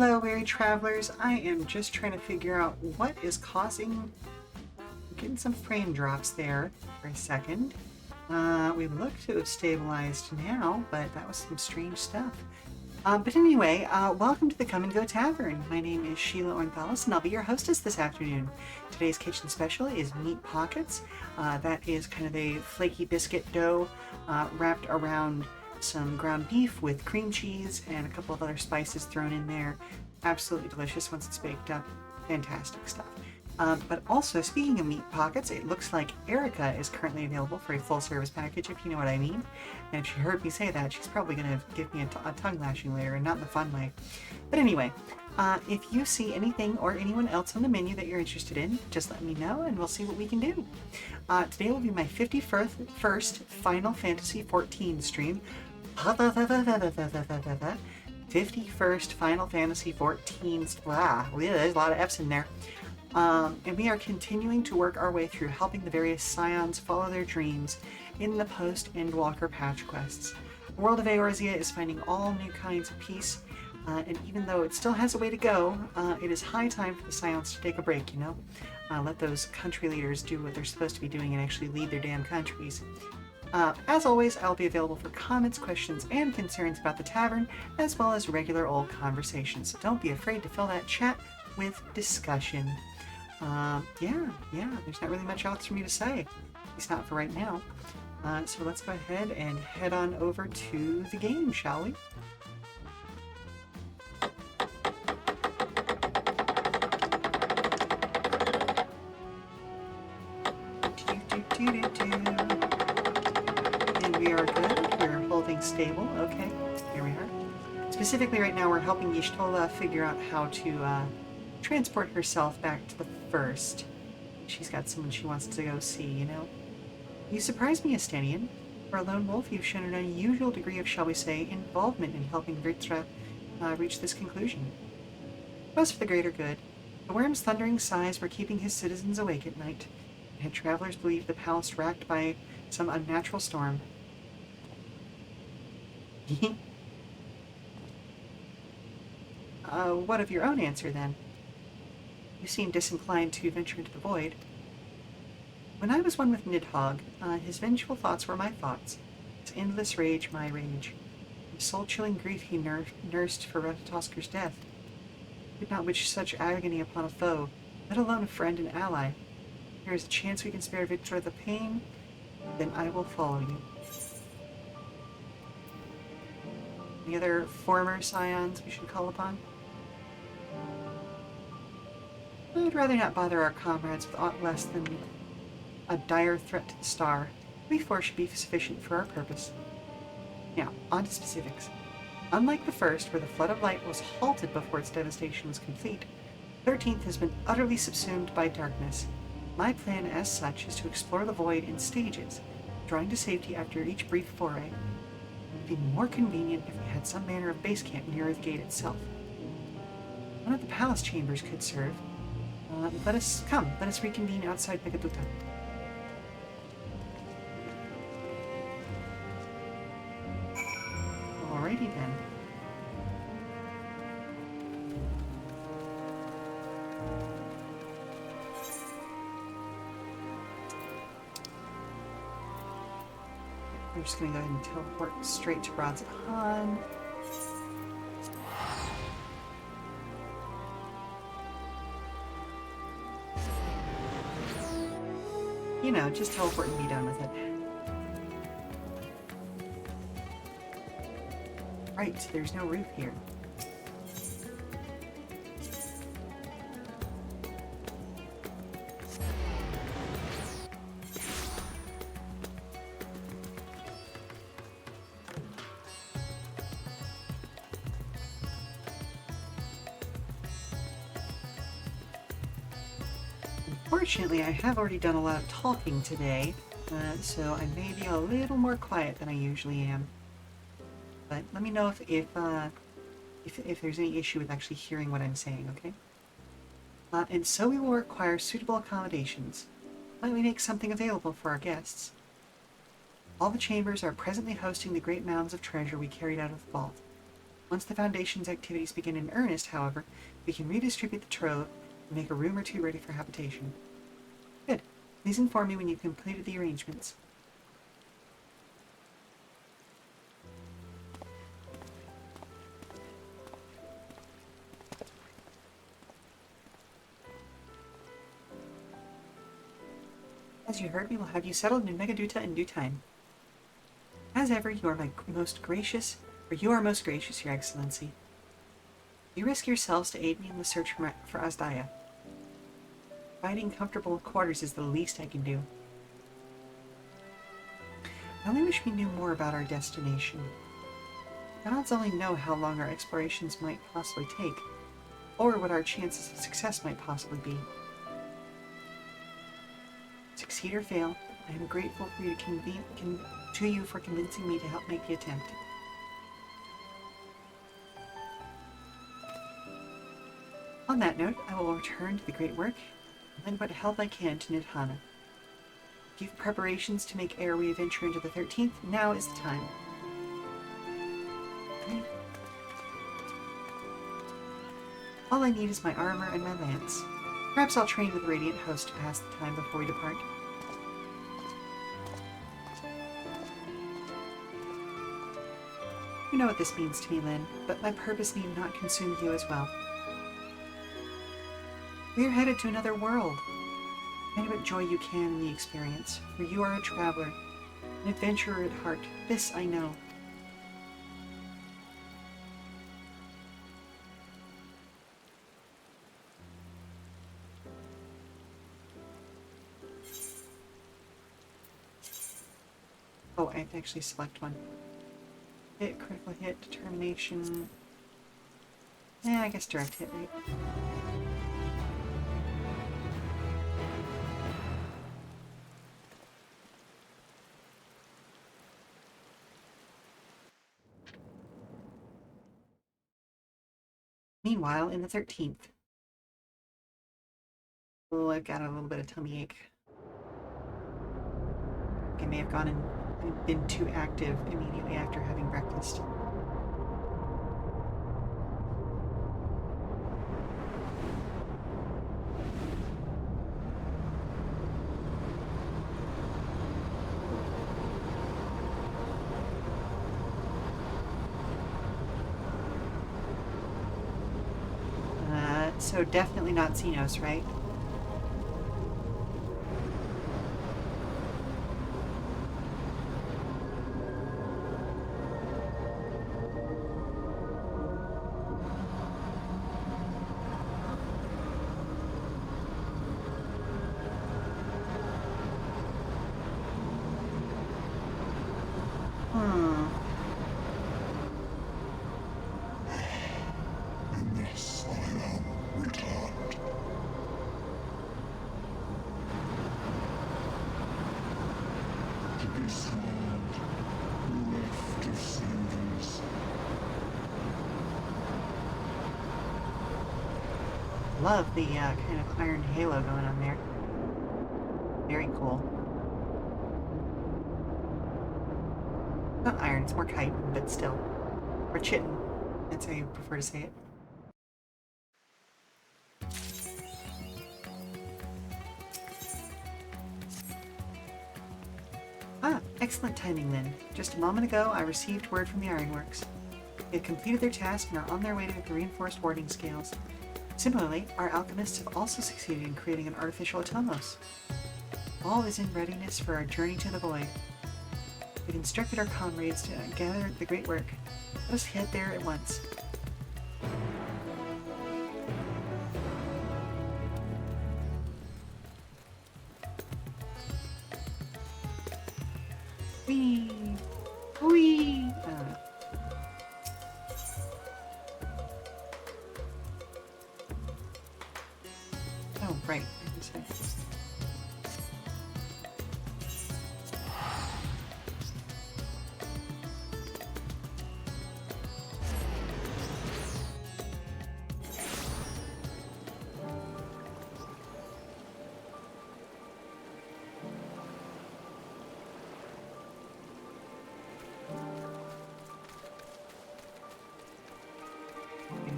Hello, weary travelers. I am just trying to figure out what is causing... Getting some frame drops there for a second. We look to have stabilized now, but that was some strange stuff. But anyway, welcome to the Come and Go Tavern. My name is Sheela Ornthalis, and I'll be your hostess this afternoon. Today's kitchen special is meat pockets. That is kind of a flaky biscuit dough wrapped around some ground beef with cream cheese and a couple of other spices thrown in there. Absolutely delicious once it's baked up. Fantastic stuff. But also, speaking of meat pockets, it looks like Erica is currently available for a full-service package, if you know what I mean. And if she heard me say that, she's probably going to give me a tongue lashing later, and not in the fun way. But anyway, if you see anything or anyone else on the menu that you're interested in, just let me know, and we'll see what we can do. Today will be my 51st Final Fantasy XIV stream. 51st Final Fantasy XIV. Wow, there's a lot of F's in there. And we are continuing to work our way through helping the various Scions follow their dreams in the Post-Endwalker patch quests. The world of Eorzea is finding all new kinds of peace, and even though it still has a way to go, it is high time for the Scions to take a break, you know? Let those country leaders do what they're supposed to be doing and actually lead their damn countries. As always, I'll be available for comments, questions, and concerns about the tavern, as well as regular old conversations. So don't be afraid to fill that chat with discussion. Yeah, there's not really much else for me to say. At least not for right now. So let's go ahead and head on over to the game, shall we? And we are good. We're holding stable. Okay, here we are. Specifically right now we're helping Y'shtola figure out how to transport herself back to the first. She's got someone she wants to go see, you know? You surprise me, Estenian. For a lone wolf, you've shown an unusual degree of, shall we say, involvement in helping Vritra reach this conclusion. It was for the greater good. The worm's thundering sighs were keeping his citizens awake at night. And had travelers believed the palace racked by some unnatural storm. What of your own answer, then? You seem disinclined to venture into the void. When I was one with Nidhogg, his vengeful thoughts were my thoughts, his endless rage my rage, the soul-chilling grief he nursed for Ratatoskir's death. I could not wish such agony upon a foe, let alone a friend and ally. If there is a chance we can spare Victor the pain, then I will follow you. Any other former Scions we should call upon? I'd rather not bother our comrades with aught less than a dire threat to the star. We four should be sufficient for our purpose. Now, on to specifics. Unlike the first, where the flood of light was halted before its devastation was complete, the 13th has been utterly subsumed by darkness. My plan, as such, is to explore the void in stages, drawing to safety after each brief foray. It would be more convenient if we had some manner of base camp nearer the gate itself. One of the palace chambers could serve. Let us reconvene outside Pegaduta. Alrighty then. We're just gonna go ahead and teleport straight to Radz-at-Han. You know, just teleport and be done with it. Right, there's no roof here. Unfortunately, I have already done a lot of talking today, so I may be a little more quiet than I usually am. But let me know if there's any issue with actually hearing what I'm saying, okay? And so we will require suitable accommodations. Might we make something available for our guests? All the chambers are presently hosting the great mounds of treasure we carried out of the vault. Once the Foundation's activities begin in earnest, however, we can redistribute the trove and make a room or two ready for habitation. Good. Please inform me when you've completed the arrangements. As you heard, we will have you settled in Megaduta in due time. As ever, you are most gracious, Your Excellency. You risk yourselves to aid me in the search for Asdaya. Providing comfortable quarters is the least I can do. I only wish we knew more about our destination. Gods only know how long our explorations might possibly take, or what our chances of success might possibly be. Succeed or fail, I am grateful for you for convincing me to help make the attempt. On that note, I will return to the great work and lend what help I can to Nidhana. Give preparations to make ere we venture into the 13th. Now is the time. Okay. All I need is my armor and my lance. Perhaps I'll train with the Radiant Host to pass the time before we depart. You know what this means to me, Lyn, but my purpose need not consume you as well. We are headed to another world. Find what joy you can in the experience, for you are a traveler, an adventurer at heart. This I know. Oh, I have to actually select one. Hit, critical hit, determination. Yeah, I guess direct hit, right? Meanwhile, in the 13th. Oh, I've got a little bit of tummy ache. I may have gone and been too active immediately after having breakfast. So definitely not Xenos, right? Love the kind of iron halo going on there. Very cool. Not iron, it's more chitin, but still. Or chitin. That's how you prefer to say it. Ah, excellent timing then. Just a moment ago, I received word from the Ironworks. They have completed their task and are on their way to the reinforced warding scales. Similarly, our alchemists have also succeeded in creating an artificial Atomos. All is in readiness for our journey to the void. We've instructed our comrades to gather the great work. Let us head there at once. Whee! Whee! Oh, right.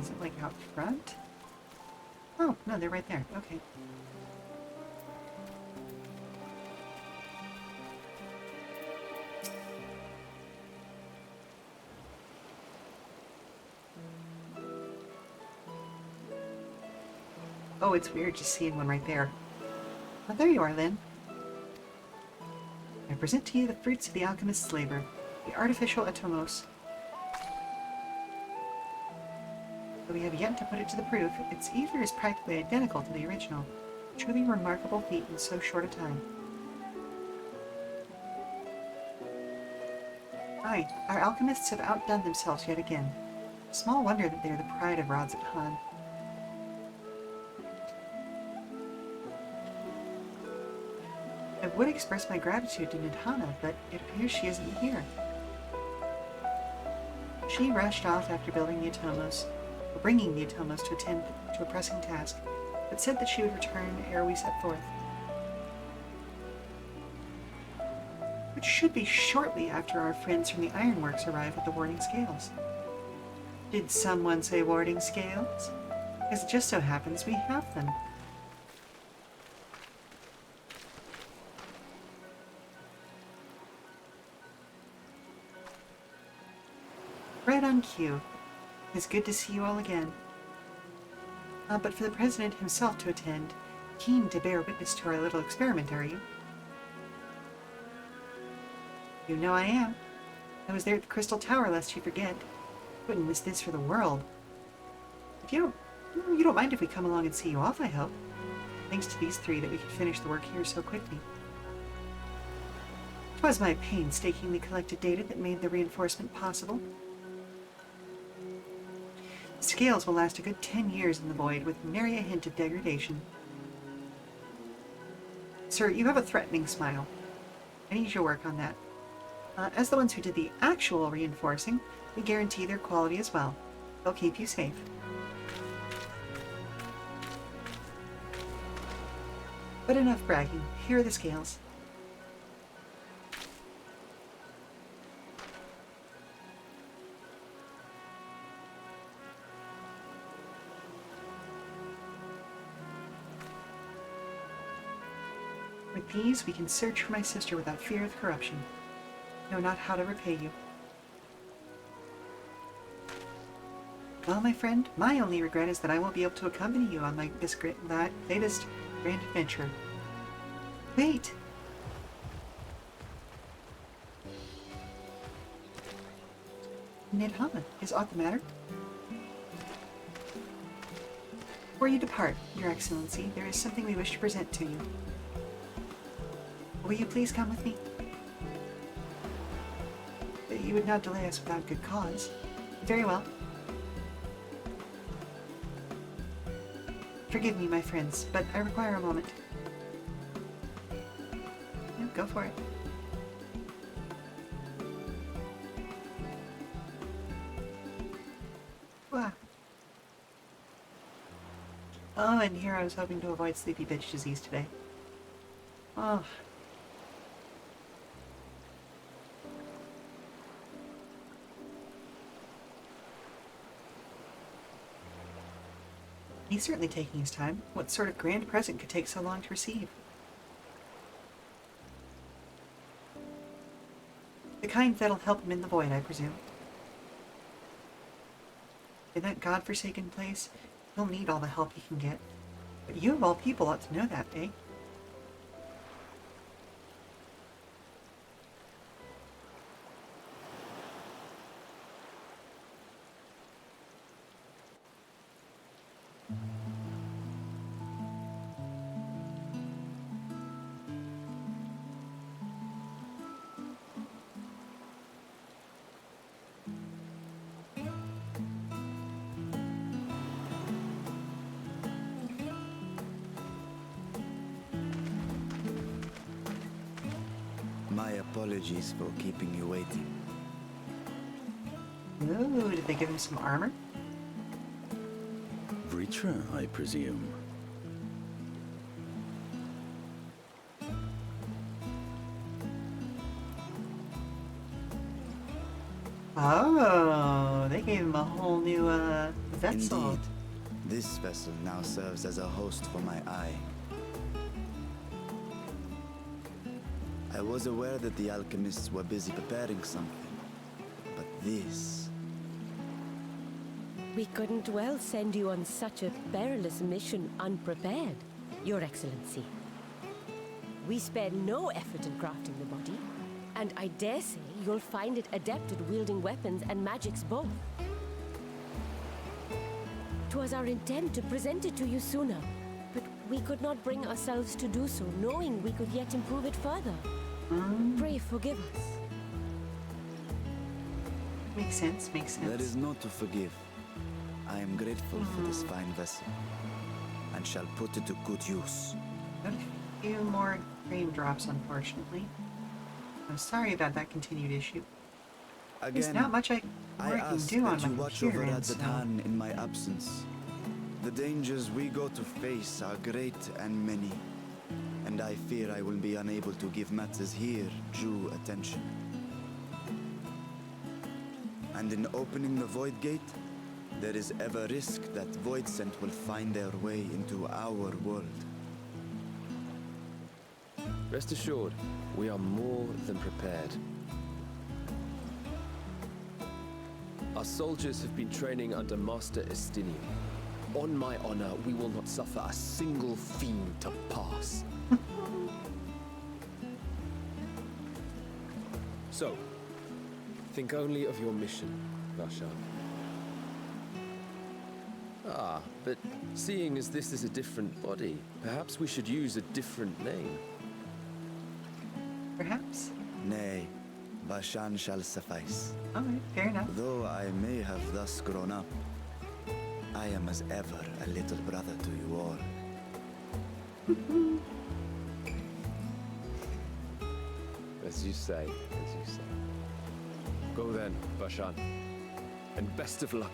Is it like out front? Oh, no, they're right there. Okay. Oh, it's weird just seeing one right there. Oh, there you are, Lynn. I present to you the fruits of the alchemist's labor, the artificial atomos. Though we have yet to put it to the proof, its ether is practically identical to the original. A truly remarkable feat in so short a time. Aye, our alchemists have outdone themselves yet again. Small wonder that they are the pride of Rods at Han. I would express my gratitude to Nidhana, but it appears she isn't here. She rushed off after building the Atomos, or bringing the Atomos to attend to a pressing task, but said that she would return ere we set forth. Which should be shortly after our friends from the ironworks arrive at the warding scales. Did someone say warding scales? Because it just so happens we have them. Right on cue. It's good to see you all again. But for the President himself to attend, keen to bear witness to our little experiment, are you? You know I am. I was there at the Crystal Tower, lest you forget. Wouldn't miss this for the world. If you don't mind if we come along and see you off, I hope. Thanks to these three that we could finish the work here so quickly. 'Twas my painstakingly collected data that made the reinforcement possible. The scales will last a good 10 years in the void, with nary a hint of degradation. Sir, you have a threatening smile. I need your work on that. As the ones who did the actual reinforcing, we guarantee their quality as well. They'll keep you safe. But enough bragging. Here are the scales. With these, we can search for my sister without fear of corruption. Know not how to repay you. Well, my friend, my only regret is that I won't be able to accompany you on this latest grand adventure. Wait! Nidhana, is aught the matter? Before you depart, Your Excellency, there is something we wish to present to you. Will you please come with me? You would not delay us without good cause. Very well. Forgive me, my friends, but I require a moment. Yeah, go for it. Wow. Oh, and here I was hoping to avoid sleepy bitch disease today. Oh. He's certainly taking his time. What sort of grand present could take so long to receive? The kind that'll help him in the void, I presume. In that godforsaken place, he'll need all the help he can get. But you of all people ought to know that, eh? My apologies for keeping you waiting. Ooh, did they give him some armor? Vritra, I presume. Oh, they gave him a whole new vessel. Indeed, this vessel now serves as a host for my eye. I was aware that the alchemists were busy preparing something, but this... We couldn't well send you on such a perilous mission unprepared, Your Excellency. We spared no effort in crafting the body, and I dare say you'll find it adept at wielding weapons and magics both. 'Twas our intent to present it to you sooner, but we could not bring ourselves to do so, knowing we could yet improve it further. Pray forgive us. Makes sense, makes sense. There is not to forgive. I am grateful for this fine vessel, and shall put it to good use. Got a few more frame drops, unfortunately. I'm sorry about that continued issue. There's Again, not much more I I can ask do on that you my watch computer, over and so... Adzatan in my absence. The dangers we go to face are great and many, and I fear I will be unable to give matters here due attention. And in opening the Void Gate, there is ever risk that Void Scent will find their way into our world. Rest assured, we are more than prepared. Our soldiers have been training under Master Estinian. On my honor, we will not suffer a single fiend to pass. So, think only of your mission, Varshan. Ah, but seeing as this is a different body, perhaps we should use a different name. Perhaps. Nay, Vashan shall suffice. Alright, fair enough. Though I may have thus grown up, I am as ever a little brother to you all. As you say, as you say. Go then, Varshan. And best of luck.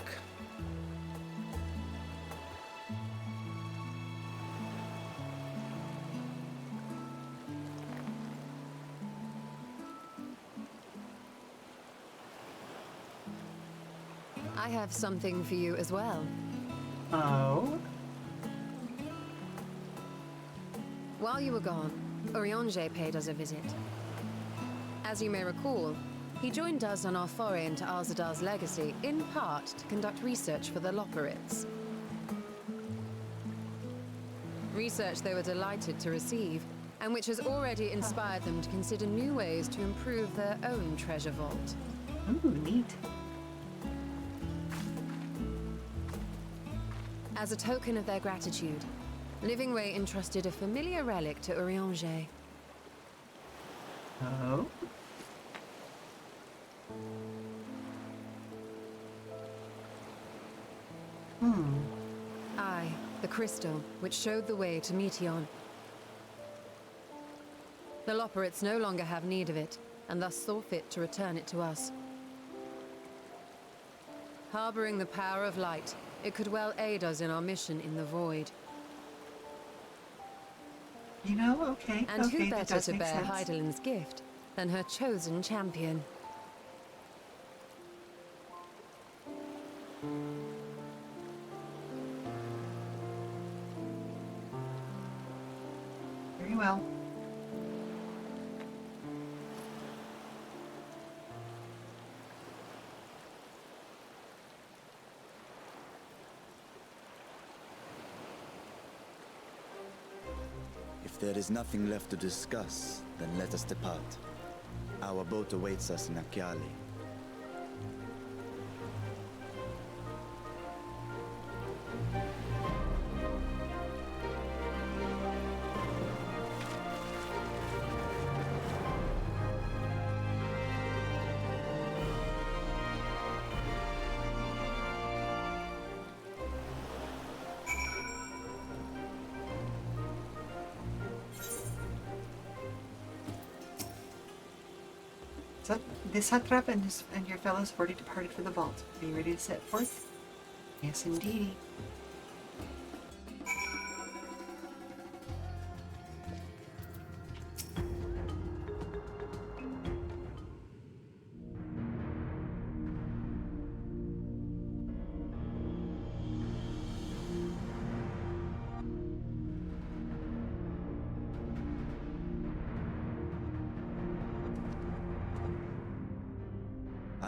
I have something for you as well. Oh? While you were gone, Urianger paid us a visit. As you may recall, he joined us on our foray into Arzadar's legacy, in part to conduct research for the Loporrits. Research they were delighted to receive, and which has already inspired them to consider new ways to improve their own treasure vault. Ooh, neat. As a token of their gratitude, Livingway entrusted a familiar relic to Urianger. Oh? Aye, the crystal, which showed the way to Meteon. The Loporrits no longer have need of it, and thus saw fit to return it to us. Harboring the power of light, it could well aid us in our mission in the Void. You know, okay, And okay, who that better does to make bear sense. Heidelin's gift than her chosen champion? Very well. If there is nothing left to discuss, then let us depart. Our boat awaits us in Akyali. So, the satrap and your fellows have already departed for the vault. Are you ready to set forth? Yes, indeedy.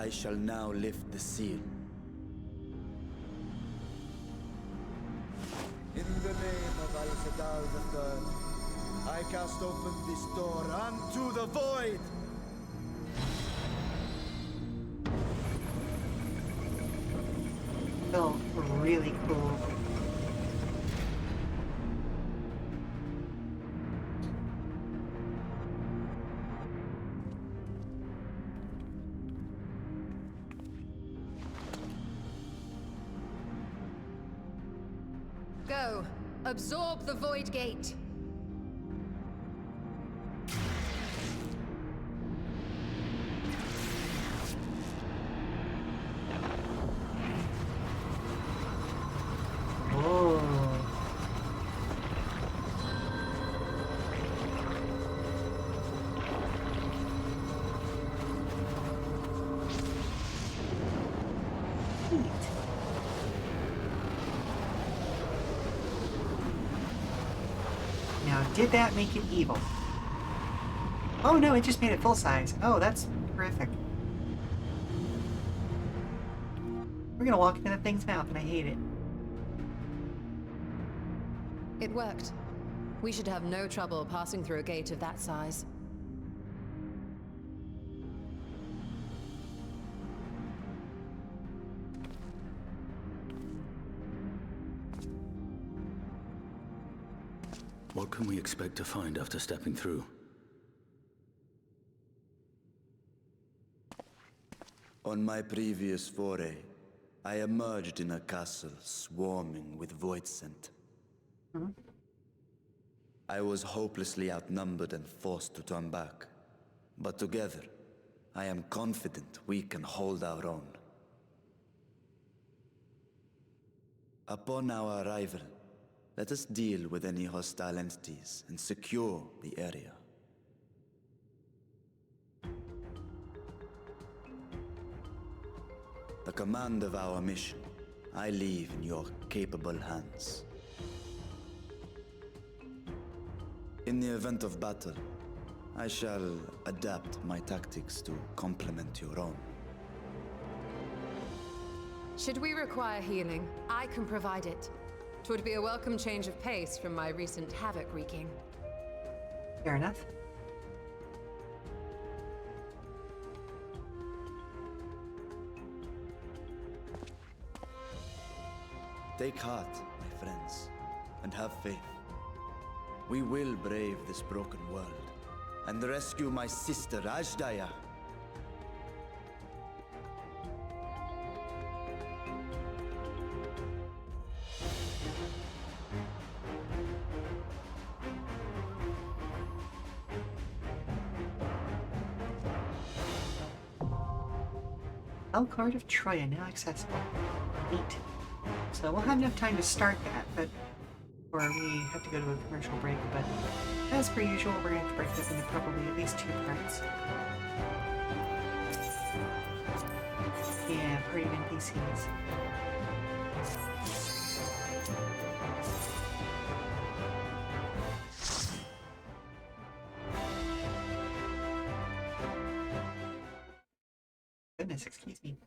I shall now lift the seal. In the name of Al-Sadal III, I cast open this door unto the void! Felt really cool. Go. Absorb the Void Gate. Whoa. Neat. Now, did that make it evil? Oh no, it just made it full size. Oh, that's terrific. We're gonna walk into the thing's mouth and I hate it. It worked. We should have no trouble passing through a gate of that size. What can we expect to find after stepping through? On my previous foray, I emerged in a castle swarming with void scent. I was hopelessly outnumbered and forced to turn back. But together, I am confident we can hold our own. Upon our arrival, let us deal with any hostile entities and secure the area. The command of our mission, I leave in your capable hands. In the event of battle, I shall adapt my tactics to complement your own. Should we require healing, I can provide it. 'Twould be a welcome change of pace from my recent havoc wreaking. Fair enough. Take heart, my friends, and have faith. We will brave this broken world and rescue my sister Ajdaya. Elkhart of Troya now accessible. Neat. So we'll have enough time to start that, but or we have to go to a commercial break, but as per usual, we're going to have to break this into probably at least 2 parts. Yeah, party of NPCs. Goodness, excuse me.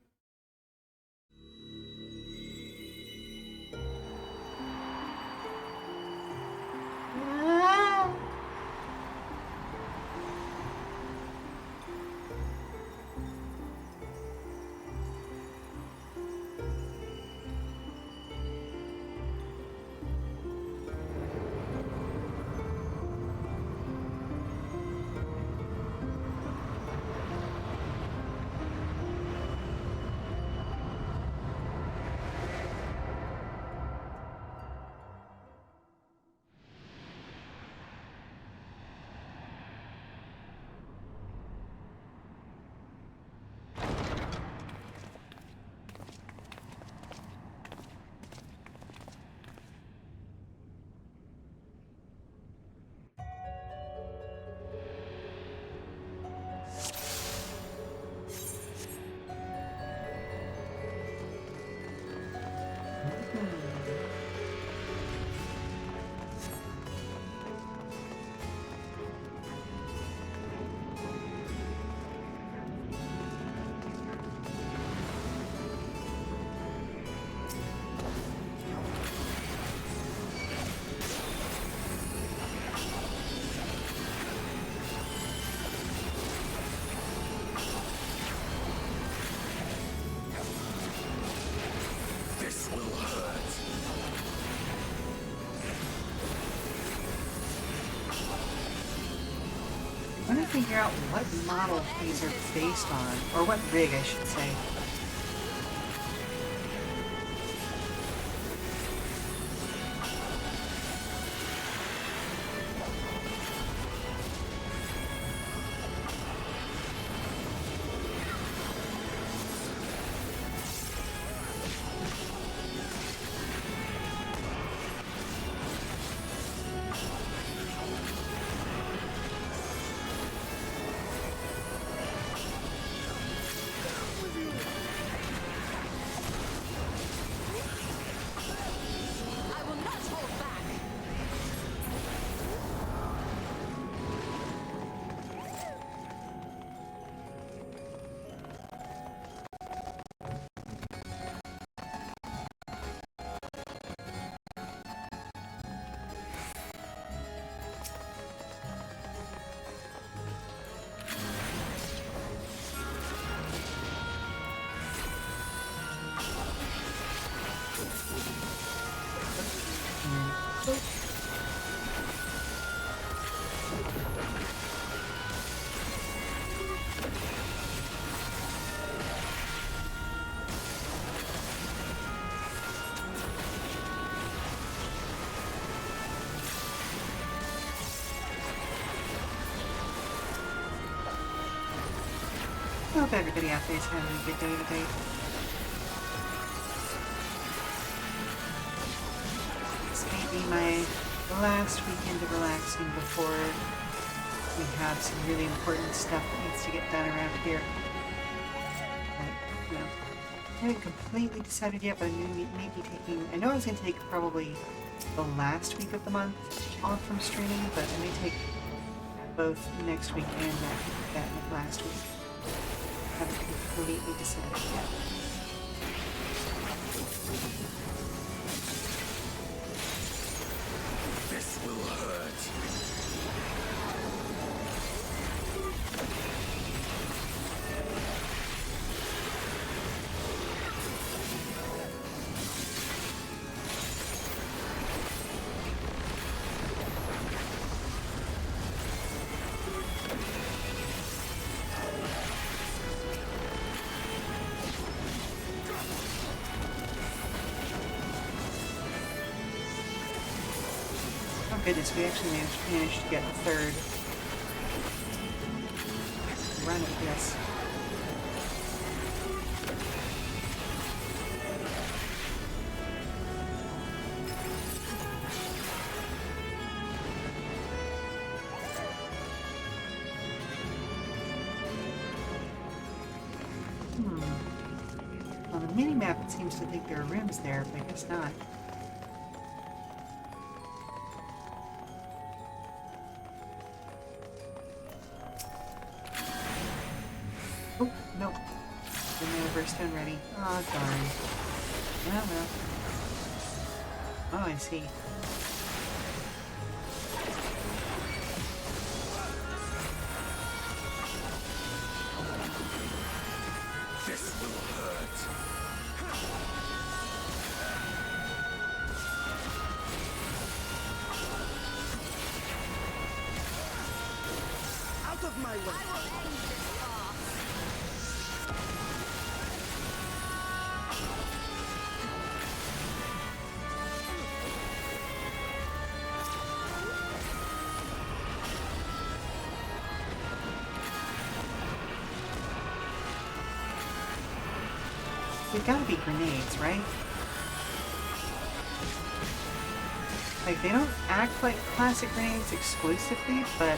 trying to figure out what model these are based on, or what rig I should say. I hope everybody out there is having a good day today. This may be my last weekend of relaxing before we have some really important stuff that needs to get done around here. But, you know, I haven't completely decided yet, but I'm going to maybe taking... I know I was going to take probably the last week of the month off from streaming, but I may take both next week and that last week. Haven't completely decided yet. This will hurt. Goodness, we actually managed to get a third run of this. On the mini-map it seems to think there are rims there, but I guess not. Oh, nope. Didn't have a burstone ready. Oh, darn. Well, well. Oh, I see. This will hurt. Out of my way! They've got to be grenades, right? Like, they don't act like classic grenades exclusively, but I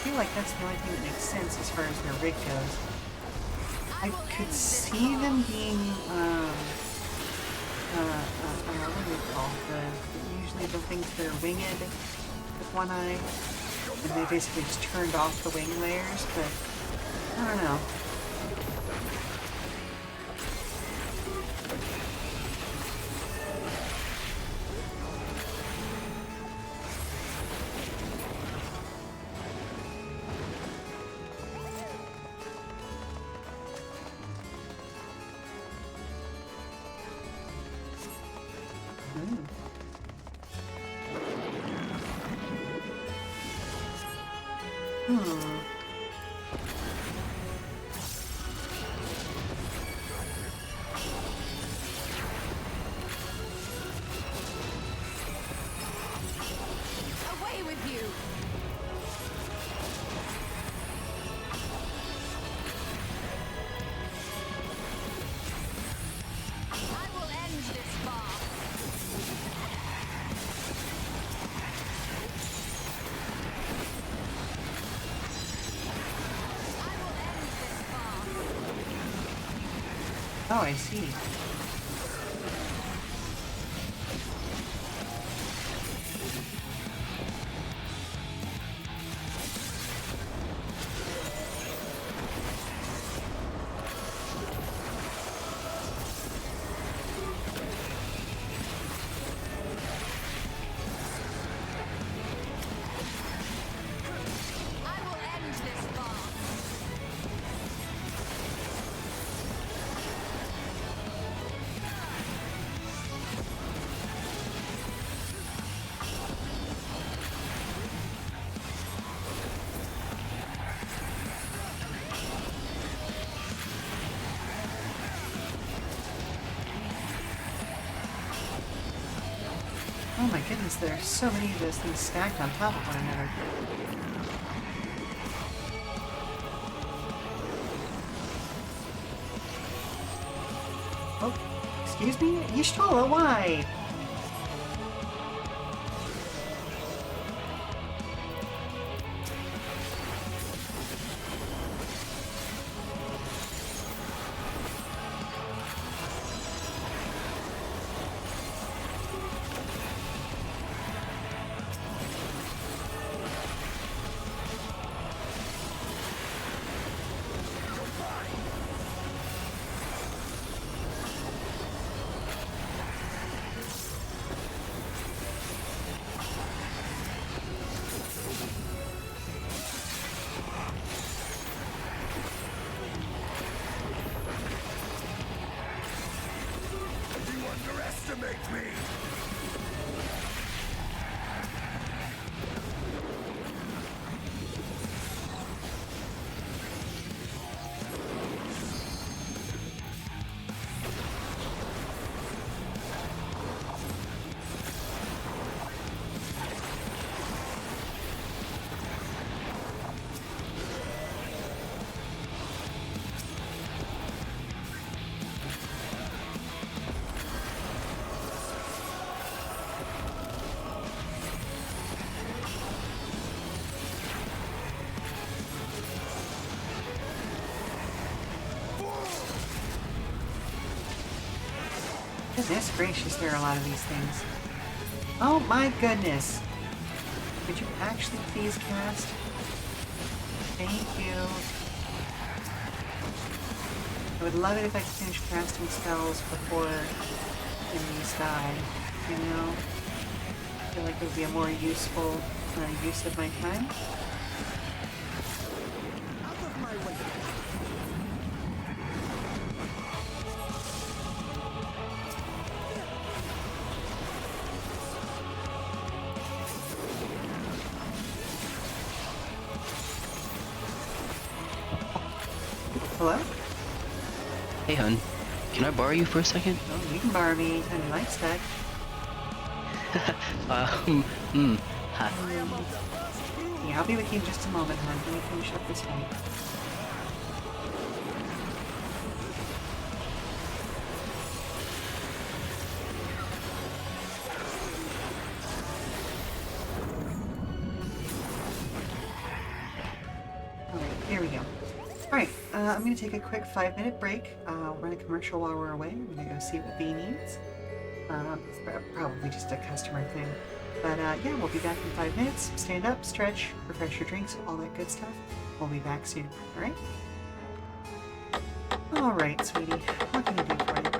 feel like that's the only thing that makes sense as far as their rig goes. I could see them being, what do we call usually the things that are winged with one eye, and they basically just turned off the wing layers, but I don't know. Oh, I see. I will end this farce. Oh my goodness, there are so many of those things stacked on top of one another. Oh, excuse me? Y'shtola, why? You underestimate me! Goodness gracious, there are a lot of these things. Oh my goodness! Could you actually please cast? Thank you. I would love it if I could finish casting spells before enemies die, you know? I feel like it would be a more useful use of my time. Out of my way. Hello? Hey, hun. Can I borrow you for a second? Oh, you can borrow me anytime you like, Stud. Hi. Yeah, I'll be with you in just a moment, hon. Let me finish up this fight. Alright, here we go. Alright, I'm going to take a quick 5-minute break. Run a commercial while we're away. I'm going to go see what B needs. It's probably just a customer thing. But yeah, we'll be back in 5 minutes. Stand up, stretch, refresh your drinks, all that good stuff. We'll be back soon, alright? Alright, sweetie. What can I do for you?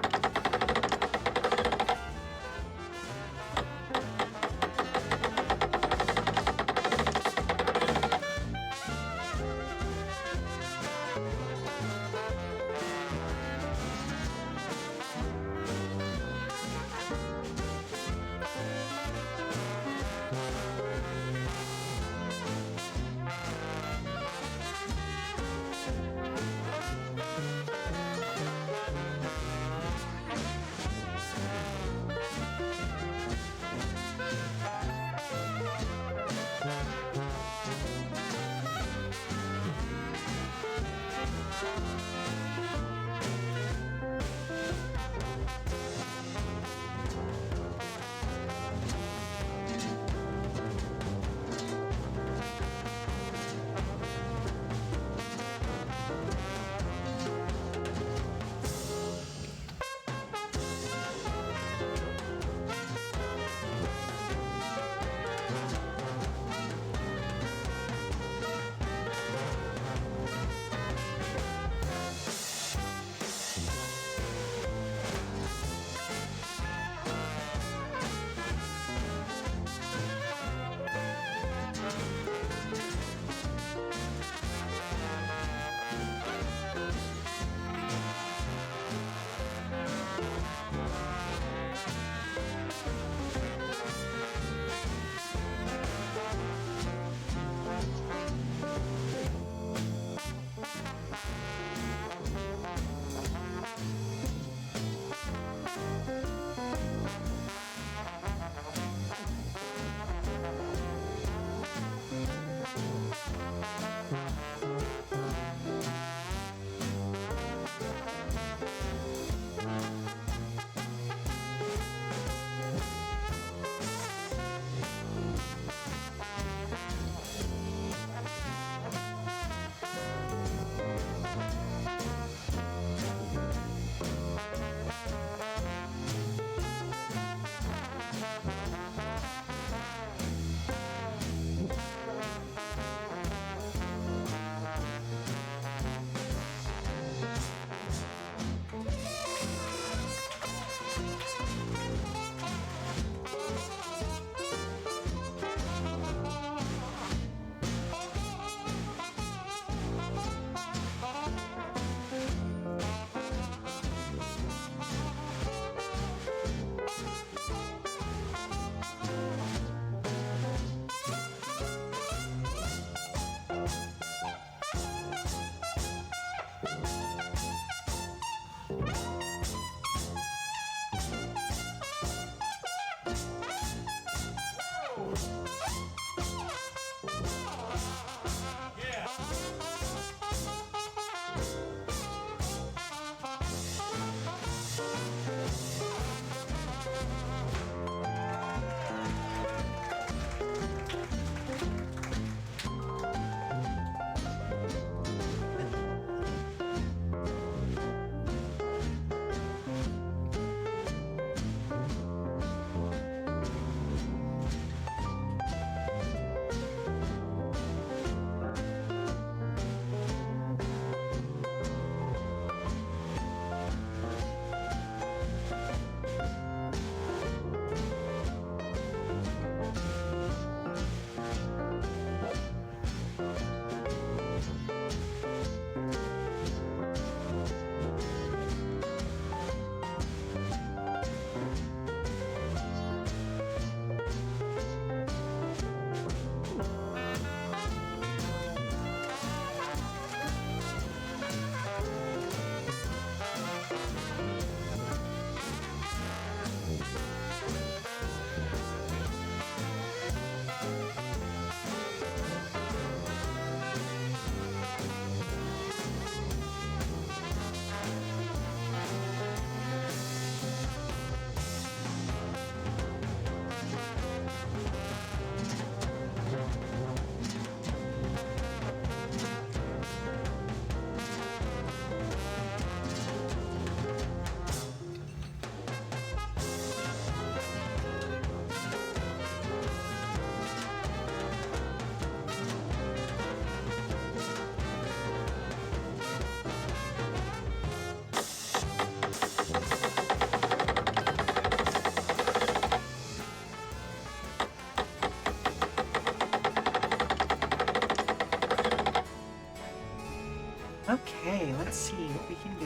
Okay, let's see what we can do.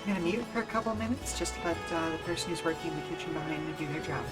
I'm gonna mute for a couple minutes just to let the person who's working in the kitchen behind me do their job.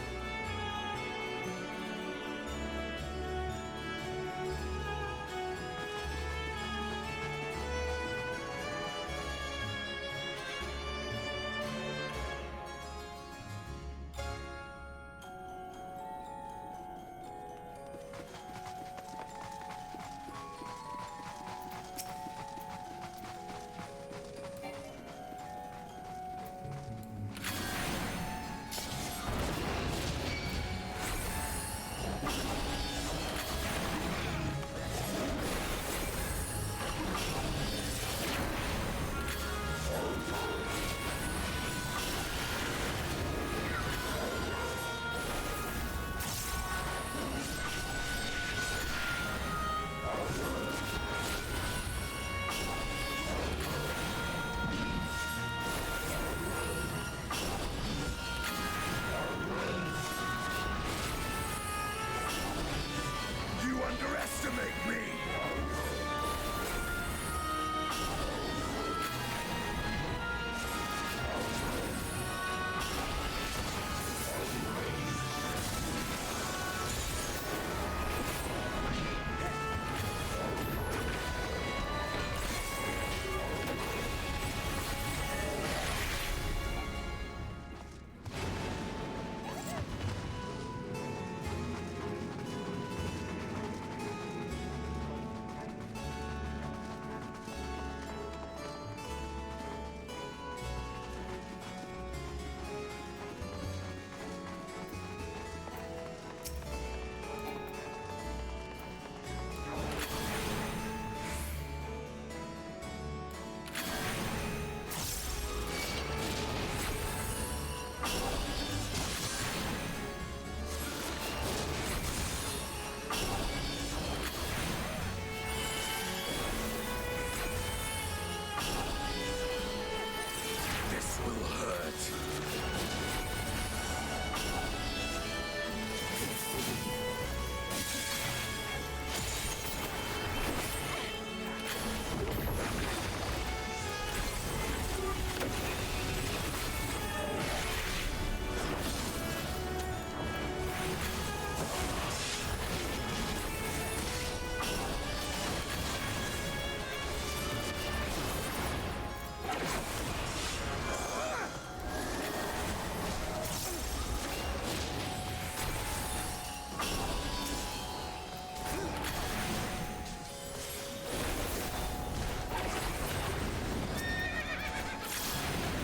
You underestimate me! This will hurt.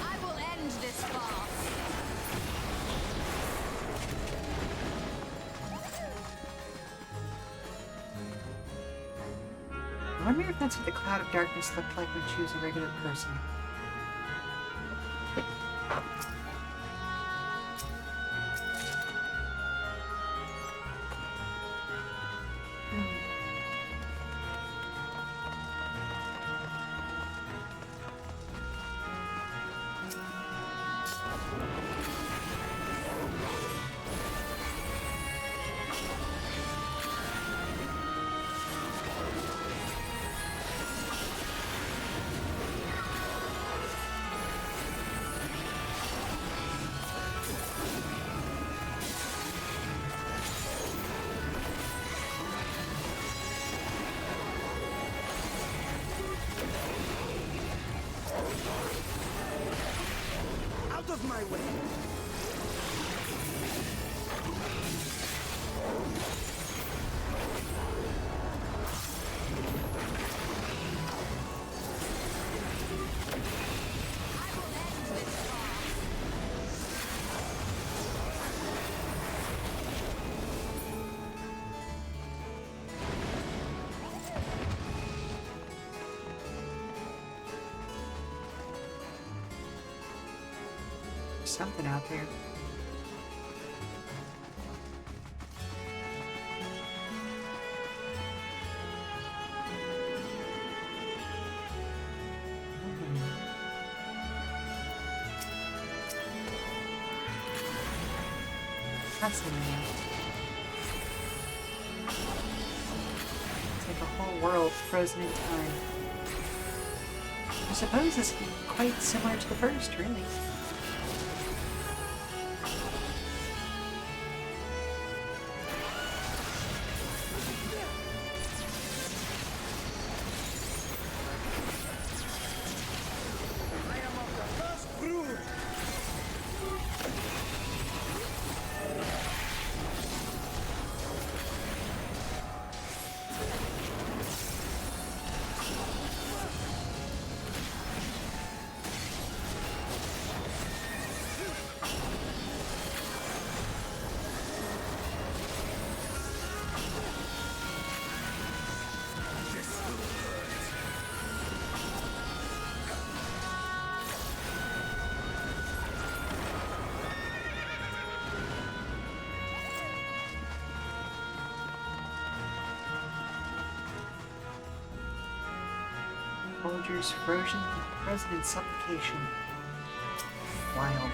I will end this farce. I wonder if that's what the cloud of darkness looked like when she was a regular person. Out of my way! There's something out there. fascinating. It's like a whole world frozen in time. I suppose it's quite similar to the first, really. Soldiers frozen in suffocation. Wild.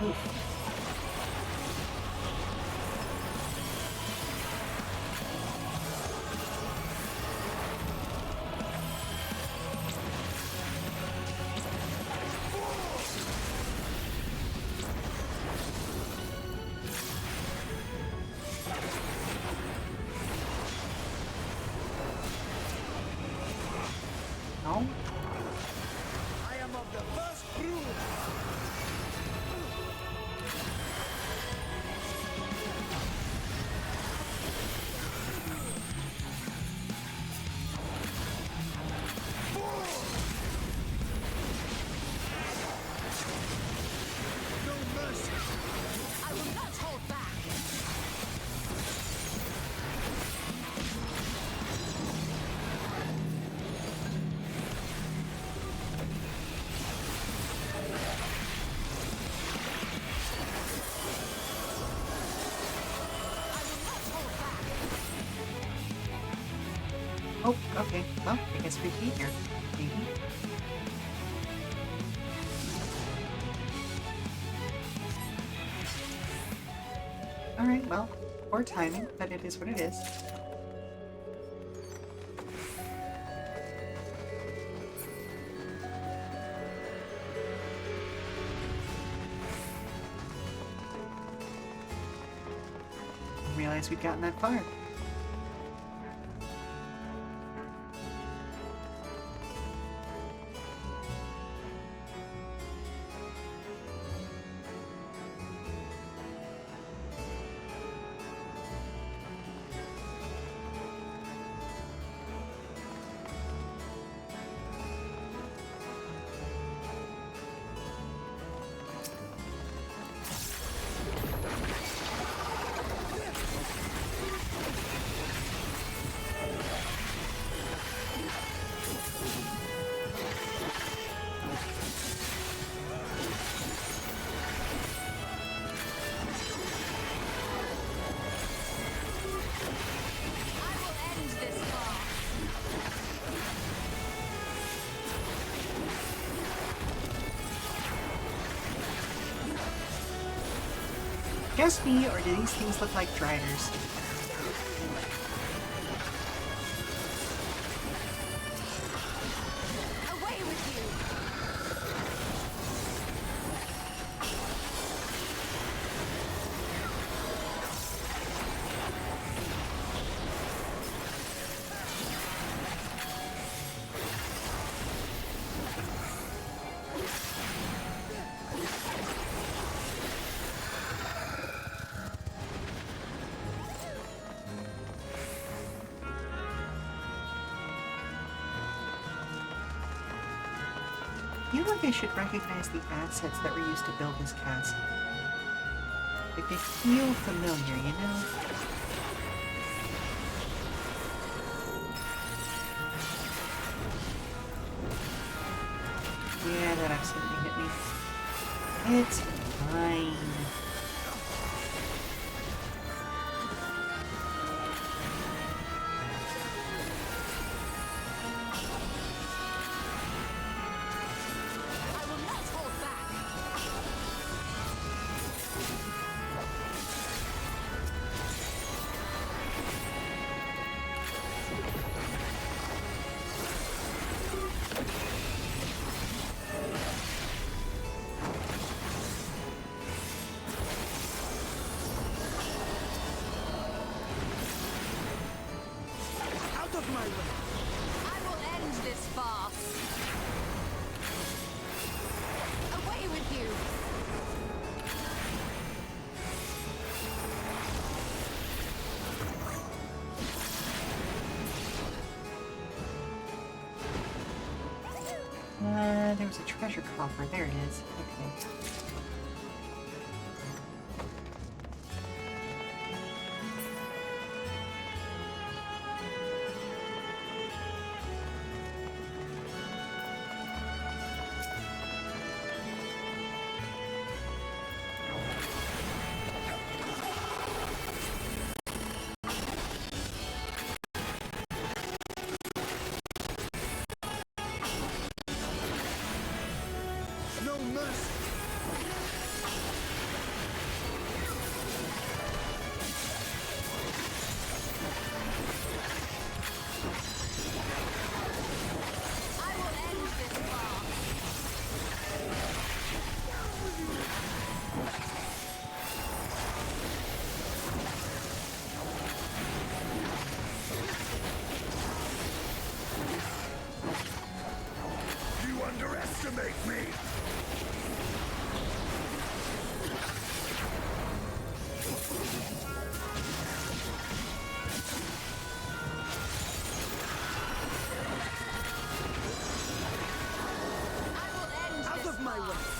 Oof. No? I am of the first brood. No mercy. I will not hold back. Oh, okay. Well, I guess we keep here. Maybe. Alright, well, poor timing, but it is what it is. Didn't realize we'd gotten that far. just me, or do these things look like driders? Away with you! I feel like I should recognize the assets that were used to build this castle. Like they feel familiar, you know? Yeah, that accidentally hit me. It's fine. I will not hold back! Out of my way! I will end this farce! Away with you! There was a treasure coffer. There it is. Okay. No mercy! I will end this farce! You underestimate me! I will end Out this of my way! farce!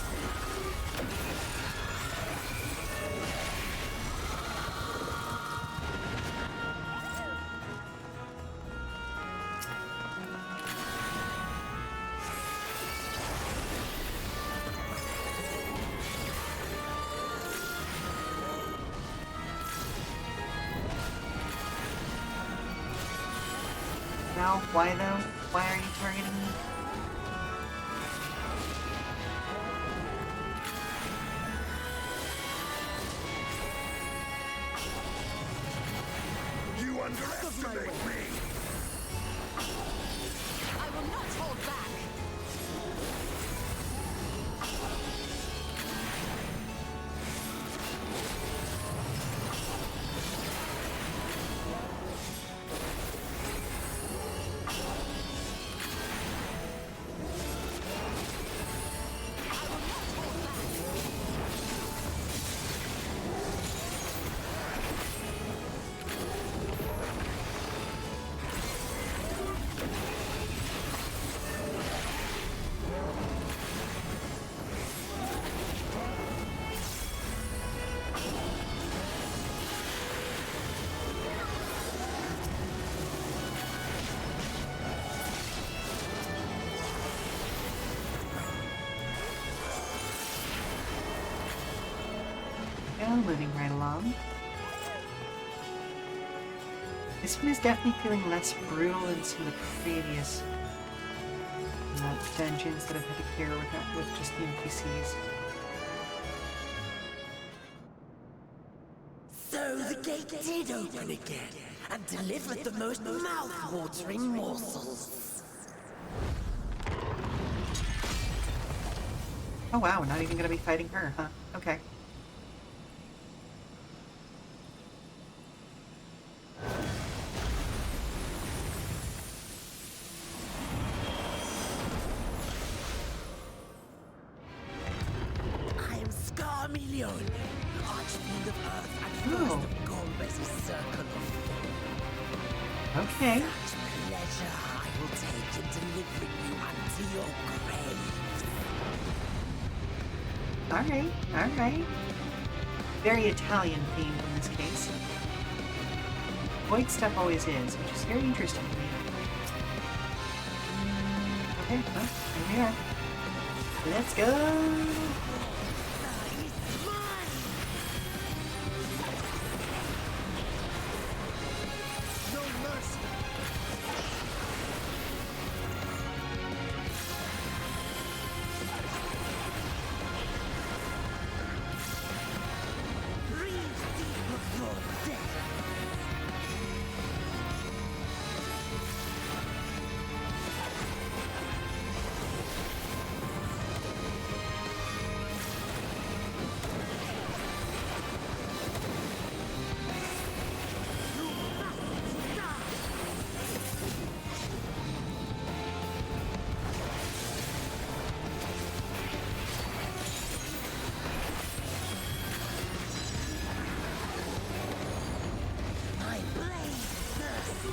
Now, why though? Why are you targeting me? You underestimate me! I will not hold back! Go, moving right along. This one is definitely feeling less brutal than some of the previous dungeons that I've had to clear with just the NPCs. So the gate did open again, and delivered the most mouth-watering morsels. Oh wow, not even gonna be fighting her, huh? Okay. I am Scarmelion, Archfiend of Earth and Oh. first of Golbez's Circle of Fate. Okay. Such pleasure I will take in delivering you unto your grave. Alright, alright. Very Italian themed in this case. Void stuff always is, which is very interesting to me. Okay, well, here we are. Let's go! No mercy. Breathe deep of your death. My blade thirsts.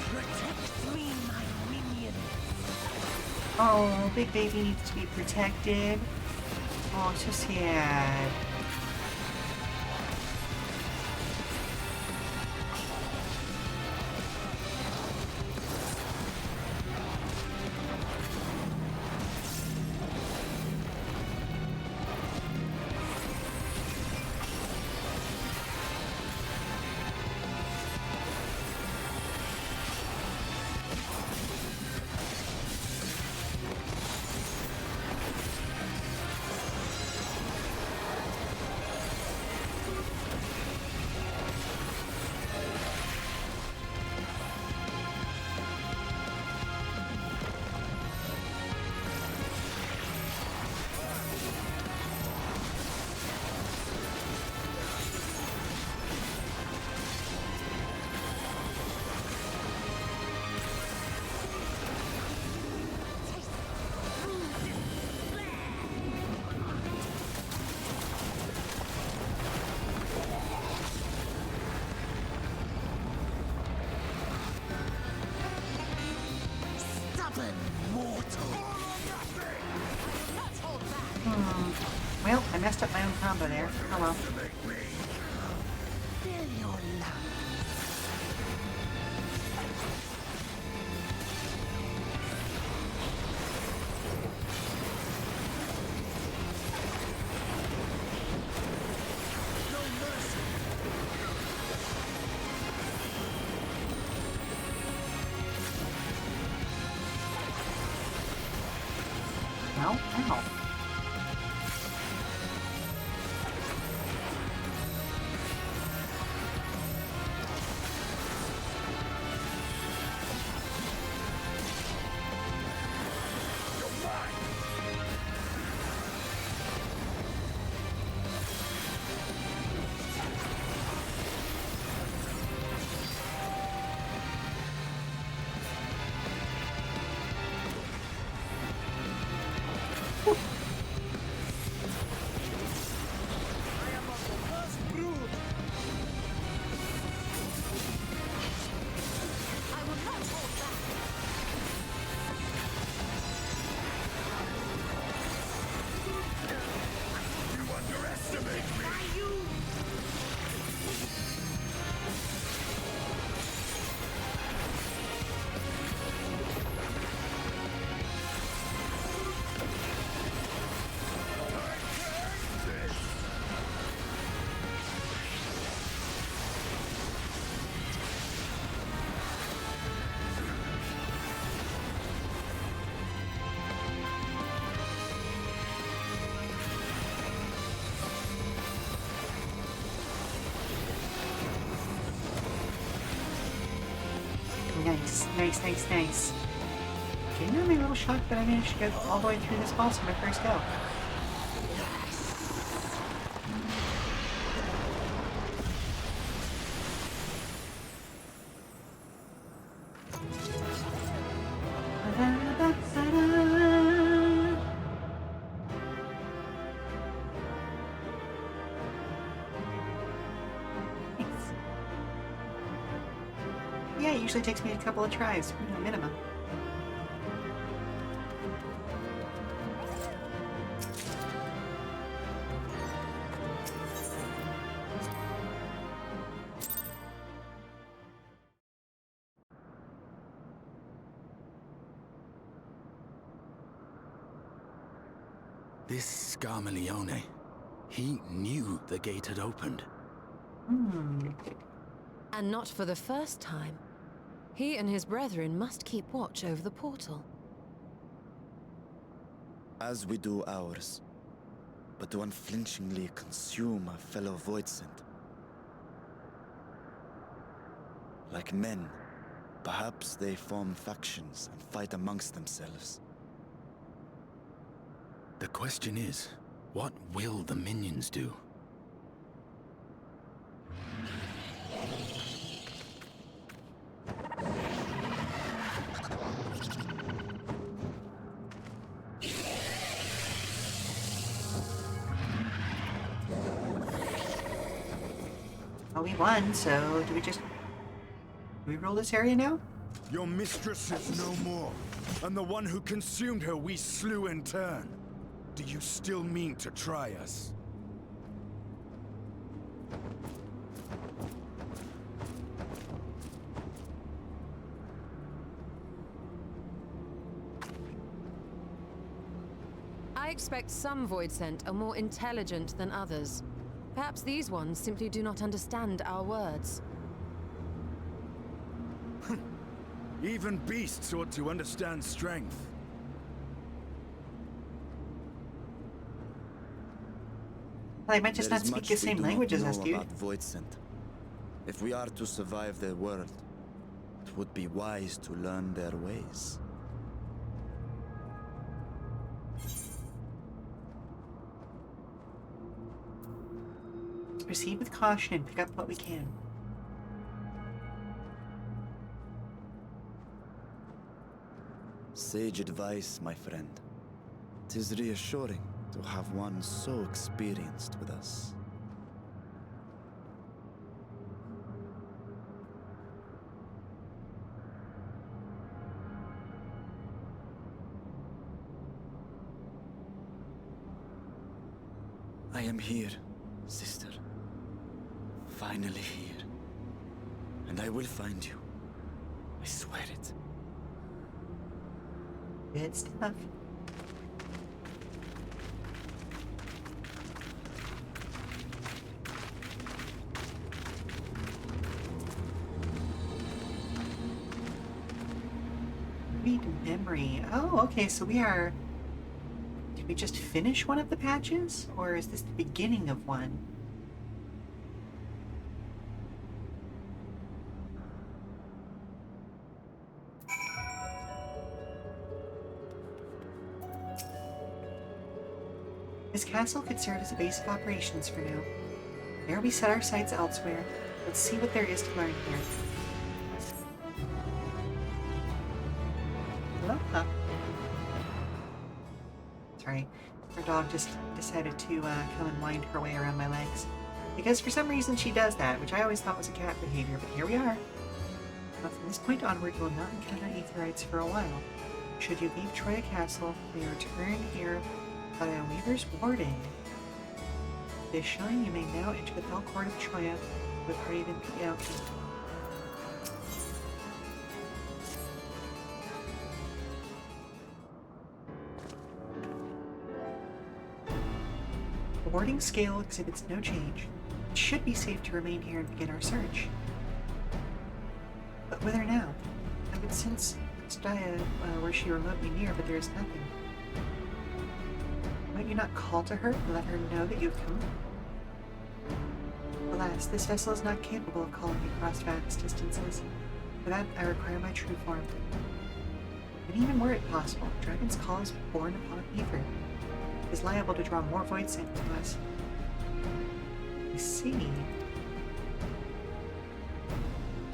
Protect me, my minion. Oh, big baby needs to be protected. Oh, so sad. Stubborn mortal. Well, I messed up my own combo there. Oh well. Feel your love. No mercy. Well, ow. Whew. Nice, nice, nice, nice. Genuinely a little shocked that I managed to get all the way through this boss on my first go. Yeah, it usually takes me a couple of tries, minimum. This Scarmalione, he knew the gate had opened. And not for the first time. He and his brethren must keep watch over the portal. As we do ours, but to unflinchingly consume a fellow Voidsent. Like men, perhaps they form factions and fight amongst themselves. The question is, what will the minions do? Well, we won, so do we rule this area now? Your mistress is no more, and the one who consumed her we slew in turn. Do you still mean to try us? I expect some Voidsent are more intelligent than others. Perhaps these ones simply do not understand our words. Even beasts ought to understand strength. Well, they might just not speak the same language as us, dude. About Voidsent. If we are to survive their world, it would be wise to learn their ways. Proceed with caution and pick up what we can. Sage advice, my friend. 'Tis reassuring to have one so experienced with us. I am here, sister. Finally here. And I will find you. I swear it. Good stuff. Read memory. Oh, okay, so we are... Did we just finish one of the patches? Or is this the beginning of one? This castle could serve as a base of operations for now. Ere we set our sights elsewhere, let's see what there is to learn here. Hello, pup. Sorry, our dog just decided to come and wind her way around my legs. Because for some reason she does that, which I always thought was a cat behavior, but here we are. Now from this point onward, you will not encounter Aetherites for a while. Should you leave Troya Castle, we return here by a Weaver's warding. Additionally, you may now enter the Bell Court of Troya with Raven Piauki. The warding scale exhibits no change. It should be safe to remain here and begin our search. But whither now? I would sense Staya were she remotely near, but there is nothing. Might you not call to her and let her know that you have come? Alas, this vessel is not capable of calling across vast distances. For that, I require my true form. And even were it possible, Dragon's Call is born upon ether. It is liable to draw more void sent to us. I see.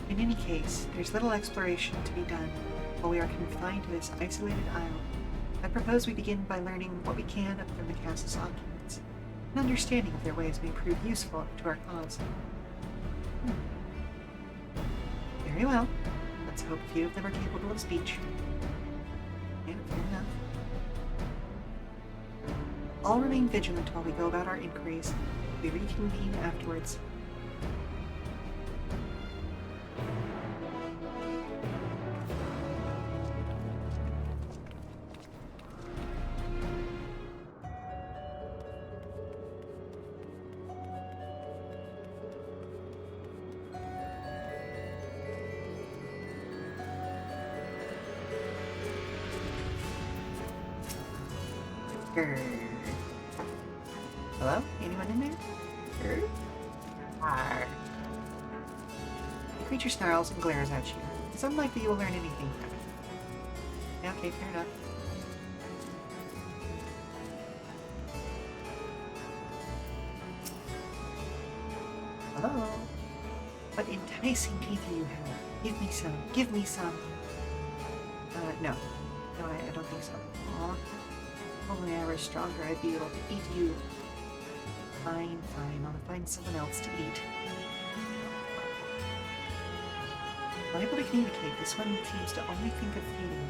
In any case, there's little exploration to be done while we are confined to this isolated isle. I propose we begin by learning what we can from the castle's occupants. An understanding of their ways may prove useful to our cause. Very well. Let's hope few of them are capable of speech. And fair enough. All remain vigilant while we go about our inquiries. We reconvene afterwards. Hello? Anyone in there? Arr. The creature snarls and glares at you. It's unlikely you will learn anything from it. Yeah, okay, fair enough. Hello? What enticing teeth do you have? Give me some. Give me some. No. No, I don't think so. Aw. If only I were stronger, I'd be able to eat you. Fine, fine. I'll find someone else to eat. Unable to communicate, this one seems to only think of feeding.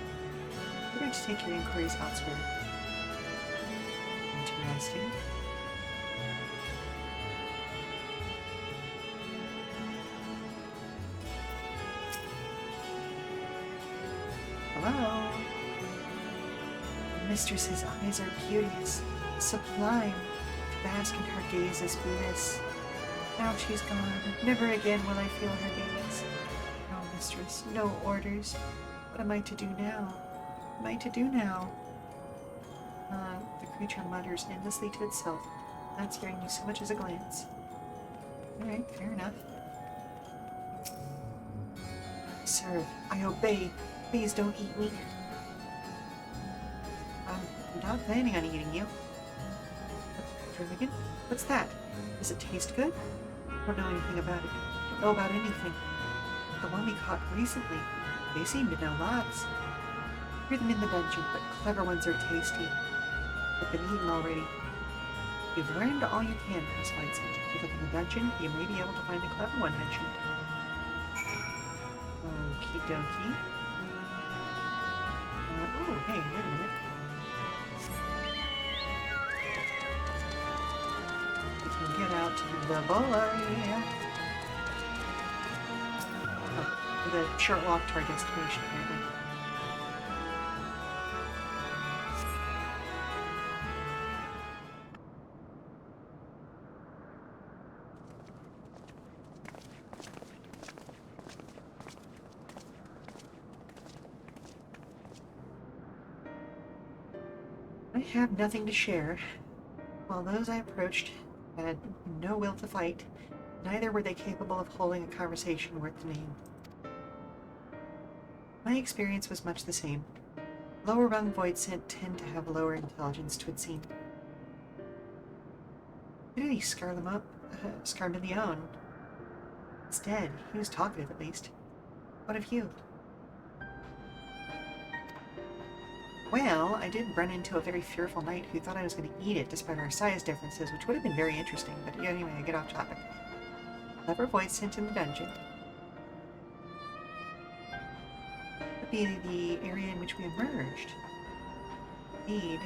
Better to take your inquiries elsewhere. Interesting. Hello? The mistress's eyes are beauteous, sublime. To bask in her gaze is bliss. Now she's gone. Never again will I feel her gaze. No, mistress, no orders. What am I to do now? What am I to do now? The creature mutters endlessly to itself, not hearing you so much as a glance. Alright, fair enough. Serve. I obey. Please don't eat me. I'm not planning on eating you. Dragon? What's that? Does it taste good? I don't know anything about it. I don't know about anything. The one we caught recently, they seem to know lots. Hear them in the dungeon, but clever ones are tasty. They've been eaten already. You've learned all you can, Miss Whiteside. If you look in the dungeon, you may be able to find a clever one mentioned. Okie dokie. Oh, hey, wait a minute. We can get out to the boy. Oh, the short walk to our destination, apparently. I have nothing to share. While those I approached had no will to fight, neither were they capable of holding a conversation worth the name. My experience was much the same. Lower rung void sent tend to have lower intelligence, 'twould seem. Why did he scar them up? Scarmillion. Instead, he was talkative at least. What of you? Well, I did run into a very fearful knight who thought I was going to eat it despite our size differences, which would have been very interesting, but yeah, anyway, I get off topic. Clever voice sent in the dungeon. Would be the area in which we emerged. Indeed.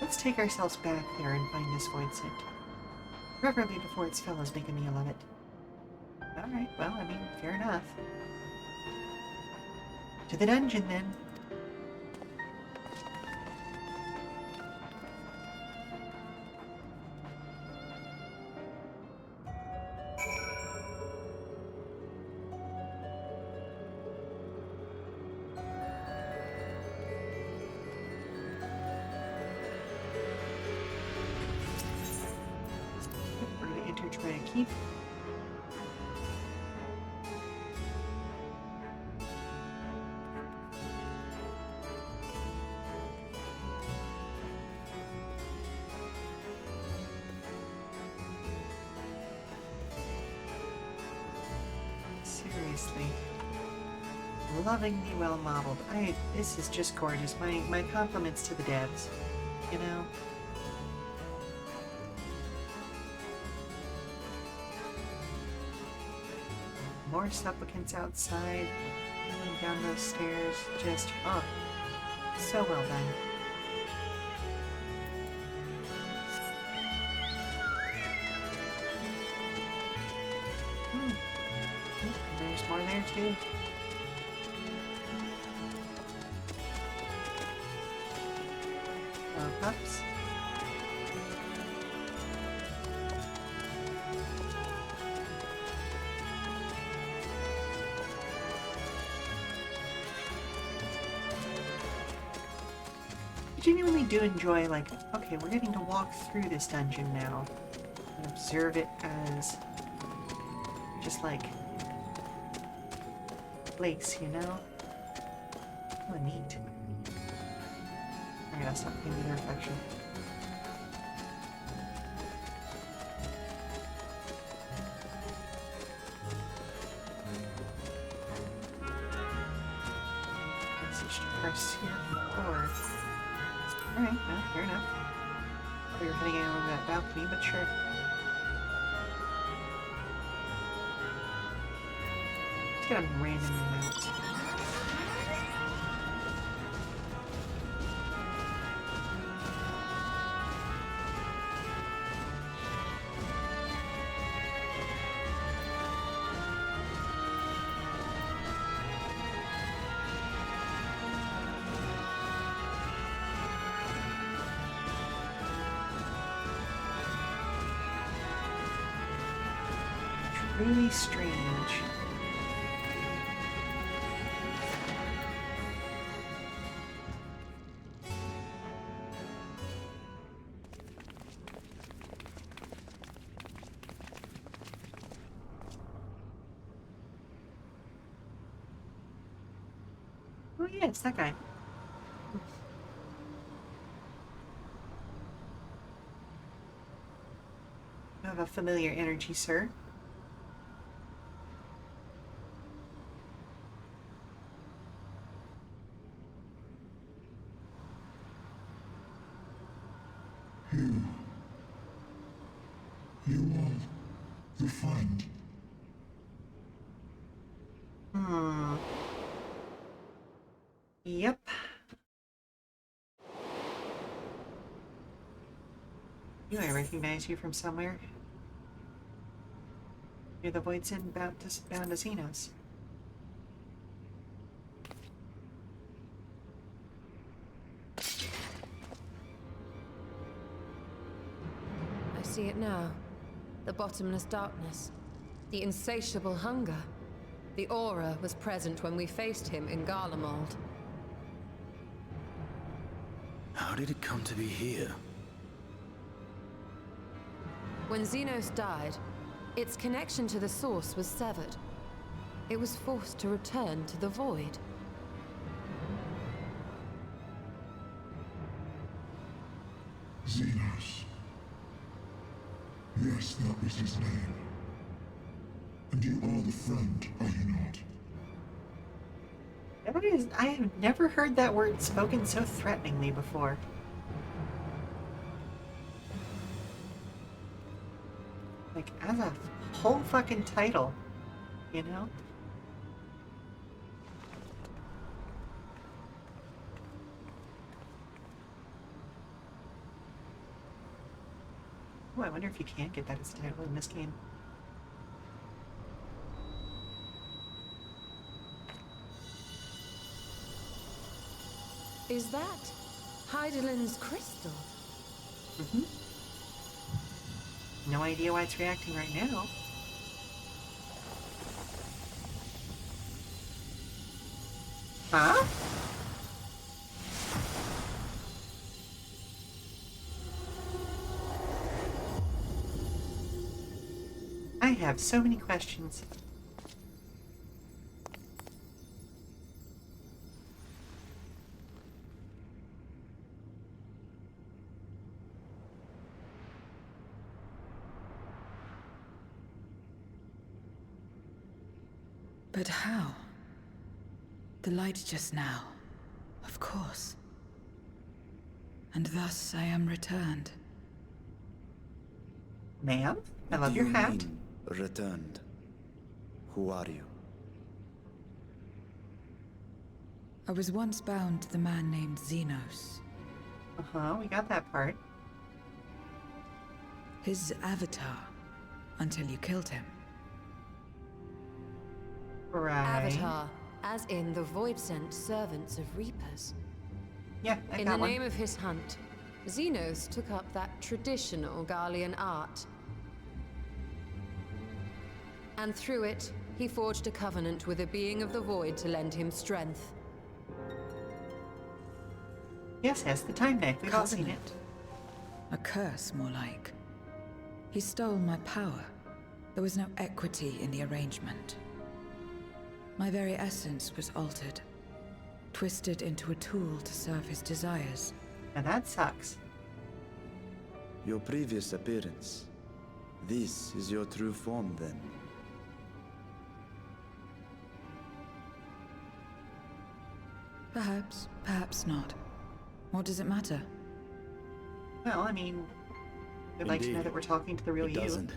Let's take ourselves back there and find this void scent. Preferably before its fellows make a meal of it. Alright, well, I mean, fair enough. To the dungeon, then. We're going to enter, try to keep. Seriously. Lovingly well modeled. This is just gorgeous. My compliments to the devs. You know? More supplicants outside. Going down those stairs. Just, oh, so well done. There's more there too. Oh, pups. I genuinely do enjoy, like, okay, we're getting to walk through this dungeon now and observe it as just like place, you know? Oh, neat. I gotta stop painting the reflection. Let's just press here forward. Alright, no, fair enough. We were heading out on that balcony, but sure. Let's get a random amount. Really strange. Oh yeah, it's that guy. You have a familiar energy, sir. You are the friend. Yep. Do I recognize you from somewhere? You're the Voidson bound to Xenos. I see it now. The bottomless darkness. The insatiable hunger. The aura was present when we faced him in Garlemald. How did it come to be here? When Xenos died, its connection to the source was severed. It was forced to return to the void. Xenos. Yes, that was his name. And you are the friend, are you not? I have never heard that word spoken so threateningly before. Like, as a whole fucking title, you know? Oh, I wonder if you can get that as a title in this game. Is that Heidelin's crystal? Mm-hmm. No idea why it's reacting right now. Huh? I have so many questions. But how? The light just now. Of course. And thus I am returned. Ma'am, I love Do your you hat. mean returned? Who are you? I was once bound to the man named Xenos. Uh-huh, we got that part. His avatar, until you killed him. Right. Avatar, as in the Void-sent servants of Reapers. Yeah, I In got the one. name of his hunt, Xenos took up that traditional Garlean art. And through it, he forged a covenant with a being of the Void to lend him strength. Yes, the time knife. We've all seen it. Covenant. A curse, more like. He stole my power. There was no equity in the arrangement. My very essence was altered, twisted into a tool to serve his desires. Now that sucks. Your previous appearance. This is your true form, then. Perhaps, perhaps not. What does it matter? Well, I mean, we'd like to know Indeed. that we're talking to the real It you. doesn't.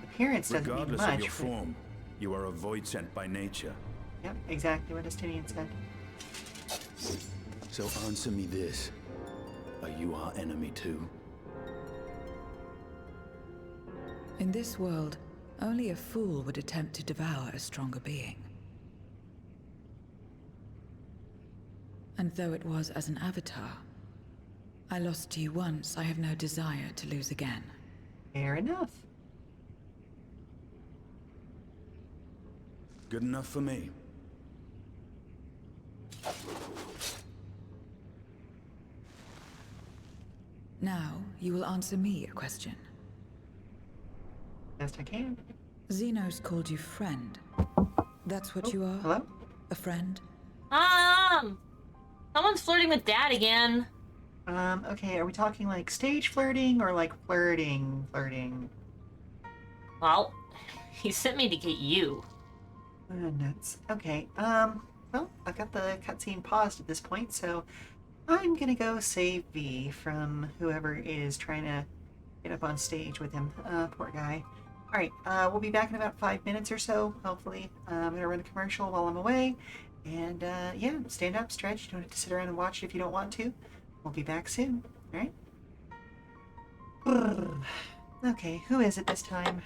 Appearance doesn't mean Regardless much. of your but- form, you are a void sent by nature. Yep, exactly what Estinian said. So answer me this. Are you our enemy too? In this world, only a fool would attempt to devour a stronger being. And though it was as an avatar, I lost to you once, I have no desire to lose again. Fair enough. Good enough for me. Now, you will answer me a question. Best I can. Xenos called you friend. That's what you are? Hello? A friend? Someone's flirting with Dad again. Okay, are we talking like stage flirting or like flirting? Well, he sent me to get you. Nuts. Okay, well, I've got the cutscene paused at this point, so I'm gonna go save V from whoever is trying to get up on stage with him. Poor guy. Alright, we'll be back in about 5 minutes or so, hopefully. I'm gonna run a commercial while I'm away. And, yeah, stand up, stretch. You don't have to sit around and watch it if you don't want to. We'll be back soon, alright? Okay, who is it this time?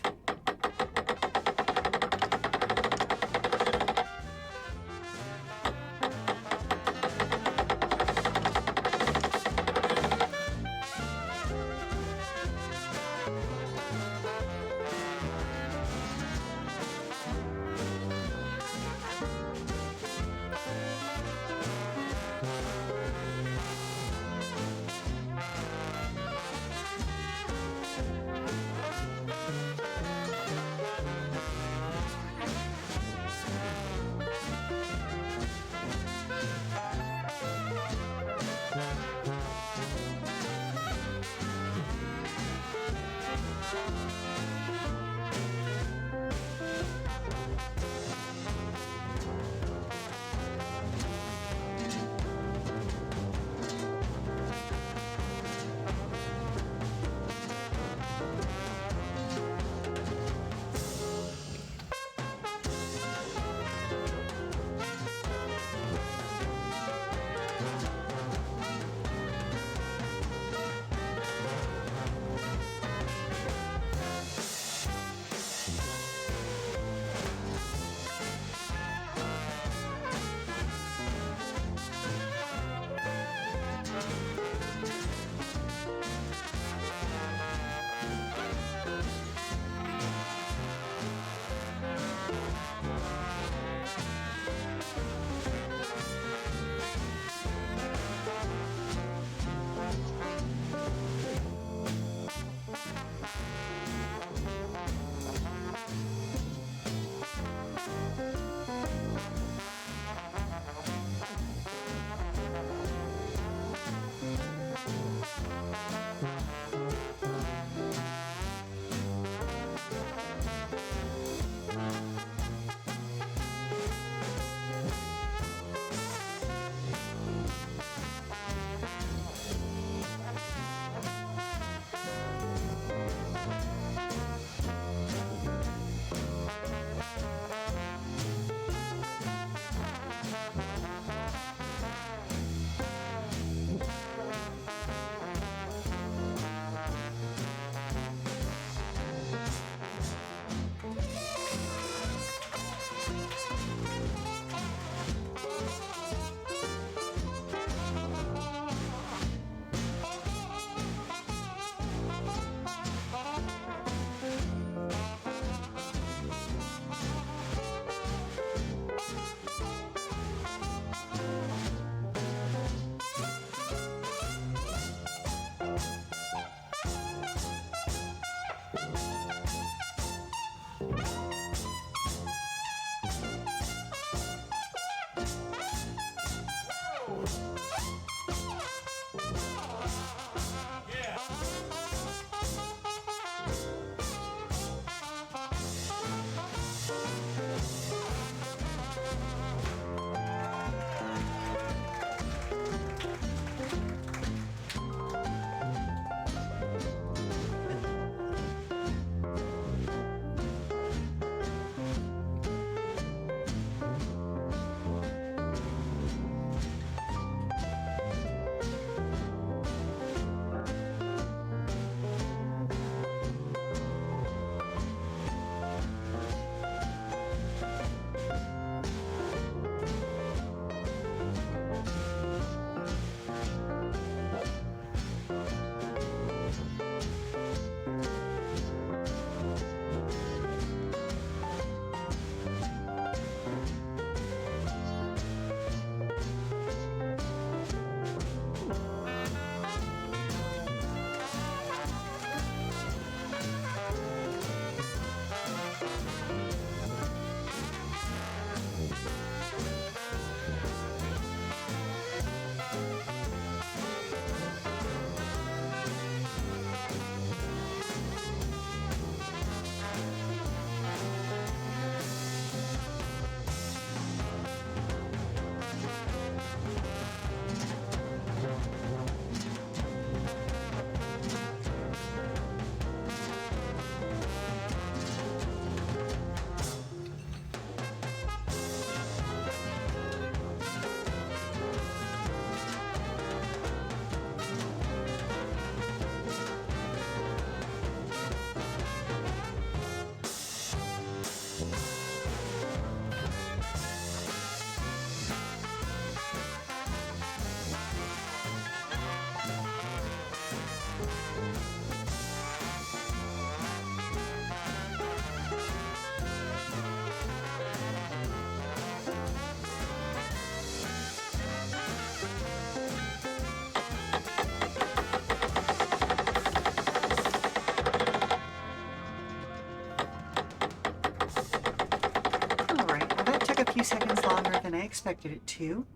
few seconds longer than I expected it to,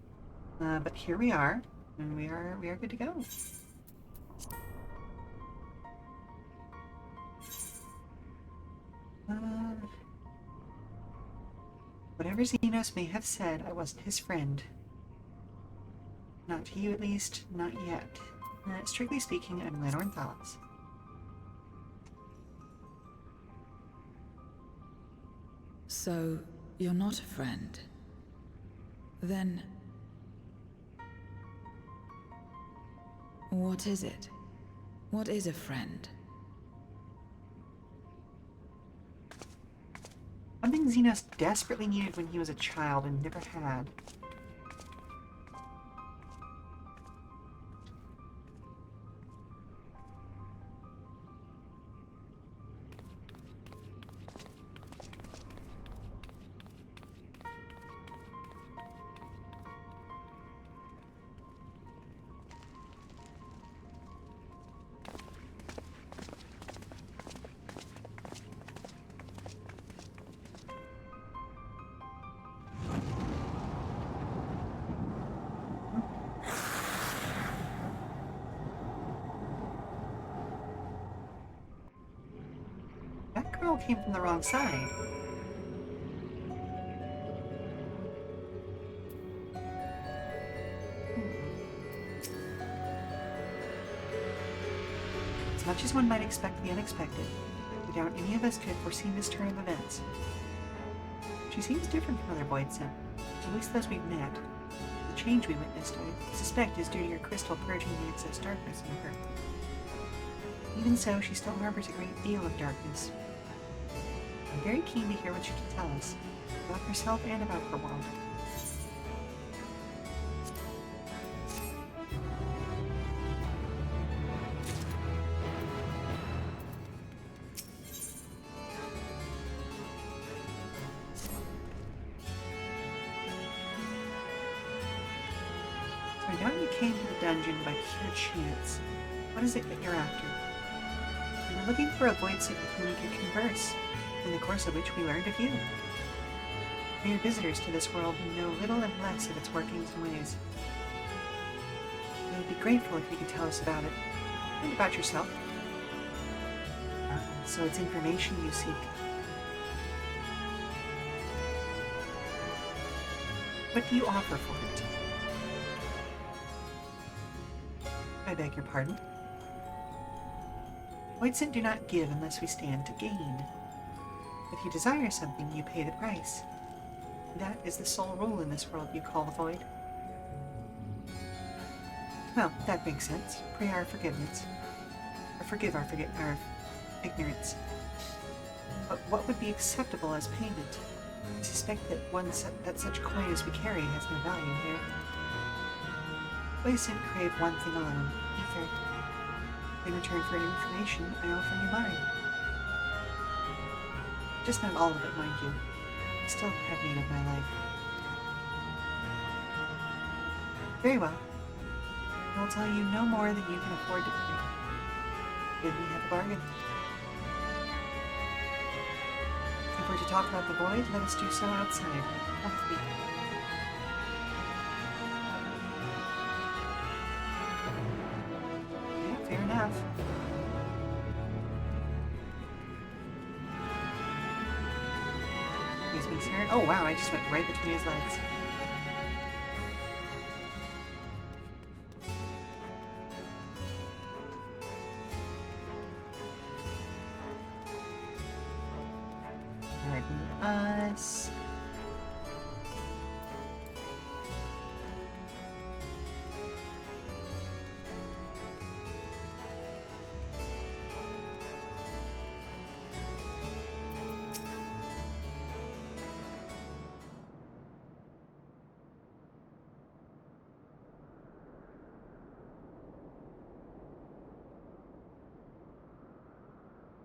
but here we are, and we are good to go. Whatever Xenos may have said, I wasn't his friend. Not to you, at least. Not yet. Strictly speaking, I'm Lenore Thalas. So, you're not a friend. Then... what is it? What is a friend? Something Xenos desperately needed when he was a child and never had. That girl came from the wrong side. As much as one might expect the unexpected, I doubt any of us could have foreseen this turn of events. She seems different from other Voidsent, at least those we've met. The change we witnessed, I suspect, is due to your crystal purging the excess darkness in her. Even so, she still harbors a great deal of darkness. I'm very keen to hear what she can tell us, about herself and about her world. So I know you came to the dungeon by pure chance. What is it that you're after? We were looking for a Voidsent with whom we could converse, in the course of which we learned of you. We are visitors to this world and know little and less of its workings and ways. We would be grateful if you could tell us about it, and about yourself. So it's information you seek. What do you offer for it? I beg your pardon? Voidsent do not give unless we stand to gain. If you desire something, you pay the price. That is the sole rule in this world you call the Void. Well, that makes sense. Pray our forgiveness. Or forgive our ignorance. But what would be acceptable as payment? I suspect that such coin as we carry has no value here. Voidsent crave one thing alone, ether. In return for information, I offer you mine. Just not all of it, mind you. I still have need of my life. Very well. I will tell you no more than you can afford to pay. Then we have a bargain. If we're to talk about the Void, let us do so outside. Off beat. Yeah, fair enough. Excuse me, sir. Oh wow, I just went right between his legs. Pardon us.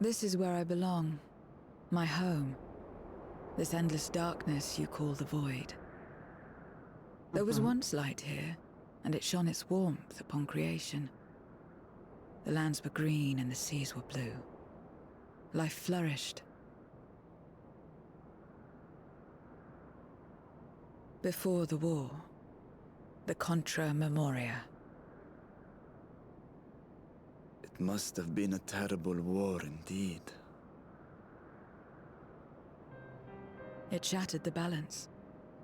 This is where I belong. My home. This endless darkness you call the Void. There was once light here, and it shone its warmth upon creation. The lands were green and the seas were blue. Life flourished. Before the war, the Contra Memoria. It must have been a terrible war indeed. It shattered the balance,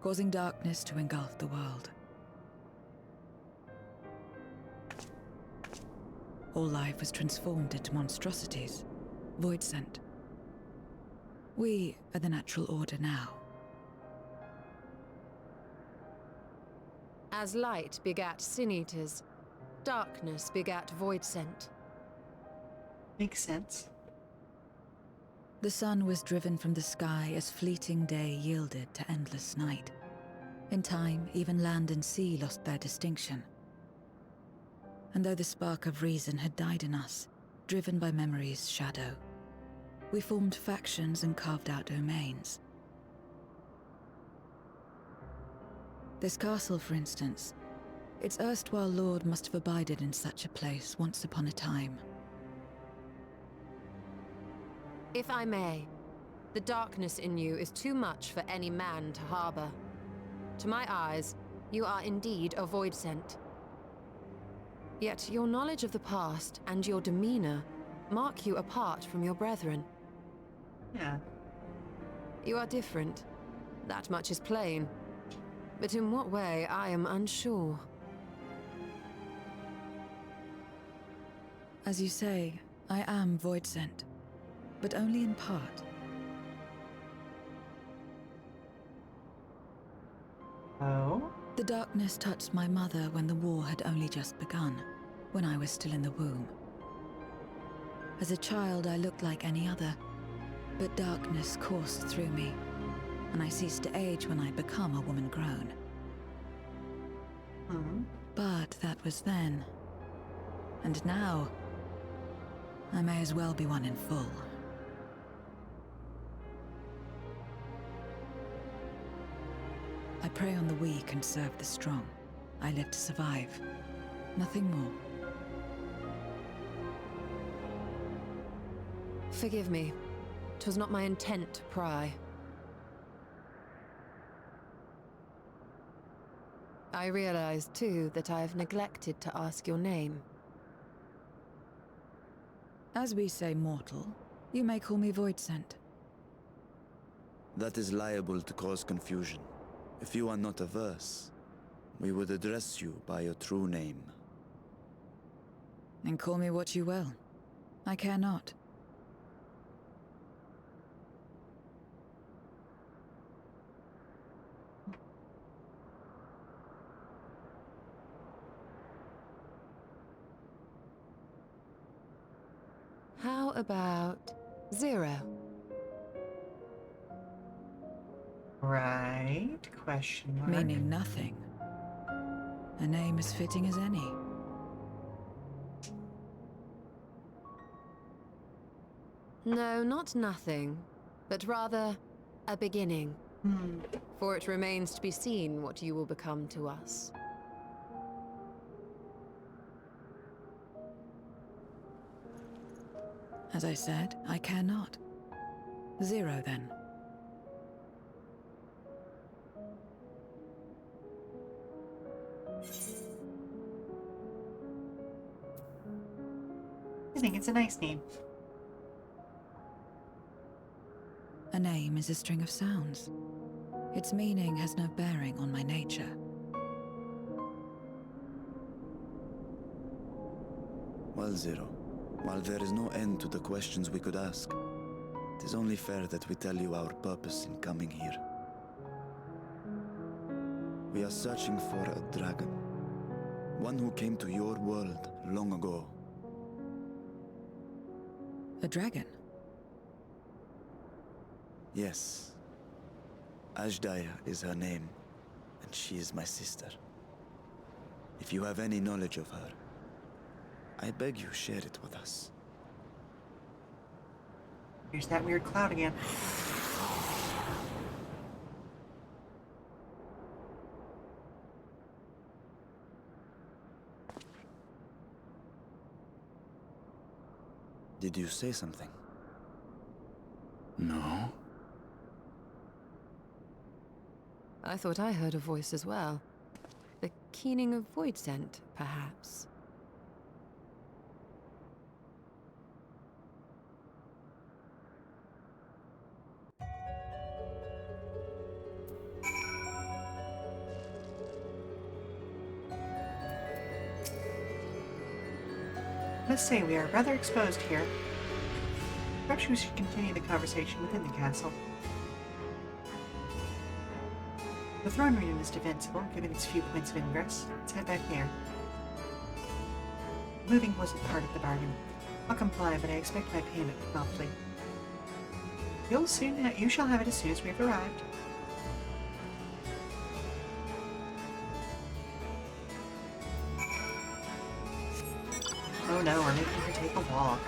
causing darkness to engulf the world. All life was transformed into monstrosities, void-sent. We are the natural order now. As light begat sin-eaters, darkness begat void-sent. Makes sense. The sun was driven from the sky as fleeting day yielded to endless night. In time, even land and sea lost their distinction. And though the spark of reason had died in us, driven by memory's shadow, we formed factions and carved out domains. This castle, for instance, its erstwhile lord must have abided in such a place once upon a time. If I may, the darkness in you is too much for any man to harbor. To my eyes, you are indeed a void-sent. Yet your knowledge of the past and your demeanor mark you apart from your brethren. Yeah. You are different. That much is plain. But in what way, I am unsure. As you say, I am void-sent, but only in part. Oh? The darkness touched my mother when the war had only just begun, when I was still in the womb. As a child, I looked like any other, but darkness coursed through me, and I ceased to age when I'd become a woman grown. But that was then. And now, I may as well be one in full. I prey on the weak and serve the strong. I live to survive. Nothing more. Forgive me. 'Twas not my intent to pry. I realize, too, that I have neglected to ask your name. As we say mortal, you may call me Voidsent. That is liable to cause confusion. If you are not averse, we would address you by your true name. And call me what you will. I care not. How about Zero? Right? Question mark. Meaning nothing. A name as fitting as any. No, not nothing, but rather a beginning. For it remains to be seen what you will become to us. As I said, I care not. Zero, then. I think it's a nice name. A name is a string of sounds. Its meaning has no bearing on my nature. Well, Zero, while there is no end to the questions we could ask, it is only fair that we tell you our purpose in coming here. We are searching for a dragon. One who came to your world long ago. A dragon? Yes. Ashdaya is her name, and she is my sister. If you have any knowledge of her, I beg you share it with us. Here's that weird cloud again. Did you say something? No. I thought I heard a voice as well. The keening of void scent, perhaps. Must say we are rather exposed here. Perhaps we should continue the conversation within the castle. The throne room is defensible, given its few points of ingress. Let's head back there. Moving wasn't part of the bargain. I'll comply, but I expect my payment promptly. You shall have it as soon as we've arrived. Oh no, we're making her take a walk.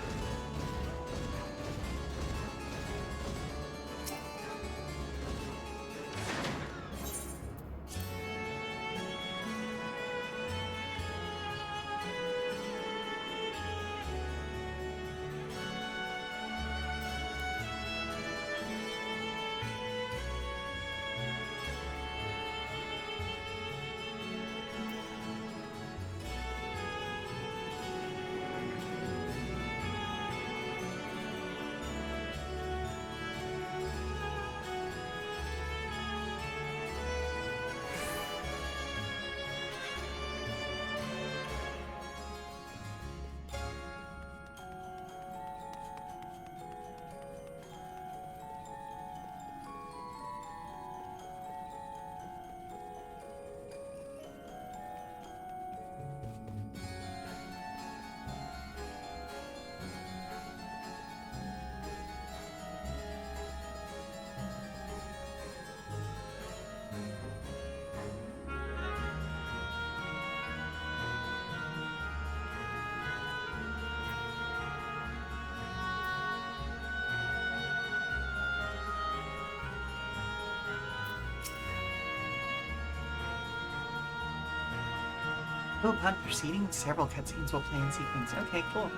Oh, upon proceeding, several cutscenes will play in sequence. Okay, cool.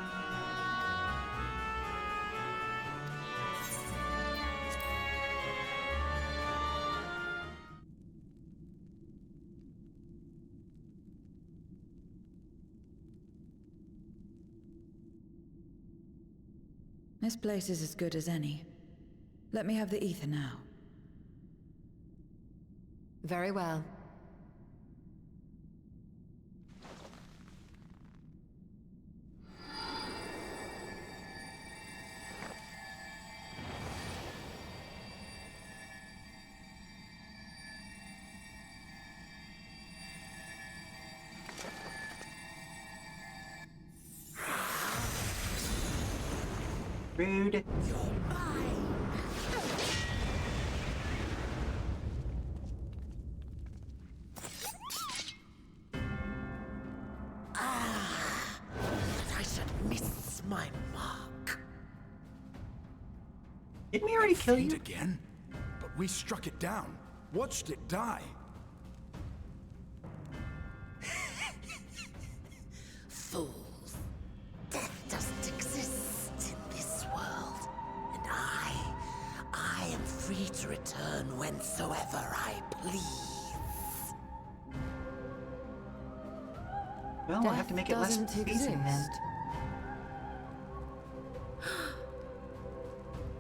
This place is as good as any. Let me have the ether now. Very well. Rude. I should miss my mark. Didn't we already kill you? Again? But we struck it down. Watched it die. Fools. Death doesn't exist in this world. And I am free to return whensoever I please. Well, we'll have to make it less confusing then.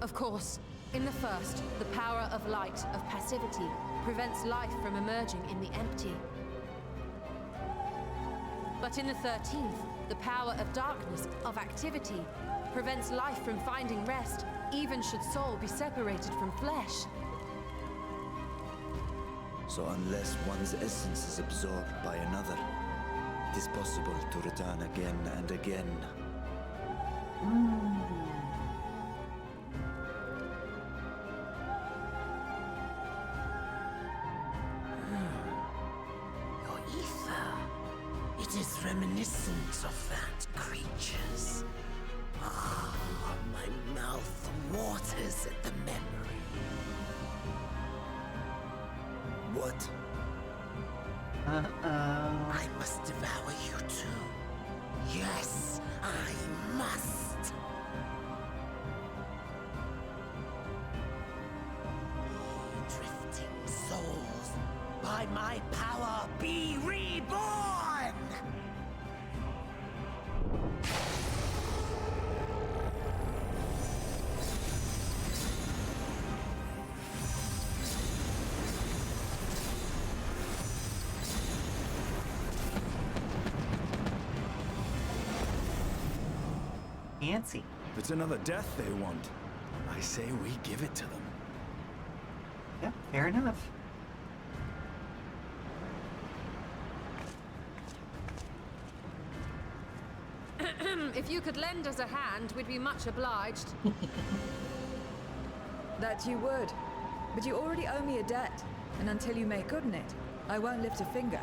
Of course. In the first, the power of light, of passivity, prevents life from emerging in the empty. But in the 13th, the power of darkness, of activity, prevents life from finding rest, even should soul be separated from flesh. So unless one's essence is absorbed by another, it is possible to return again and again. Your ether. It is reminiscent of that creature's. Ah, my mouth waters at the memory. What? I must devour you too. Yes, I must. Drifting souls. By my power, be reborn! Fancy. If it's another death they want, I say we give it to them. Yep, fair enough. If you could lend us a hand, we'd be much obliged. That you would. But you already owe me a debt. And until you make good on it, I won't lift a finger.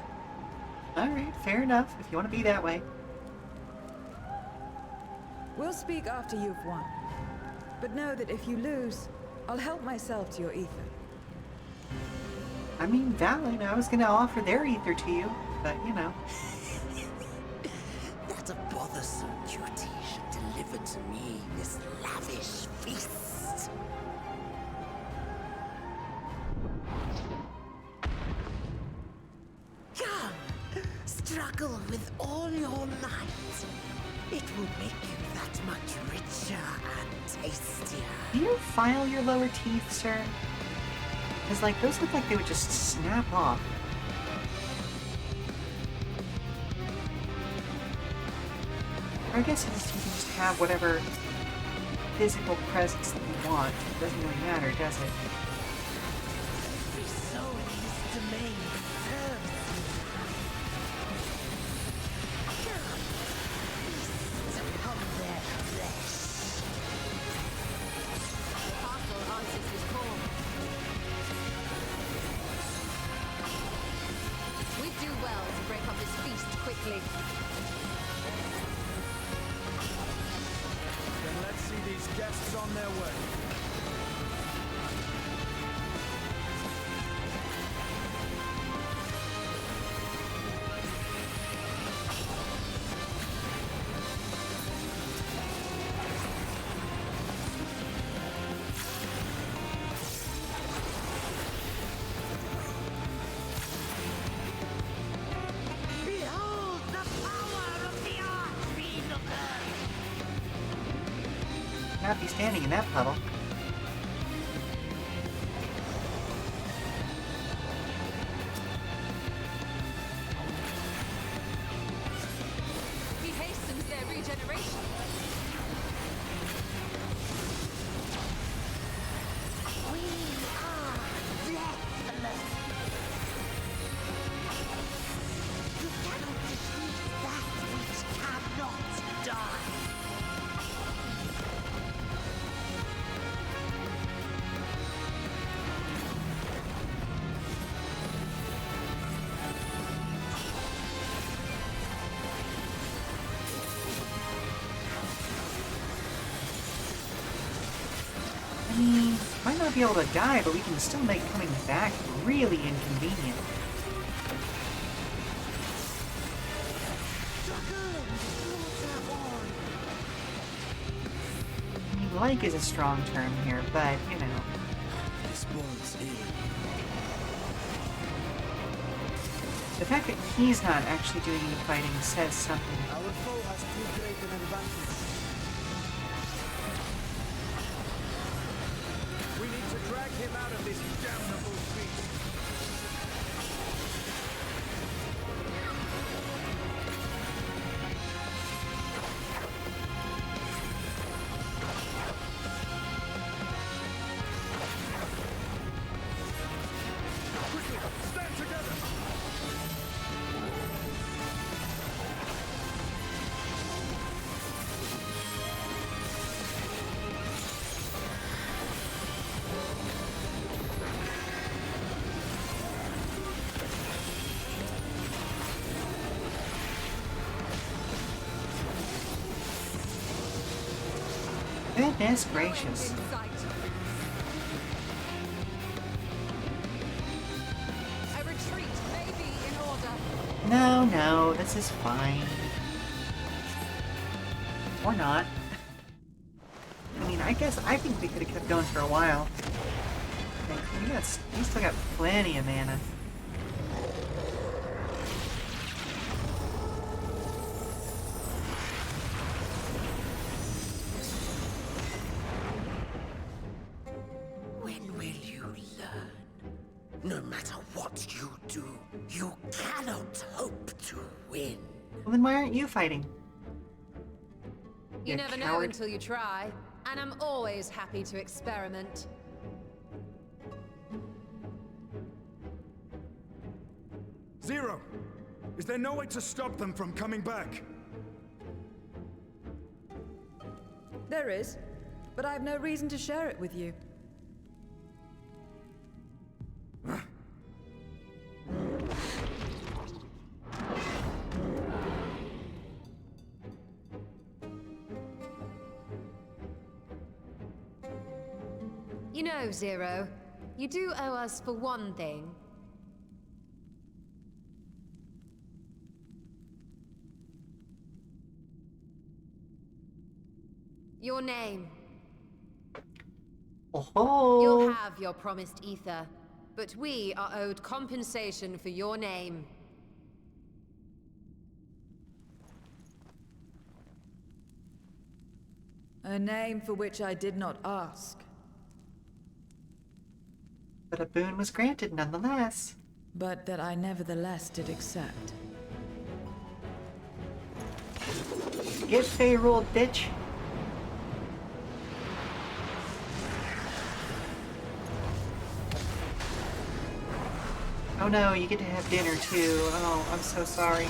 Alright, fair enough, if you want to be that way. We'll speak after you've won. But know that if you lose, I'll help myself to your ether. I mean, valid. I was going to offer their ether to you, but you know. That a bothersome duty should deliver to me this lavish feast. Come, struggle with all your might. It will make you that much richer and tastier. Do you file your lower teeth, sir? Because, like, those look like they would just snap off. Or I guess you can just have whatever physical presence that you want. It doesn't really matter, does it? Every soul in this domain serves you. Come, feast upon their flesh. Castle answers his call. We'd do well to break up this feast quickly. Then let's see these guests on their way. Behold the power of the Archfiend of Earth! Not be standing in that puddle. He hastens their regeneration. We are deathless! You cannot defeat that which cannot die! I mean, might not be able to die, but we can still make coming back really inconvenient. I mean, like is a strong term here, but, you know. This bodes ill. The fact that he's not actually doing any fighting says something. Our foe has too great an advantage. We need to drag him out of this damnable beast. Quickly, stand together! Goodness gracious. In sight. A retreat may be in order. No, this is fine. Or not. I mean, I think we could have kept going for a while. anything. We still got plenty of mana. When will you learn? No matter what you do, you cannot hope to win. Well, then why aren't you fighting? You never know coward. until you try, and I'm always happy to experiment. Zero! Is there no way to stop them from coming back? There is, but I have no reason to share it with you. You know, Zero, you do owe us for one thing. Your name. Oh. You'll have your promised ether, but we are owed compensation for your name. A name for which I did not ask. But a boon was granted nonetheless. But that I nevertheless did accept. Get Fey rolled, bitch. Oh no, you get to have dinner too. Oh, I'm so sorry.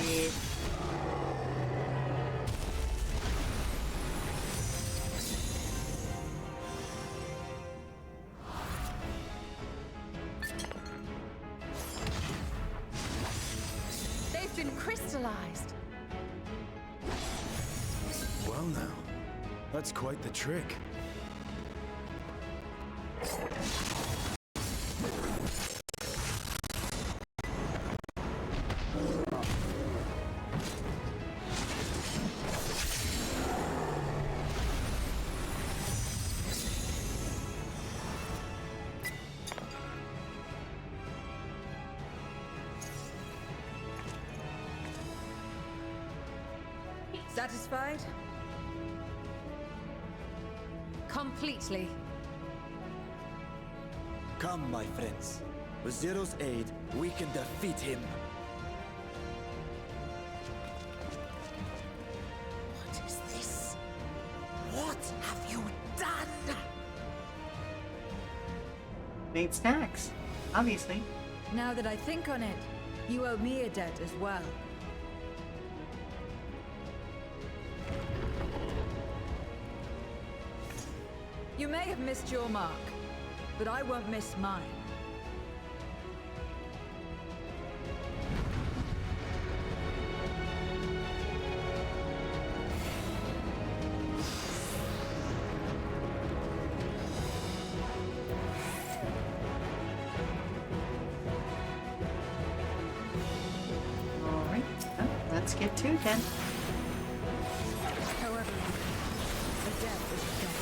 They've been crystallized. Well now, that's quite the trick. Satisfied? Completely. Come, my friends. With Zero's aid, we can defeat him. What is this? What have you done? Made snacks, obviously. Now that I think on it, you owe me a debt as well. You may have missed your mark, but I won't miss mine. Alright, well, let's get to it then. However, the debt is a debt.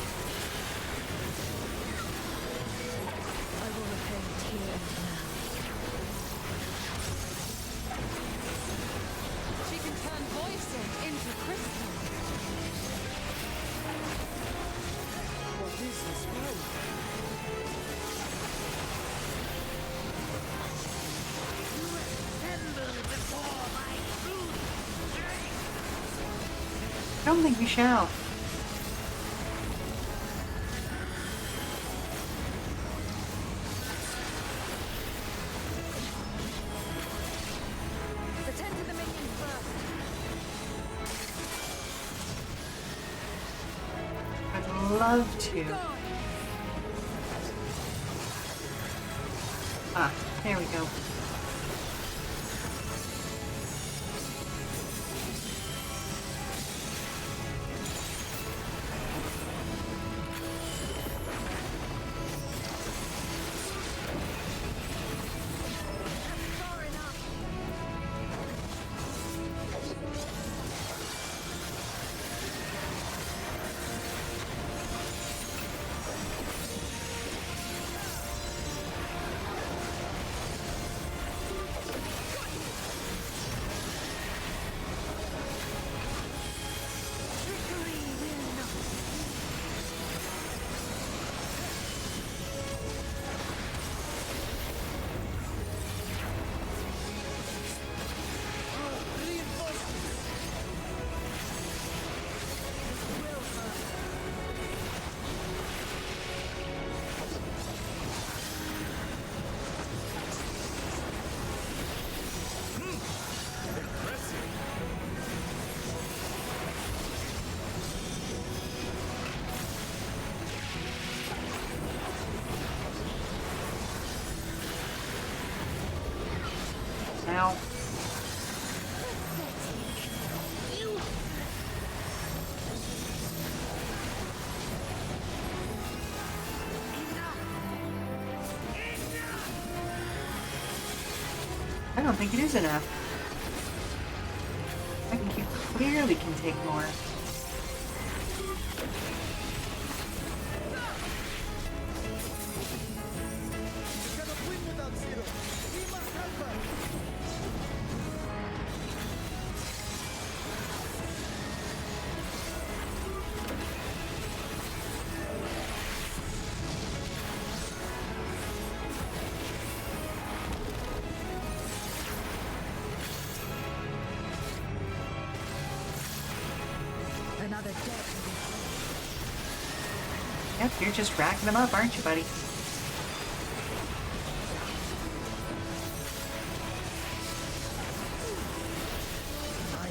I will repay it here and now. She can turn voices into crystal. What is this world? You assemble before my true strength. I don't think we shall. Attend to the minions first. I'd love to. Ah, there we go. Ow. I don't think it is enough. I think you clearly can take more. Another debt. Yep, you're just racking them up, aren't you, buddy? I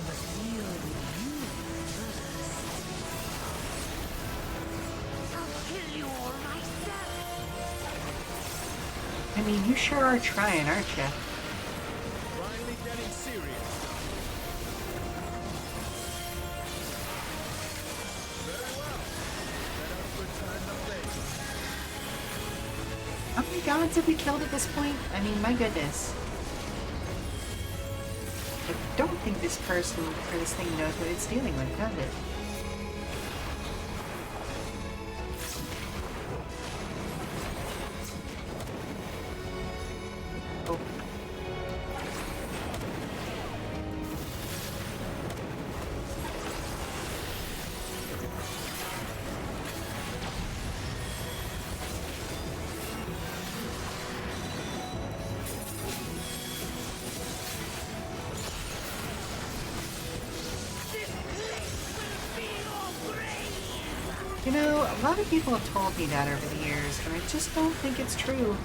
must deal with you first. I'll kill you all myself. I mean, you sure are trying, aren't you? Finally getting serious. Very well. Let us return the blade. How many gods have we killed at this point? I mean, my goodness. I don't think this person, or this thing, knows what it's dealing with, does it? Oh. You know, a lot of people have told me that over the years, and I just don't think it's true. To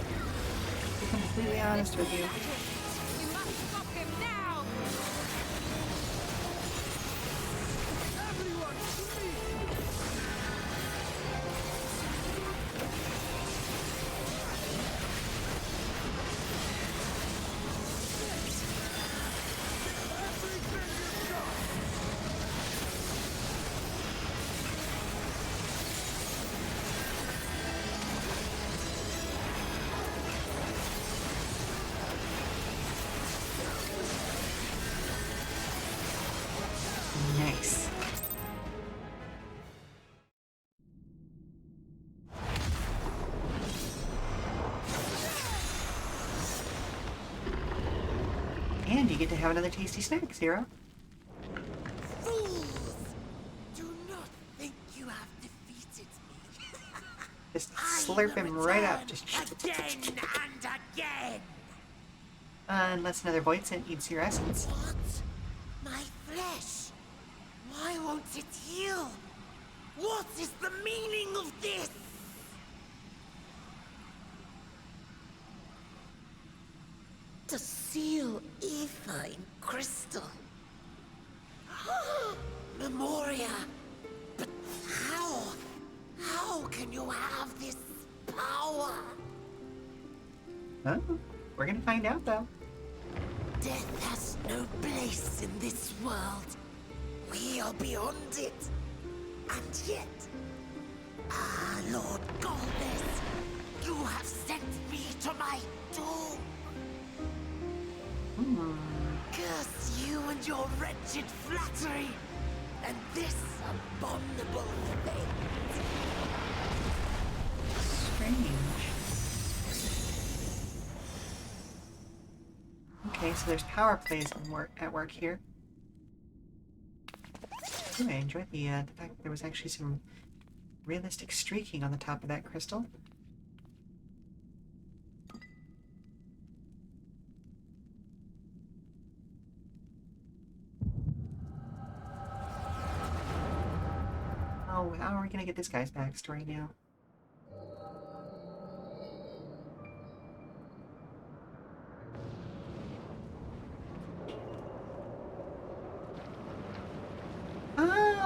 be completely honest with you. You must stop him now! Everyone, to me! Nice. And you get to have another tasty snack, Zero. Fools! Do not think you have defeated me. Just slurp him right up. Just Again and again! unless another Voidsent eats your essence. What? My flesh? Why won't it heal? What is the meaning of this? To seal ether in crystal. Memoria. But how? How can you have this power? Oh, we're gonna find out, though. Death has no place in this world. We are beyond it. And yet... Ah, Lord Goddess, you have sent me to my doom. Curse you and your wretched flattery, and this abominable fate. Strange. Okay, so there's power plays at work here. Ooh, I enjoyed the fact that there was actually some realistic streaking on the top of that crystal. Oh, how are we gonna get this guy's backstory now?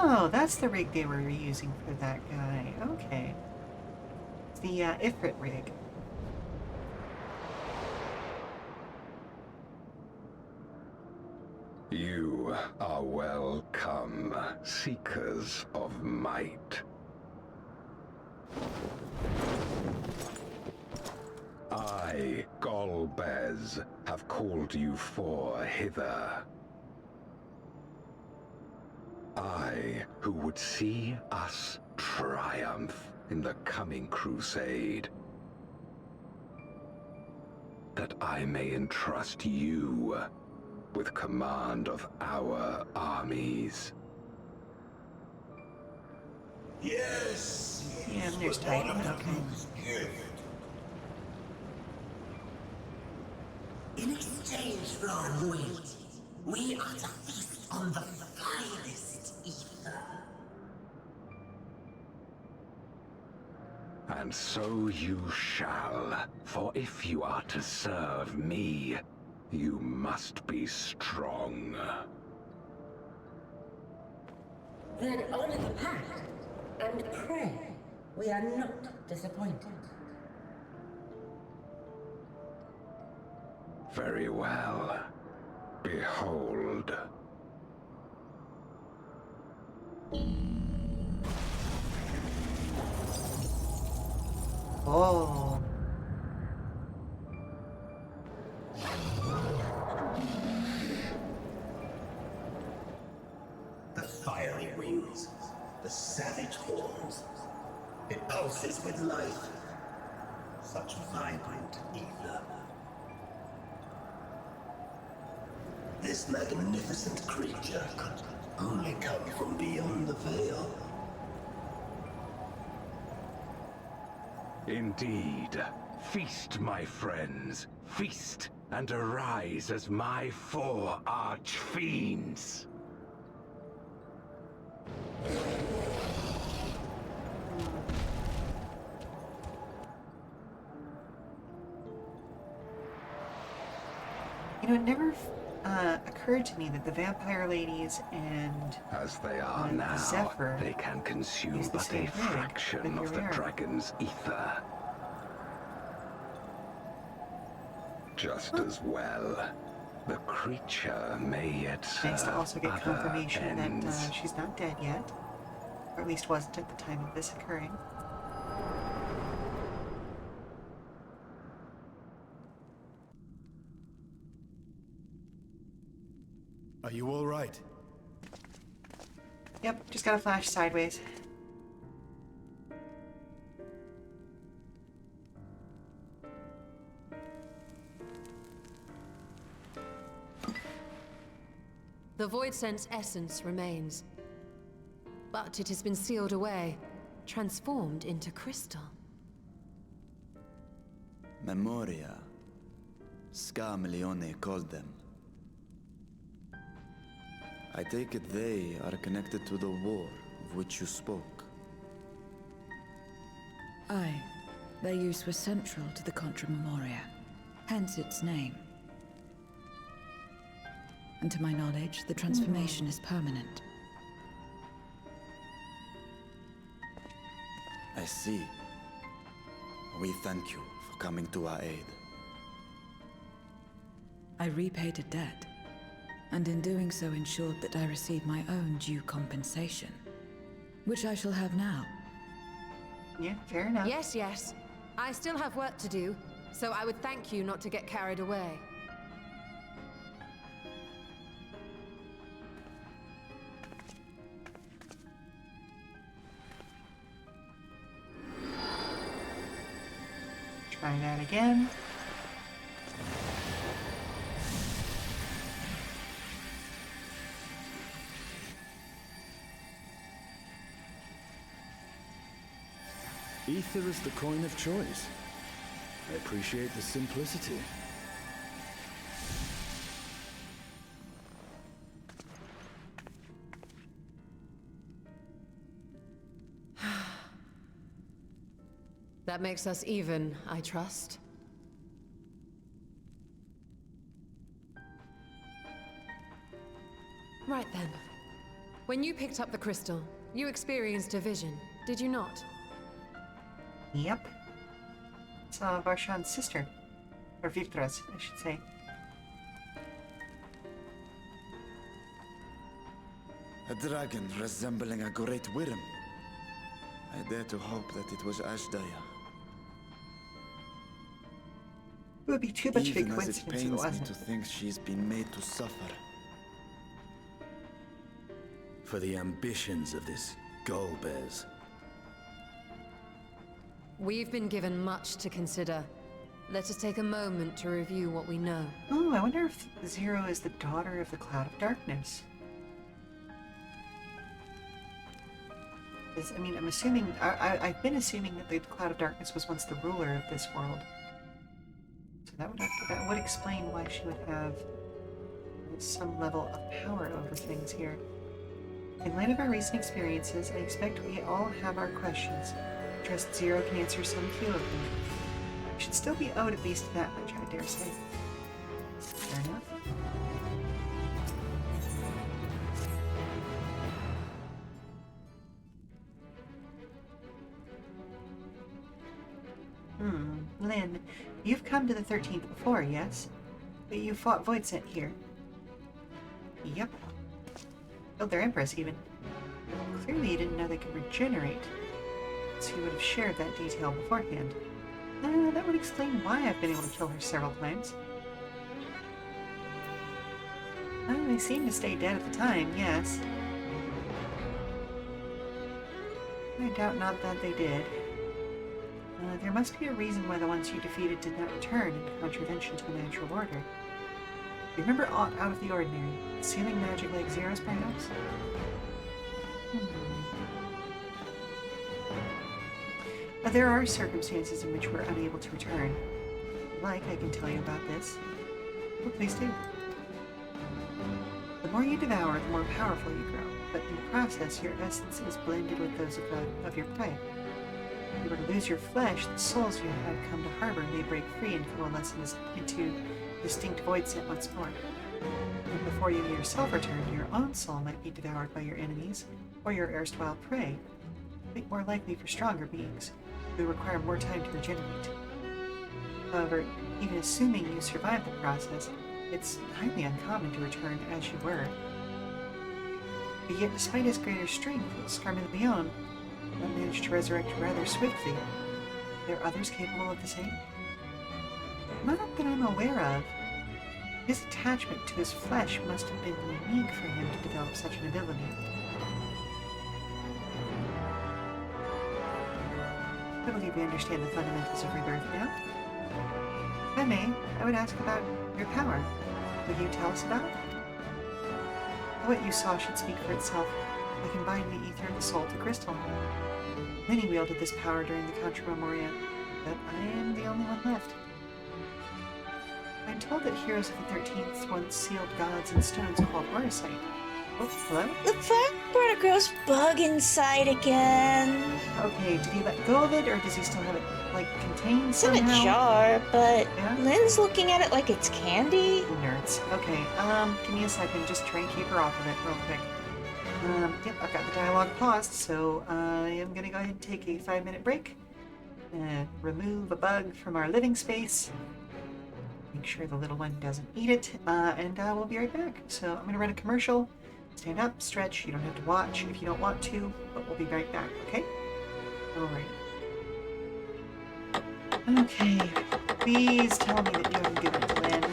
Oh, that's the rig they were reusing for that guy. Okay. It's the Ifrit rig. You are welcome, seekers of might. I, Golbez, have called you four hither. I, who would see us triumph in the coming crusade. That I may entrust you with command of our armies. Yes! Yeah, there's tight. Okay. In exchange for our loyalty, we are to feast on the finest ether. And so you shall, for if you are to serve me, you must be strong. Then honor the pact, and pray we are not disappointed. Very well. Behold. Oh. The fiery wings, the savage horns. It pulses with life. Such vibrant ether. This magnificent creature could only come from beyond the veil. Indeed. Feast, my friends. Feast and arise as my four arch-fiends. You know, it never occurred to me that the vampire ladies and as they are now, Zephyr they can consume the but a same thing, fraction but of here the we are. dragon's ether. Just as well, the creature may yet serve Nice to also get other confirmation ends. that she's not dead yet, or at least wasn't at the time of this occurring. Are you all right? Yep, just got a flash sideways. The Void Sense essence remains. But it has been sealed away, transformed into crystal. Memoria. Scamleone called them. I take it they are connected to the war of which you spoke. Aye. Their use was central to the Contra Memoria, hence its name. And to my knowledge, the transformation is permanent. I see. We thank you for coming to our aid. I repaid a debt, and in doing so ensured that I received my own due compensation, which I shall have now. Yeah, fair enough. Yes, yes. I still have work to do, so I would thank you not to get carried away. Try that again. Ether is the coin of choice. I appreciate the simplicity. That makes us even, I trust. Right then. When you picked up the crystal, you experienced a vision, did you not? Yep. Saw Varshan's sister. Or Victra's, I should say. A dragon resembling a great worm. I dare to hope that it was Ashdaya. It would be too much of a Even as coincidence it if it pains me wasn't. to think she's been made to suffer. For the ambitions of this Golbez. We've been given much to consider. Let us take a moment to review what we know. Oh, I wonder if Zero is the daughter of the Cloud of Darkness. I mean, I'm assuming... I've been assuming that the Cloud of Darkness was once the ruler of this world. So that would explain why she would have some level of power over things here. In light of our recent experiences, I expect we all have our questions. I trust Zero can answer some few of them. We should still be owed at least that much, I dare say. Fair enough. Lynn, you've come to the 13th before, yes? But you fought Voidsent here. Yep. Killed their Empress, even. Clearly you didn't know they could regenerate, so you would have shared that detail beforehand. That would explain why I've been able to kill her several times. They seemed to stay dead at the time, yes. I doubt not that they did. There must be a reason why the ones you defeated did not return in contravention to the natural order. Remember aught out of the ordinary? Sealing magic like Zero's, perhaps? There are circumstances in which we're unable to return. Like, I can tell you about this. Well, please do. The more you devour, the more powerful you grow, but in the process, your essence is blended with those of your prey. If you were to lose your flesh, the souls you had come to harbor may break free and coalesce into distinct Voidsent once more. And before you yourself return, your own soul might be devoured by your enemies, or your erstwhile prey. I think more likely for stronger beings, who require more time to regenerate. However, even assuming you survive the process, it's highly uncommon to return as you were. But yet, despite his greater strength, Scarmillion managed to resurrect rather swiftly. Are there others capable of the same? Not that I'm aware of. His attachment to his flesh must have been unique for him to develop such an ability. I believe we understand the fundamentals of rebirth now. If I may, I would ask about your power. Would you tell us about it? What you saw should speak for itself. I combined the ether of the soul to crystal. Many wielded this power during the Contra Memoria, but I am the only one left. I'm told that heroes of the 13th once sealed gods in stones called Oricite. Oh, hello? Looks like brought a gross bug inside again. Okay, did he let go of it, or does he still have it, like, contained It's somehow? in a jar, but yeah? Lynn's looking at it like it's candy. Nerds. Okay, give me a second. Just try and keep her off of it real quick. Yep, I've got the dialogue paused, so I am going to go ahead and take a 5-minute break. Remove a bug from our living space. Make sure the little one doesn't eat it, and we'll be right back. So I'm going to run a commercial. Stand up, stretch. You don't have to watch if you don't want to, but we'll be right back, okay? Alright. Okay, please tell me that you haven't given it to Lynn.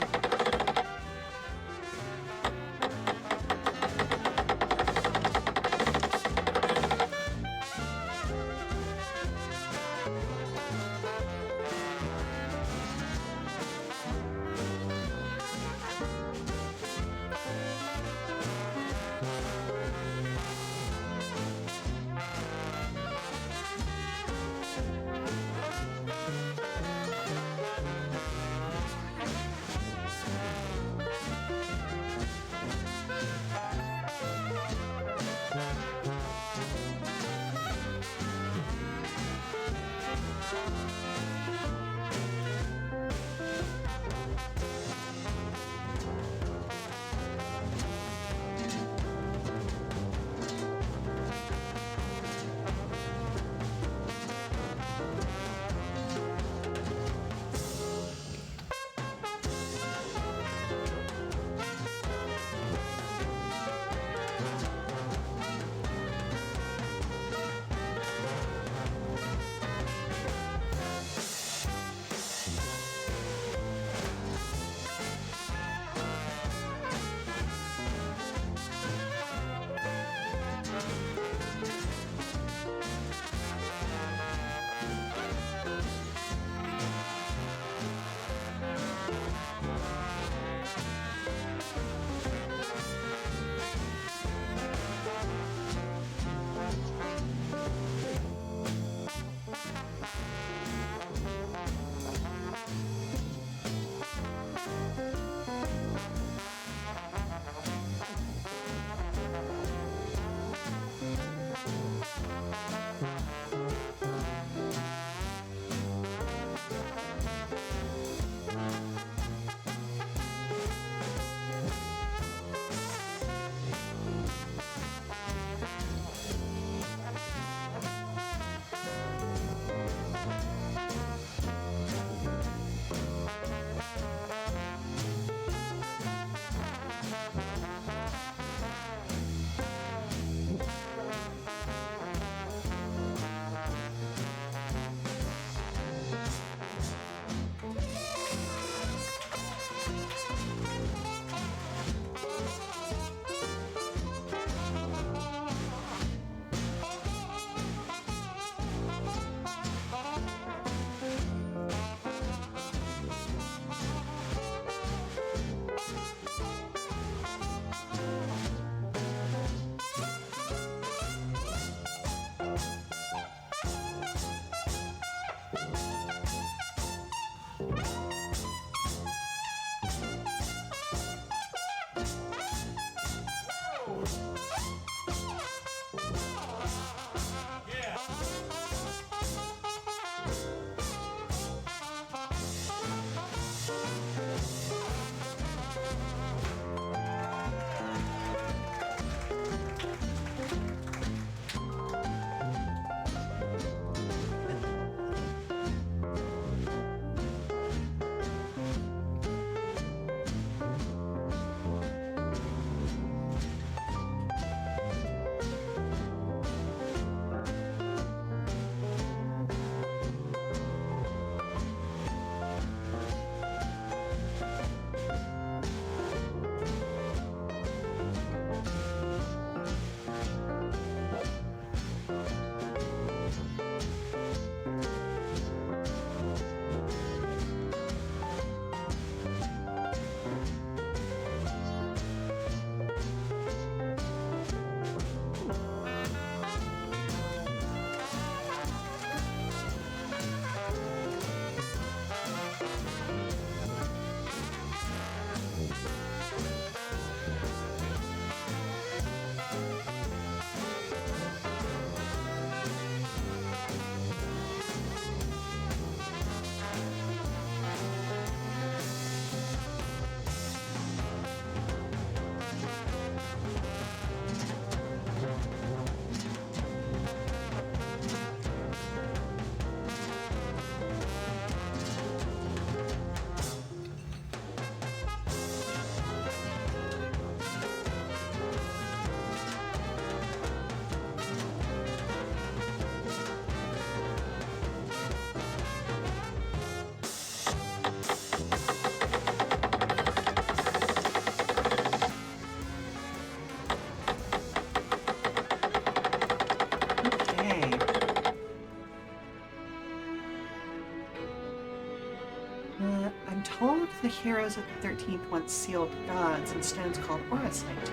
I'm told the heroes of the 13th once sealed gods in stones called oracite.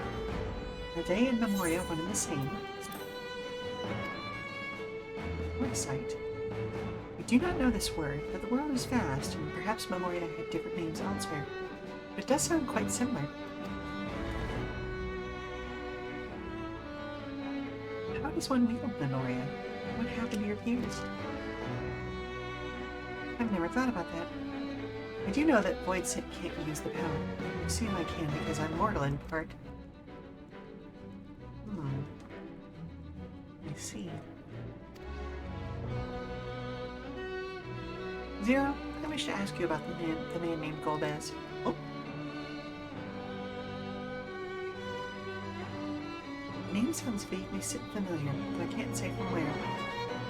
Are they and Memoria one and the same? Oracite. I do not know this word, but the world is vast, and perhaps Memoria had different names elsewhere. But it does sound quite similar. How does one wield Memoria? What happened to your peers? I've never thought about that. I do know that Void Sit can't use the power. I assume I can because I'm mortal in part. I see. Zero, I wish to ask you about the man named Golbez. Oh. The name sounds vaguely familiar, but I can't say from where.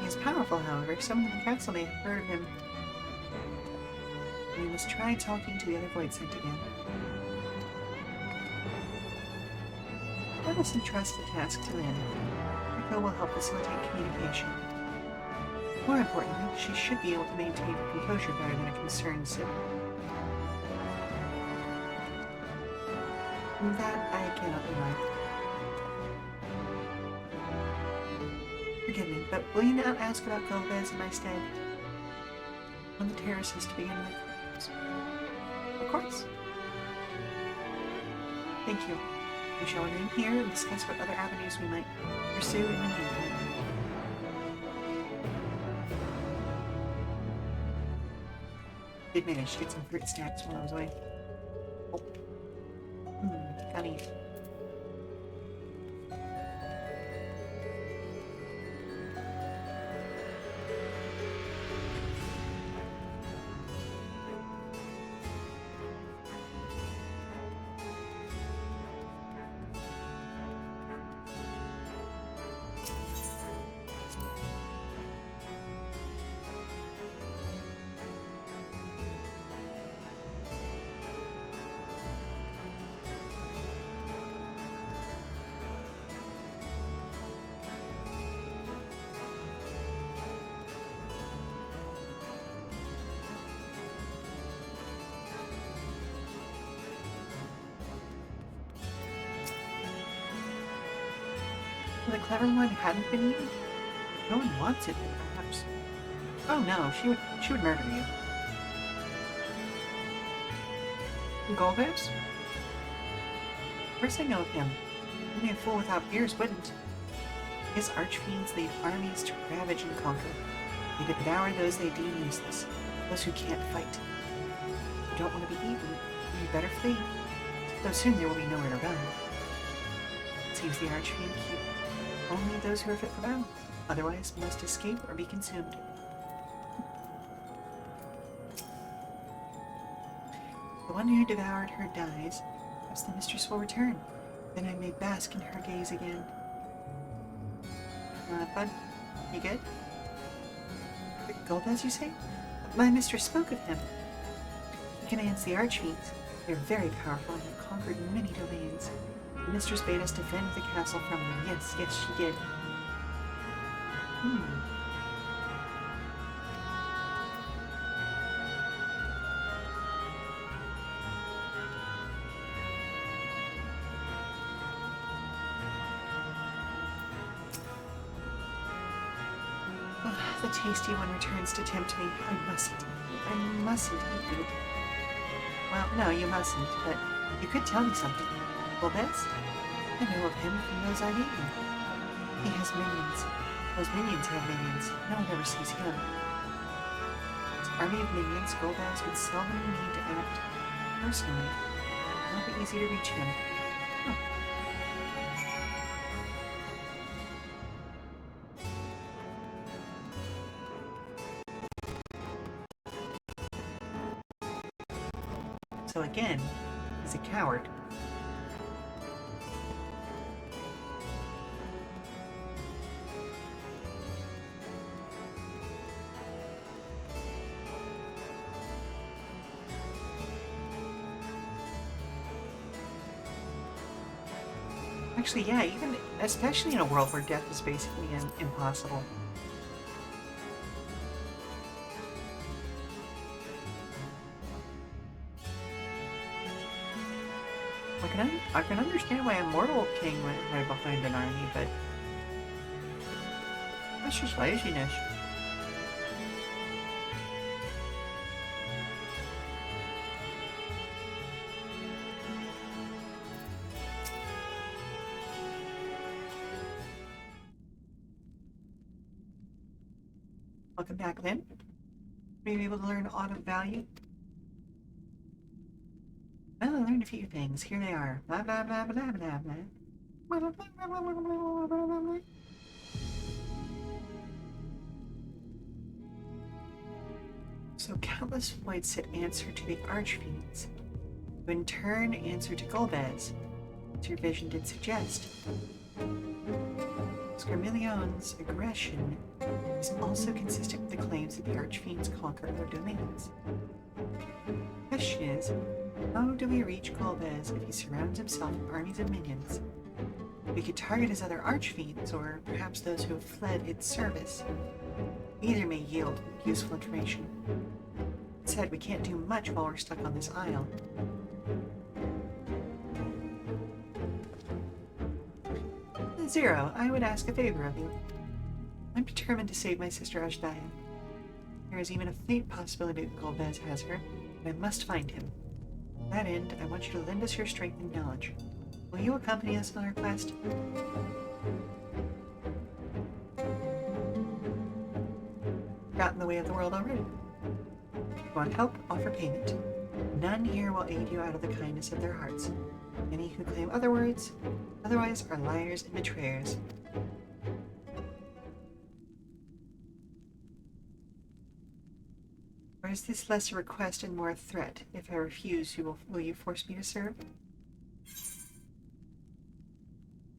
He is powerful, however. Someone in the castle may have heard of him. We must try talking to the other Void Sent again. Let us entrust the task to Lynn. Echo will help facilitate communication. More importantly, she should be able to maintain her composure better than a concerned Sid. That I cannot deny. Forgive me, but will you not ask about Golbez in my stead? On the terraces to begin with. Of course. Thank you. We shall remain here and discuss what other avenues we might pursue in the meantime. Did manage to get some fruit snacks while I was away. Oh. Funny. The clever one hadn't been you? No one wants it, perhaps. Oh no, she would murder you. Golbez? Of course I know of him. Only a fool without ears wouldn't. His archfiends lead armies to ravage and conquer. They devour those they deem useless, those who can't fight. If you don't want to be eaten, you better flee. Though soon there will be nowhere to run. It seems the archfiend keep only those who are fit for battle. Otherwise, must escape or be consumed. The one who devoured her dies. Perhaps the mistress will return. Then I may bask in her gaze again. Bud, you good? Golbez, you say? My mistress spoke of him. He commands the archfiends. They are very powerful and have conquered many domains. The mistress bade us defend the castle from them. Yes, she did. The tasty one returns to tempt me. I mustn't eat you. Well, no, you mustn't, but you could tell me something. Golbez? I know of him from those I've eaten. He has minions. Those minions have minions. No one ever sees him. His army of minions, Golbez would seldom need to act personally. It won't be easy to reach him. So again, he's a coward. Actually, yeah, especially in a world where death is basically impossible. I can understand why a mortal king went right behind an army, but that's just laziness. Welcome back, Lynn. Were you able to learn aught of value? Well, I learned a few things. Here they are. Blah, blah, blah, blah, blah, blah. Blah, blah, blah, blah, blah, blah, blah, blah, blah. So countless voids had answered to the archfiends, who in turn answered to Golbez, as your vision did suggest. Scarmillion's aggression is also consistent with the claims that the archfiends conquer other domains. The question is, how do we reach Golbez if he surrounds himself with armies of minions? We could target his other archfiends, or perhaps those who have fled its service. Either may yield useful information. That said, we can't do much while we're stuck on this isle. Zero, I would ask a favor of you. I'm determined to save my sister Ashdaya. There is even a faint possibility that Golbez has her, but I must find him. To that end, I want you to lend us your strength and knowledge. Will you accompany us on our quest? Got in the way of the world already. If you want help, offer payment. None here will aid you out of the kindness of their hearts. Any who claim otherwise are liars and betrayers. Or is this less a request and more a threat? If I refuse, will you force me to serve?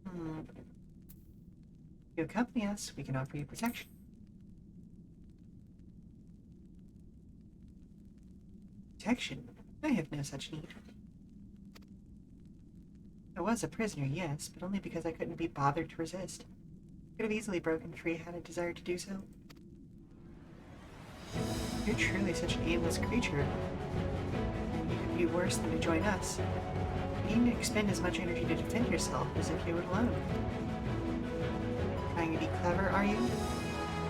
If you accompany us, we can offer you protection. Protection? I have no such need. I was a prisoner, yes, but only because I couldn't be bothered to resist. I could have easily broken free had I desired to do so. You're truly such an aimless creature. You could be worse than to join us. You need to expend as much energy to defend yourself as if you were alone. Trying to be clever, are you?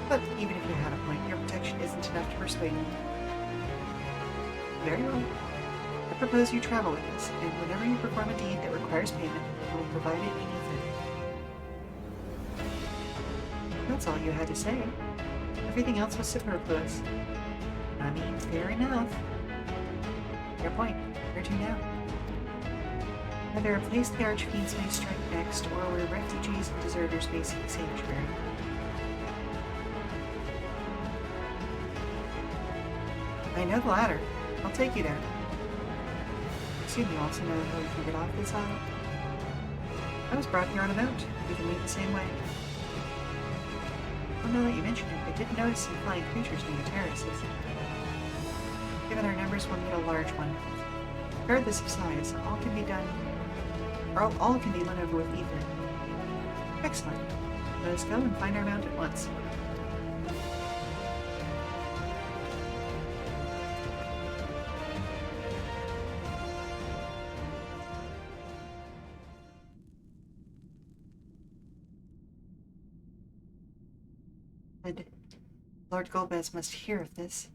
But even if you had a point, your protection isn't enough to persuade me. Very well. I propose you travel with us, and whenever you perform a deed that requires payment, we will provide it in ether. That's all you had to say. Everything else was superfluous. I mean, fair enough. Your point. Where to now? Either a place the archfiends may strike next, or where refugees and deserters may seek sanctuary. I know the latter. I'll take you there. Assume you also know how you can get off this isle. I was brought here on a boat. We can leave the same way. Well, now that you mention it, I did notice some flying creatures near the terraces. Given our numbers, we'll need a large one. Regardless of size, all can be run over with ether. Excellent. Let us go and find our mount at once. Lord Golbez must hear of this.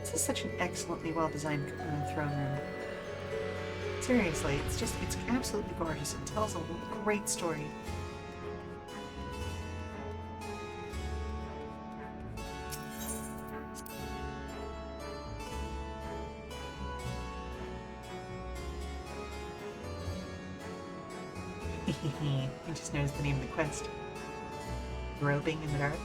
This is such an excellently well-designed throne room. Seriously, it's absolutely gorgeous. It tells a great story. He just knows the name of the quest. Groping in the dark.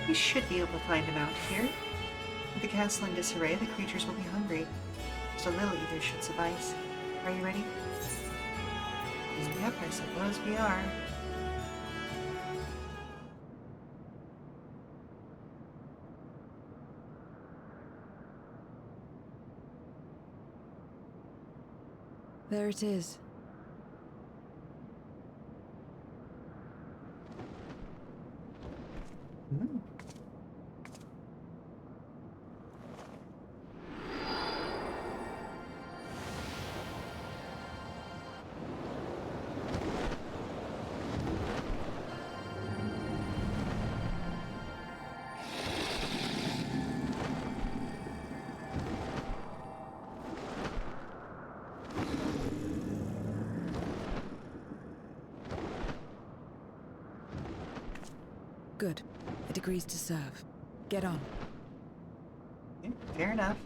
We should be able to find him out here. With the castle in disarray, the creatures will be hungry. So little either should suffice. Are you ready? Yep, I suppose we are. There it is. Good. It agrees to serve. Get on. Okay, fair enough.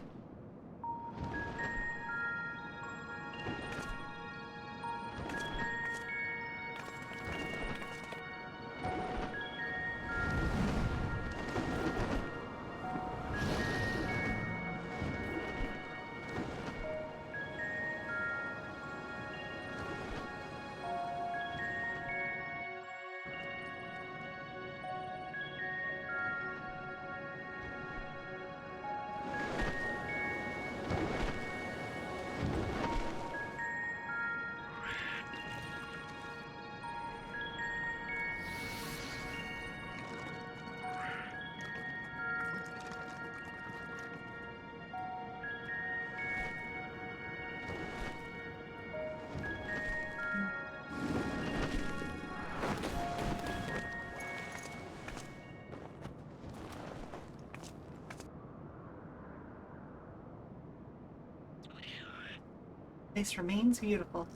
This remains beautiful.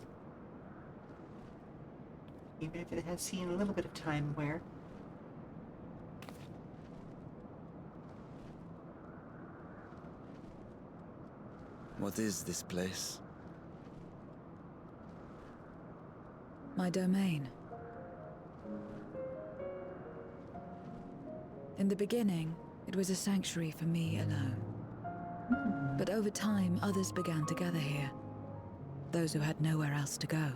Even if it has seen a little bit of time wear. What is this place? My domain. In the beginning, it was a sanctuary for me alone. But over time, others began to gather here. Those who had nowhere else to go.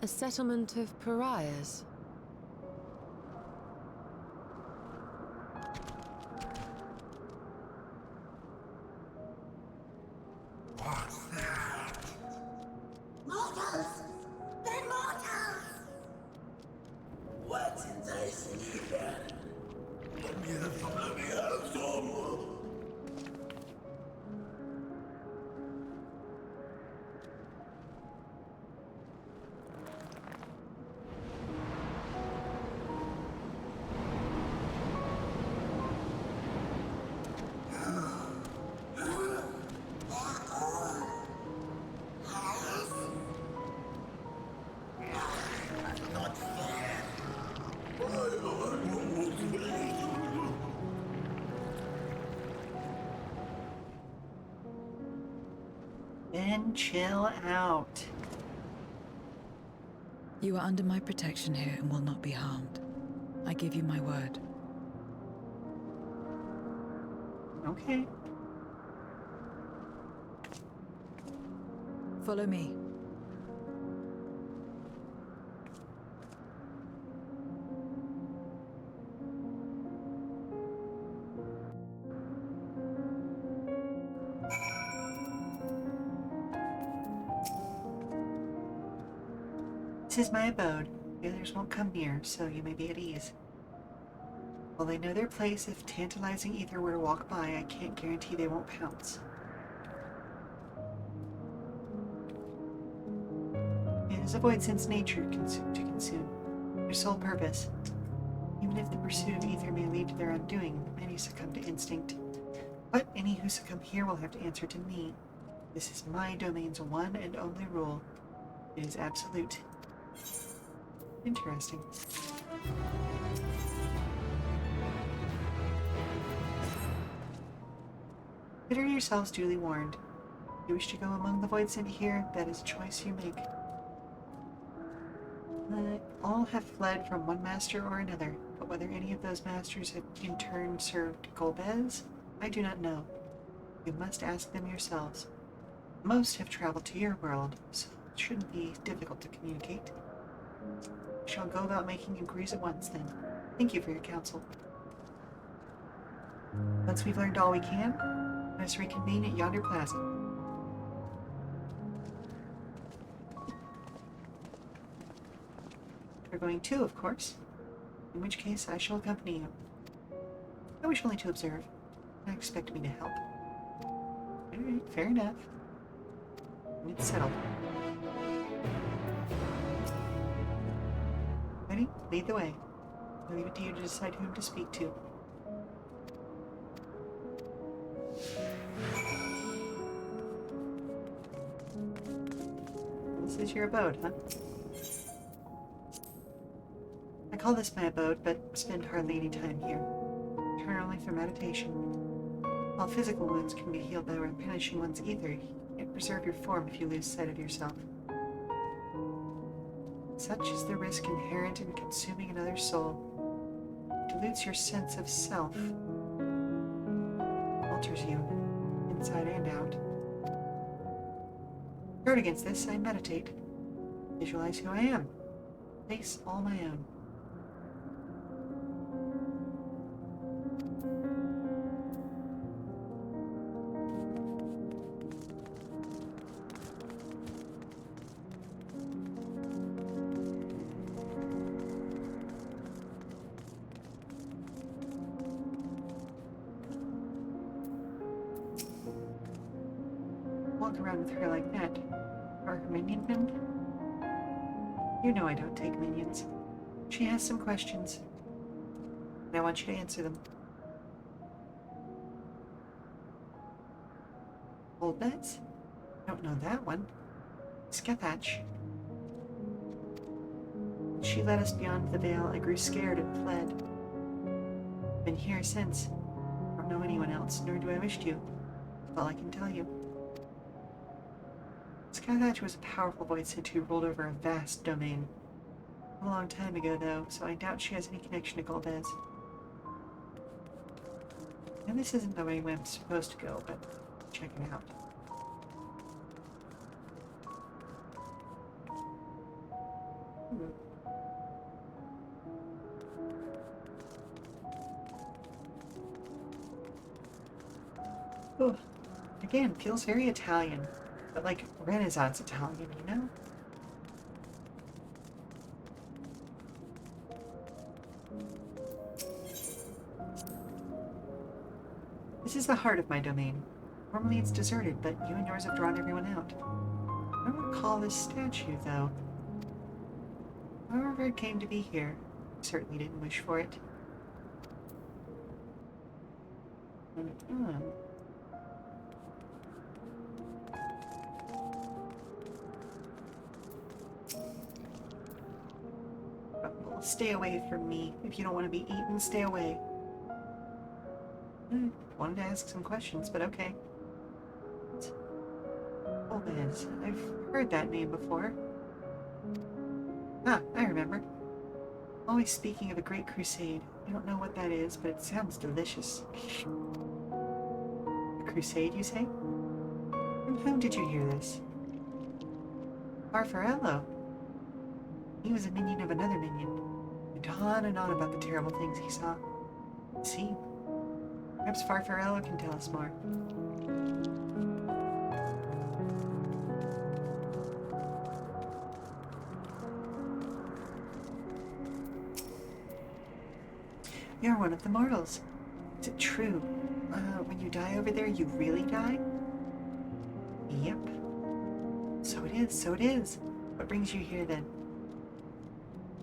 A settlement of pariahs? What's that? Mortals! They're mortals! What in this here? Then chill out. You are under my protection here and will not be harmed. I give you my word. Okay. Follow me. This is my abode. The others won't come near, so you may be at ease. While they know their place, if tantalizing ether were to walk by, I can't guarantee they won't pounce. It is a void sense nature to consume. Their sole purpose. Even if the pursuit of ether may lead to their undoing, many succumb to instinct. But any who succumb here will have to answer to me. This is my domain's one and only rule. It is absolute. Interesting. Consider yourselves duly warned. If you wish to go among the void sent here, that is a choice you make. All have fled from one master or another, but whether any of those masters have in turn served Golbez, I do not know. You must ask them yourselves. Most have traveled to your world, so it shouldn't be difficult to communicate. We shall go about making inquiries at once, then. Thank you for your counsel. Once we've learned all we can, let us reconvene at yonder plaza. We're going too, of course, in which case I shall accompany you. I wish only to observe. I expect me to help. Alright, fair enough. And it's settled. Ready? Lead the way. I'll leave it to you to decide whom to speak to. This is your abode, huh? I call this my abode, but spend hardly any time here. Return only for meditation. While physical wounds can be healed by replenishing one's ether, you can't preserve your form if you lose sight of yourself. Such is the risk inherent in consuming another's soul. It dilutes your sense of self, alters you, inside and out. Guard against this, I meditate. Visualize who I am. Face all my own. Walk around with her like that. Or her minion friend? You know I don't take minions. She has some questions, and I want you to answer them. Old bets? Don't know that one. Skethach. When she led us beyond the veil, I grew scared and fled. Been here since. Don't know anyone else, nor do I wish to. That's all I can tell you. Skethach was a powerful void sent who ruled over a vast domain. A long time ago, though, so I doubt she has any connection to Golbez. Now, this isn't the way I'm supposed to go, but check it out. Ooh. Again, feels very Italian. But like Renaissance Italian, you know? This is the heart of my domain. Normally it's deserted, but you and yours have drawn everyone out. I don't recall this statue, though. However it came to be here, I certainly didn't wish for it. Stay away from me. If you don't want to be eaten, stay away. Wanted to ask some questions, but okay. Golbez. I've heard that name before. Ah, I remember. Always speaking of a great crusade. I don't know what that is, but it sounds delicious. A crusade, you say? From whom did you hear this? Farfarello. He was a minion of another minion. Went on and on about the terrible things he saw. See? Perhaps Farfarello can tell us more. You're one of the mortals. Is it true? When you die over there, you really die? Yep. So it is, so it is. What brings you here then?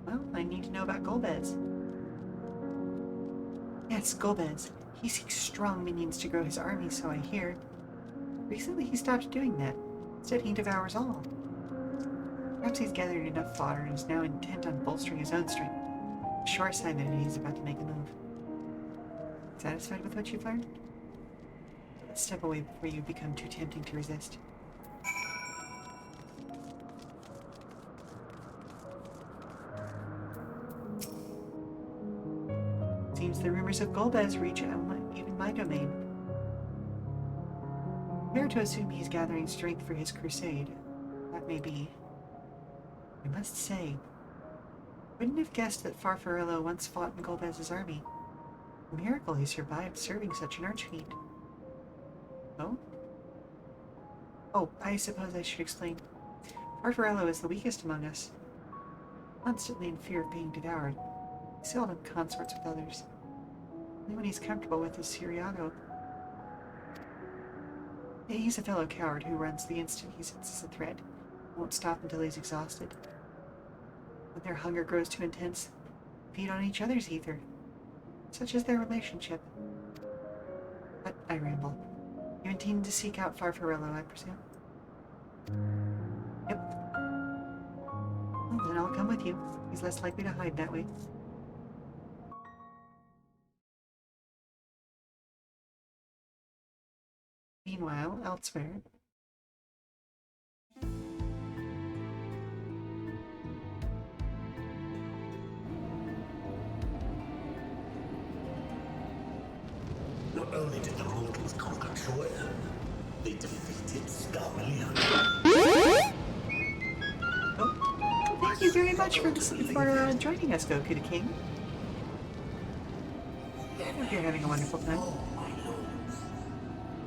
Well, I need to know about Golbez. Yes, Golbez. He seeks strong minions to grow his army, so I hear. Recently he stopped doing that. Instead he devours all. Perhaps he's gathered enough fodder and is now intent on bolstering his own strength. A sure sign that he's about to make a move. Satisfied with what you've learned? Let's step away before you become too tempting to resist. Seems the rumors of Golbez reach even my domain. Fair to assume he's gathering strength for his crusade. That may be. I must say, wouldn't have guessed that Farfarello once fought in Golbez's army. A miracle he survived serving such an archfiend. Oh? Oh, I suppose I should explain. Farfarello is the weakest among us, constantly in fear of being devoured. He seldom consorts with others. Only when he's comfortable with is Siriago. He's a fellow coward who runs the instant he senses a threat. Won't stop until he's exhausted. When their hunger grows too intense, they feed on each other's ether. Such is their relationship. But I ramble. You intend to seek out Farfarello, I presume? Yep. Well, then I'll come with you. He's less likely to hide that way. Meanwhile, elsewhere. Not only did the mortals conquer Troy, they defeated Scarmelion. Oh, thank you very much for joining us, Goku the King. I hope you're having a wonderful time. Oh, my lords.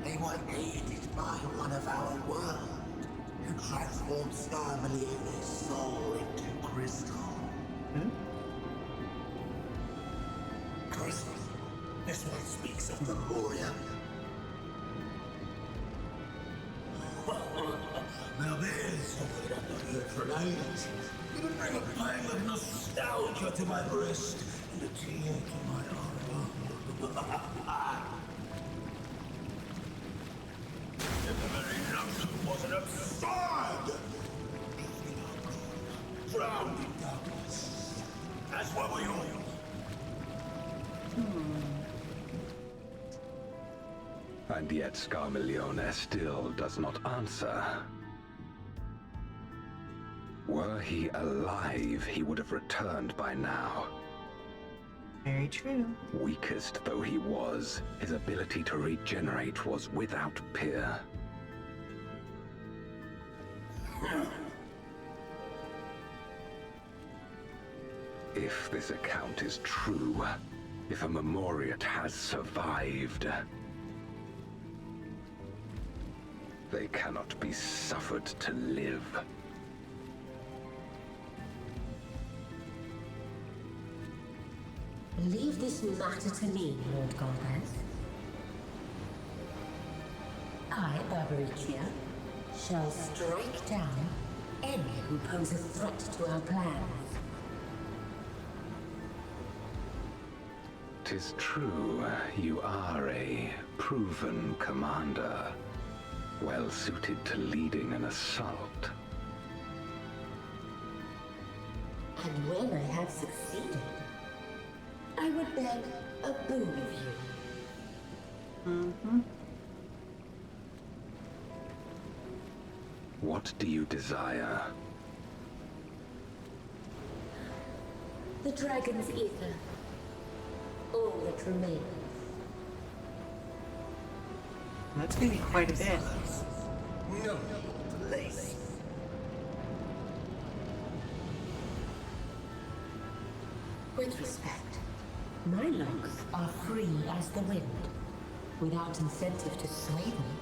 They were aided by one of our world, who transformed Scarmelion's soul into crystal. Crystal? This one speaks of Memoria. Now there's something I've not heard for ages. It'll bring a pang of nostalgia to my breast and a tear to my heart. And the very notion was an absurd! Drowned in darkness. As were we all. And yet Scarmelione still does not answer. Were he alive, he would have returned by now. Very true. Weakest though he was, his ability to regenerate was without peer. If this account is true, if a Memoriat has survived, they cannot be suffered to live. Leave this matter to me, Lord Golbez. I, Barbaricia, shall strike down any who pose a threat to our plans. 'Tis true, you are a proven commander, well suited to leading an assault. And when I have succeeded, I would beg a boon of you. What do you desire? The dragon's ether. All that remains. That's going to be quite a bit. No place. With respect, my locks are free as the wind, without incentive to sway them.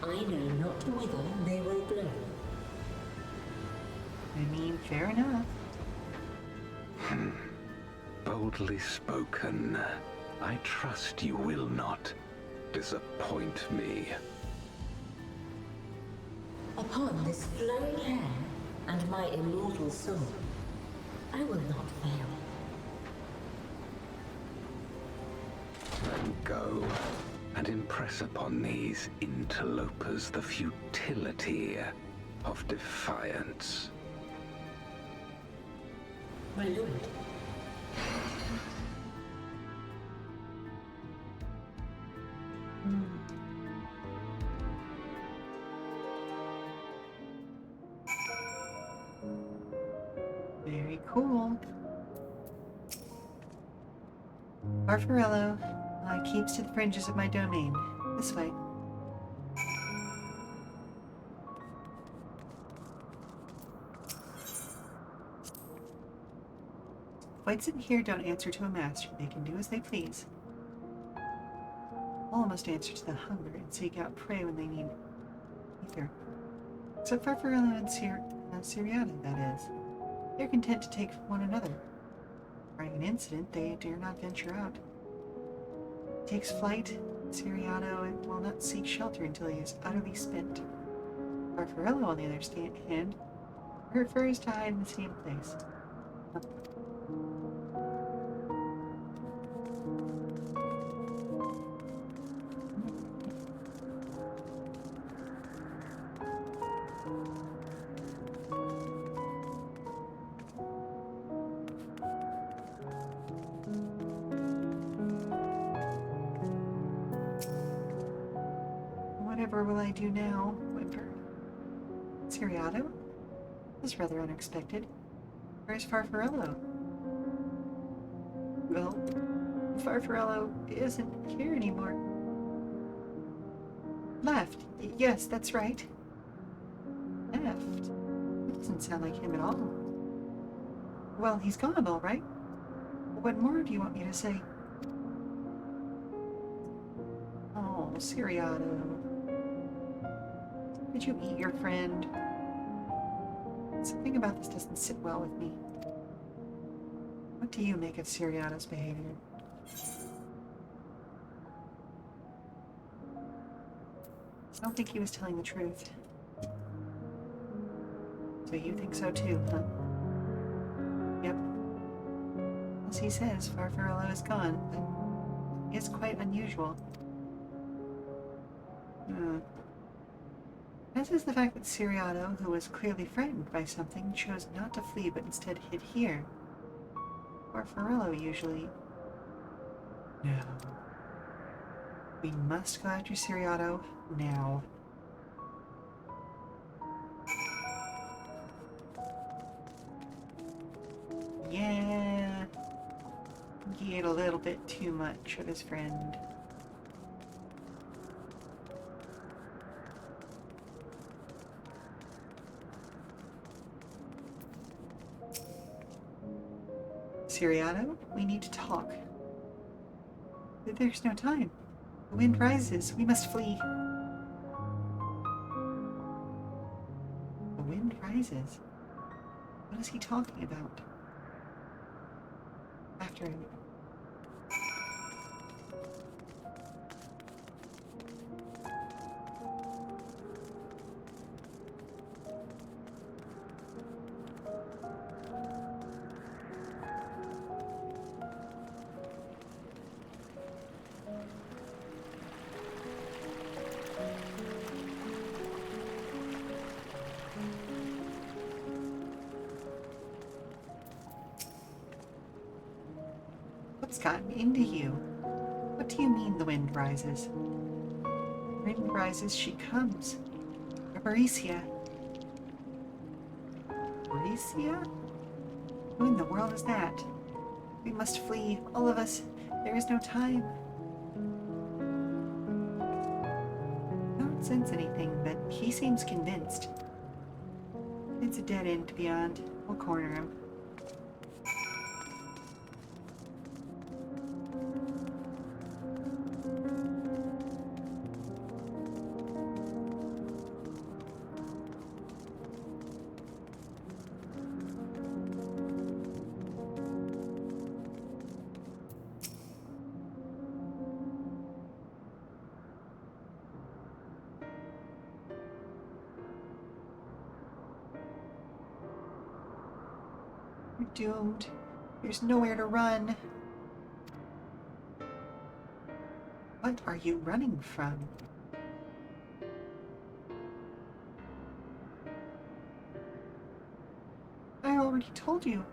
I know not whither they will blow. I mean, fair enough. Boldly spoken. I trust you will not disappoint me. Upon this flowing hair and my immortal soul, I will not fail. Then go and impress upon these interlopers the futility of defiance. My lord. Very cool. Farfarello keeps to the fringes of my domain. This way. Whites in here don't answer to a master. They can do as they please. All must answer to the hunger and seek out prey when they need ether. Except Farfarello and Siriana, that is. They're content to take from one another. Barring an incident, they dare not venture out. Takes flight, Siriano will not seek shelter until he is utterly spent. Farfarello, on the other hand, prefers to hide in the same place. Whatever will I do now? Whimper. Siriato? This is rather unexpected. Where's Farfarello? Well, Farfarello isn't here anymore. Left. Yes, that's right. Left? That doesn't sound like him at all. Well, he's gone, all right. What more do you want me to say? Oh, Siriato. Did you eat your friend? Something about this doesn't sit well with me. What do you make of Siriato's behavior? I don't think he was telling the truth. So you think so too, huh? Yep. As he says, Farfarello is gone, but it's quite unusual. As is the fact that Siriato, who was clearly frightened by something, chose not to flee but instead hid here. Farfarello usually... No. We must go after Siriato now. Yeah. He ate a little bit too much of his friend. Siriato, we need to talk. There's no time. The wind rises. We must flee. The wind rises? What is he talking about? After him. What's gotten into you? What do you mean the wind rises? The wind rises, she comes. Baricia. Baricia? Who in the world is that? We must flee, all of us. There is no time. I don't sense anything, but he seems convinced. It's a dead end beyond. We'll corner him. You're doomed. There's nowhere to run. What are you running from? I already told you.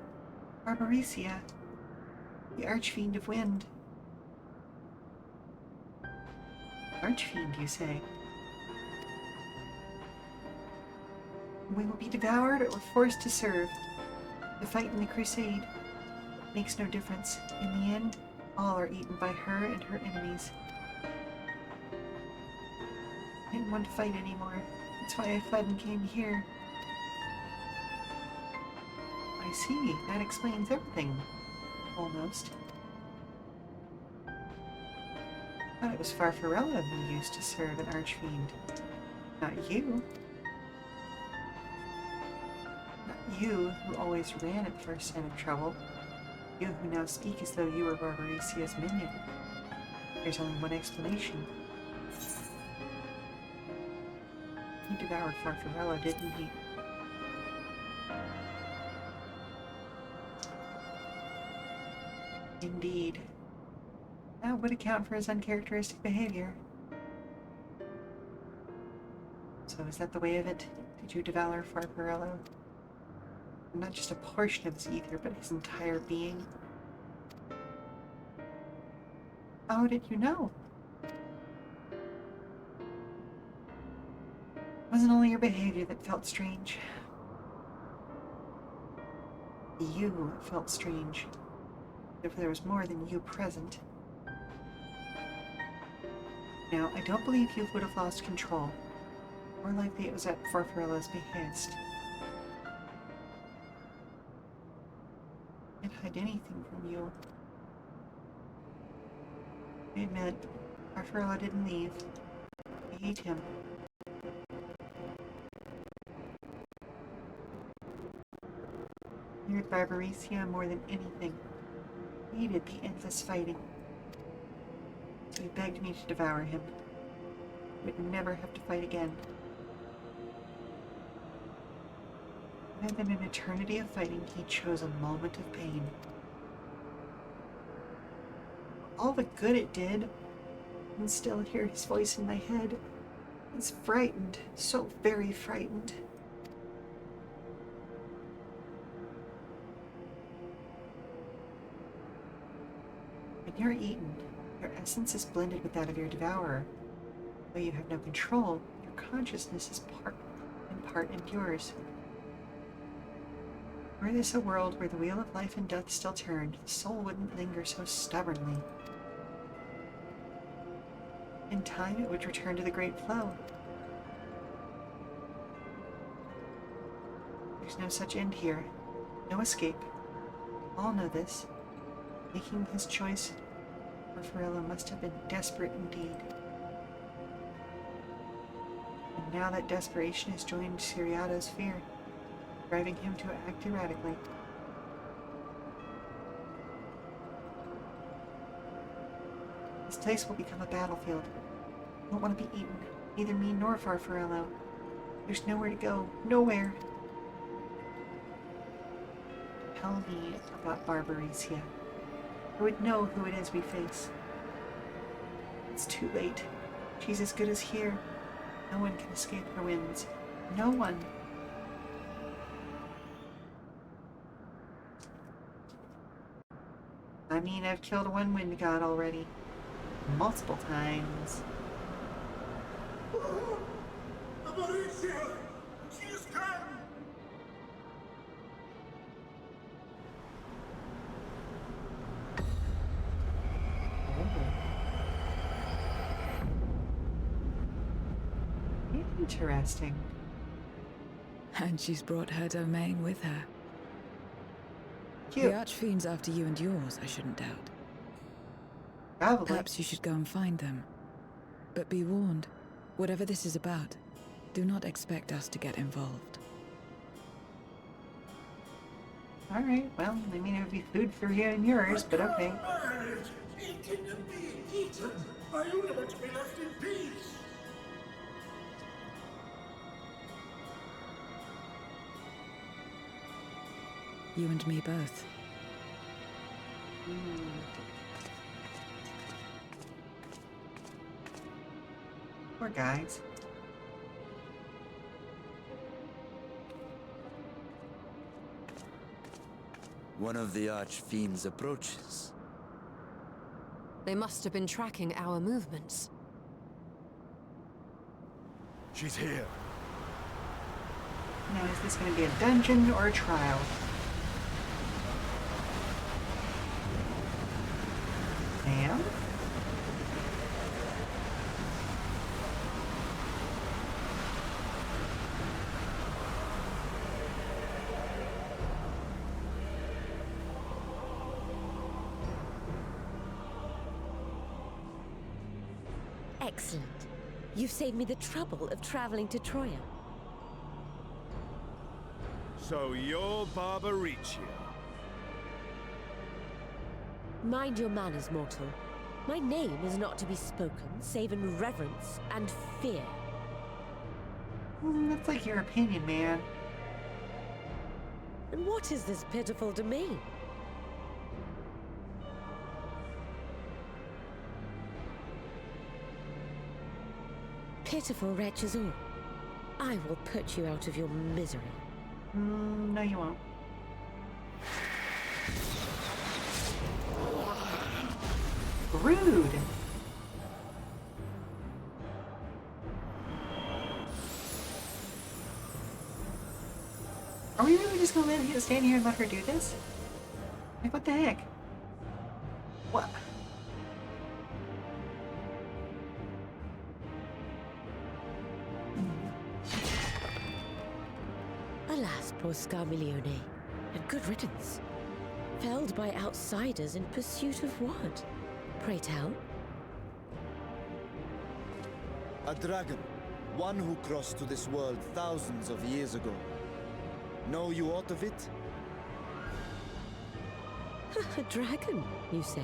Barbaricia, the Archfiend of Wind. Archfiend, you say? We will be devoured or forced to serve. The fight in the crusade makes no difference. In the end, All are eaten by her and her enemies. I didn't want to fight anymore. That's why I fled and came here. I see. That explains everything. Almost. I thought it was Farfarella who used to serve an archfiend. Not you. Not you, who always ran at first sign of trouble. You who now speak as though you were Barbaricia's minion. There's only one explanation. He devoured Farfarella, didn't he? Indeed. That would account for his uncharacteristic behavior. So is that the way of it? Did you devour Farfarella? Not just a portion of his ether, but his entire being? How did you know? It wasn't only your behavior that felt strange. You felt strange. If there was more than you present. Now, I don't believe you would have lost control. More likely it was at Farfarella's behest. I can't hide anything from you. I admit, Farfarella didn't leave. I hate him. I feared Barbaricia more than anything. I hated the endless fighting. So he begged me to devour him. I would never have to fight again. Rather than an eternity of fighting, he chose a moment of pain. All the good it did, I can still hear his voice in my head. He's frightened, so very frightened. When you're eaten, your essence is blended with that of your devourer. Though you have no control, your consciousness is part yours. Were this a world where the wheel of life and death still turned, the soul wouldn't linger so stubbornly. In time, it would return to the great flow. There's no such end here. No escape. All know this. Making his choice, Farfarella must have been desperate indeed. And now that desperation has joined Siriato's fear, driving him to act erratically. This place will become a battlefield. I don't want to be eaten, neither me nor Farfarello. There's nowhere to go, nowhere. Tell me about Barbaricia. I would know who it is we face. It's too late. She's as good as here. No one can escape her winds. No one. I mean, I've killed one wind god already. Multiple times. Barbaricia! She is come! Interesting. And she's brought her domain with her. Cute. The Archfiend's after you and yours, I shouldn't doubt. Probably. Perhaps you should go and find them. But be warned, whatever this is about, do not expect us to get involved. Alright, well, I mean, it would be food for you and yours, but okay. Eating and being eaten! Are you never to be left in peace? You and me both. Poor guys. One of the Archfiends approaches. They must have been tracking our movements. She's here. Now, is this going to be a dungeon or a trial? am. Excellent. You've saved me the trouble of traveling to Troya. So you're Barbaricia. Mind your manners, mortal. My name is not to be spoken, save in reverence and fear. That's like your opinion, man. And what is this pitiful domain? Pitiful wretches all. I will put you out of your misery. No, you won't. Rude. Are we really just gonna stand here and let her do this? Like, what the heck? What? Alas, poor Scarmiglione, and good riddance. Felled by outsiders in pursuit of what? Pray tell. A dragon. One who crossed to this world thousands of years ago. Know you aught of it? A dragon, you say?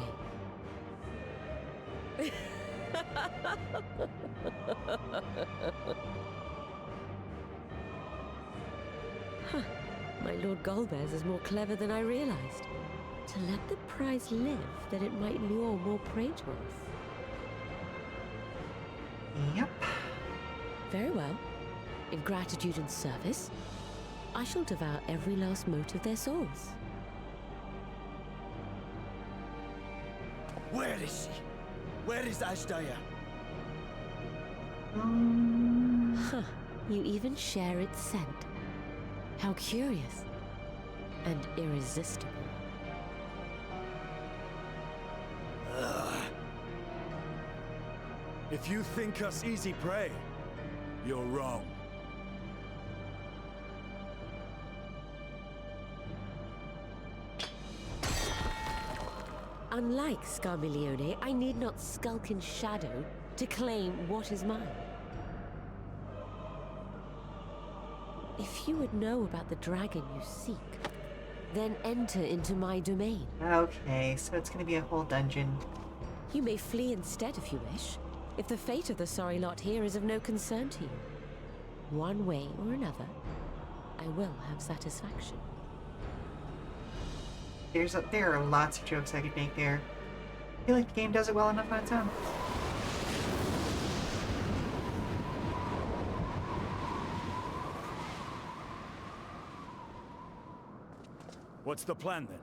Huh. My Lord Golbez is more clever than I realized. To let the prize live, that it might lure more prey to us. Yep. Very well. In gratitude and service, I shall devour every last mote of their souls. Where is she? Where is Ashdaya? Huh. You even share its scent. How curious. And irresistible. If you think us easy prey, you're wrong. Unlike Scarmiglione, I need not skulk in shadow to claim what is mine. If you would know about the dragon you seek, then enter into my domain. Okay, so it's gonna be a whole dungeon. You may flee instead if you wish, if the fate of the sorry lot here is of no concern to you. One way or another, I will have satisfaction. There are lots of jokes I could make there. I feel like the game does it well enough on its own. What's the plan then?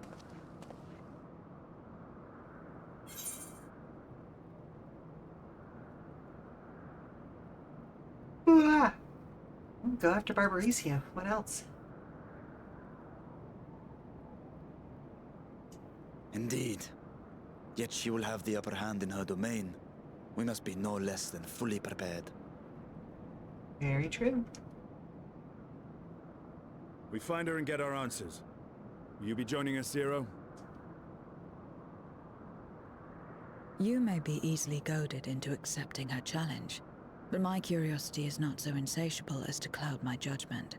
Ah! Go after Barbaricia. What else? Indeed. Yet she will have the upper hand in her domain. We must be no less than fully prepared. Very true. We find her and get our answers. Will you be joining us, Zero? You may be easily goaded into accepting her challenge, but my curiosity is not so insatiable as to cloud my judgment.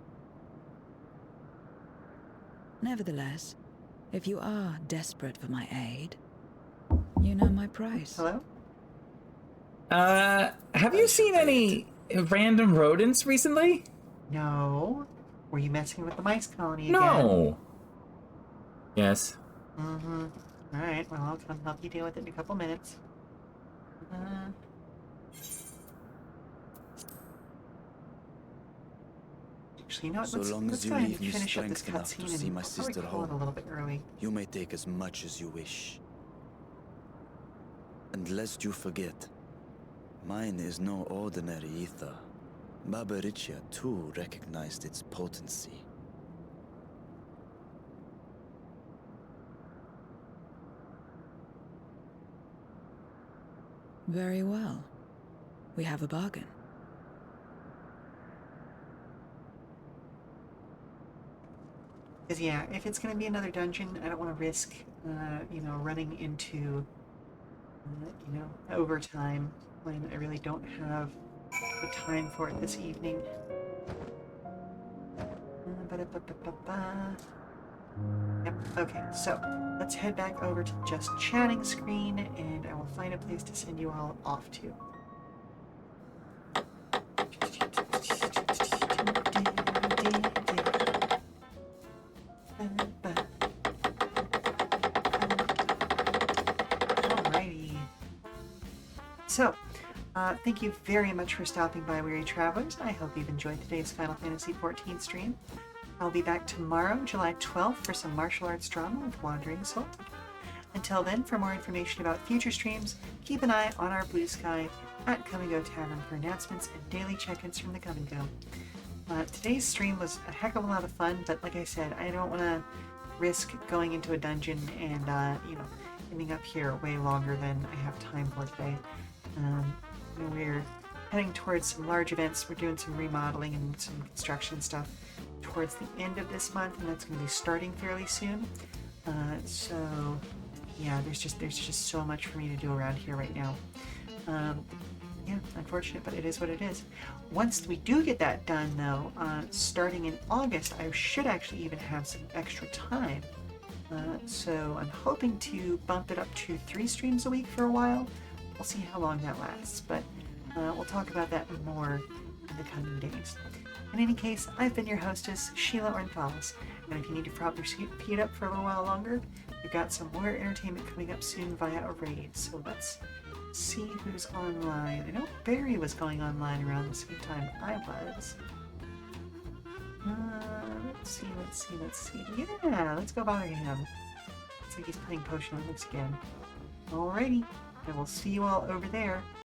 Nevertheless, if you are desperate for my aid, you know my price. Hello? Have you seen any random rodents recently? No. Were you messing with the mice colony again? No. Yes. Mm-hmm. Alright, well, I'll come help you deal with it in a couple minutes. Actually, you know what? So long as you go ahead leave and me finish up this strength enough to cutscene see and my I'll probably sister call it a home. little bit early. You may take as much as you wish. And lest you forget, mine is no ordinary ether. Barbaricia too recognized its potency. Very well. We have a bargain. Because yeah, if it's going to be another dungeon, I don't want to risk, you know, running into, you know, overtime when I really don't have the time for it this evening. Yep, okay, so let's head back over to the just chatting screen and I will find a place to send you all off to. Alrighty. So, thank you very much for stopping by, Weary Travelers. I hope you've enjoyed today's Final Fantasy XIV stream. I'll be back tomorrow, July 12th, for some martial arts drama with Wandering Soul. Until then, for more information about future streams, keep an eye on our Blue Sky at Come and Go Tavern for announcements and daily check-ins from the Come and Go. Today's stream was a heck of a lot of fun, but like I said, I don't want to risk going into a dungeon and, you know, ending up here way longer than I have time for today. You know, we're heading towards some large events. We're doing some remodeling and some construction stuff towards the end of this month, and that's going to be starting fairly soon. So yeah, there's just so much for me to do around here right now. Yeah, unfortunate, but it is what it is. Once we do get that done, though, starting in August, I should actually even have some extra time. So I'm hoping to bump it up to 3 streams a week for a while. We'll see how long that lasts, but we'll talk about that more in the coming days. In any case, I've been your hostess, Sheela Ornithalis, and if you need to prop your feet up for a little while longer, we've got some more entertainment coming up soon via a raid, so let's see who's online. I know Barry was going online around the same time I was. Let's see. Yeah, let's go bother him. Looks like he's playing Potion Olympics again. Alrighty, I will see you all over there.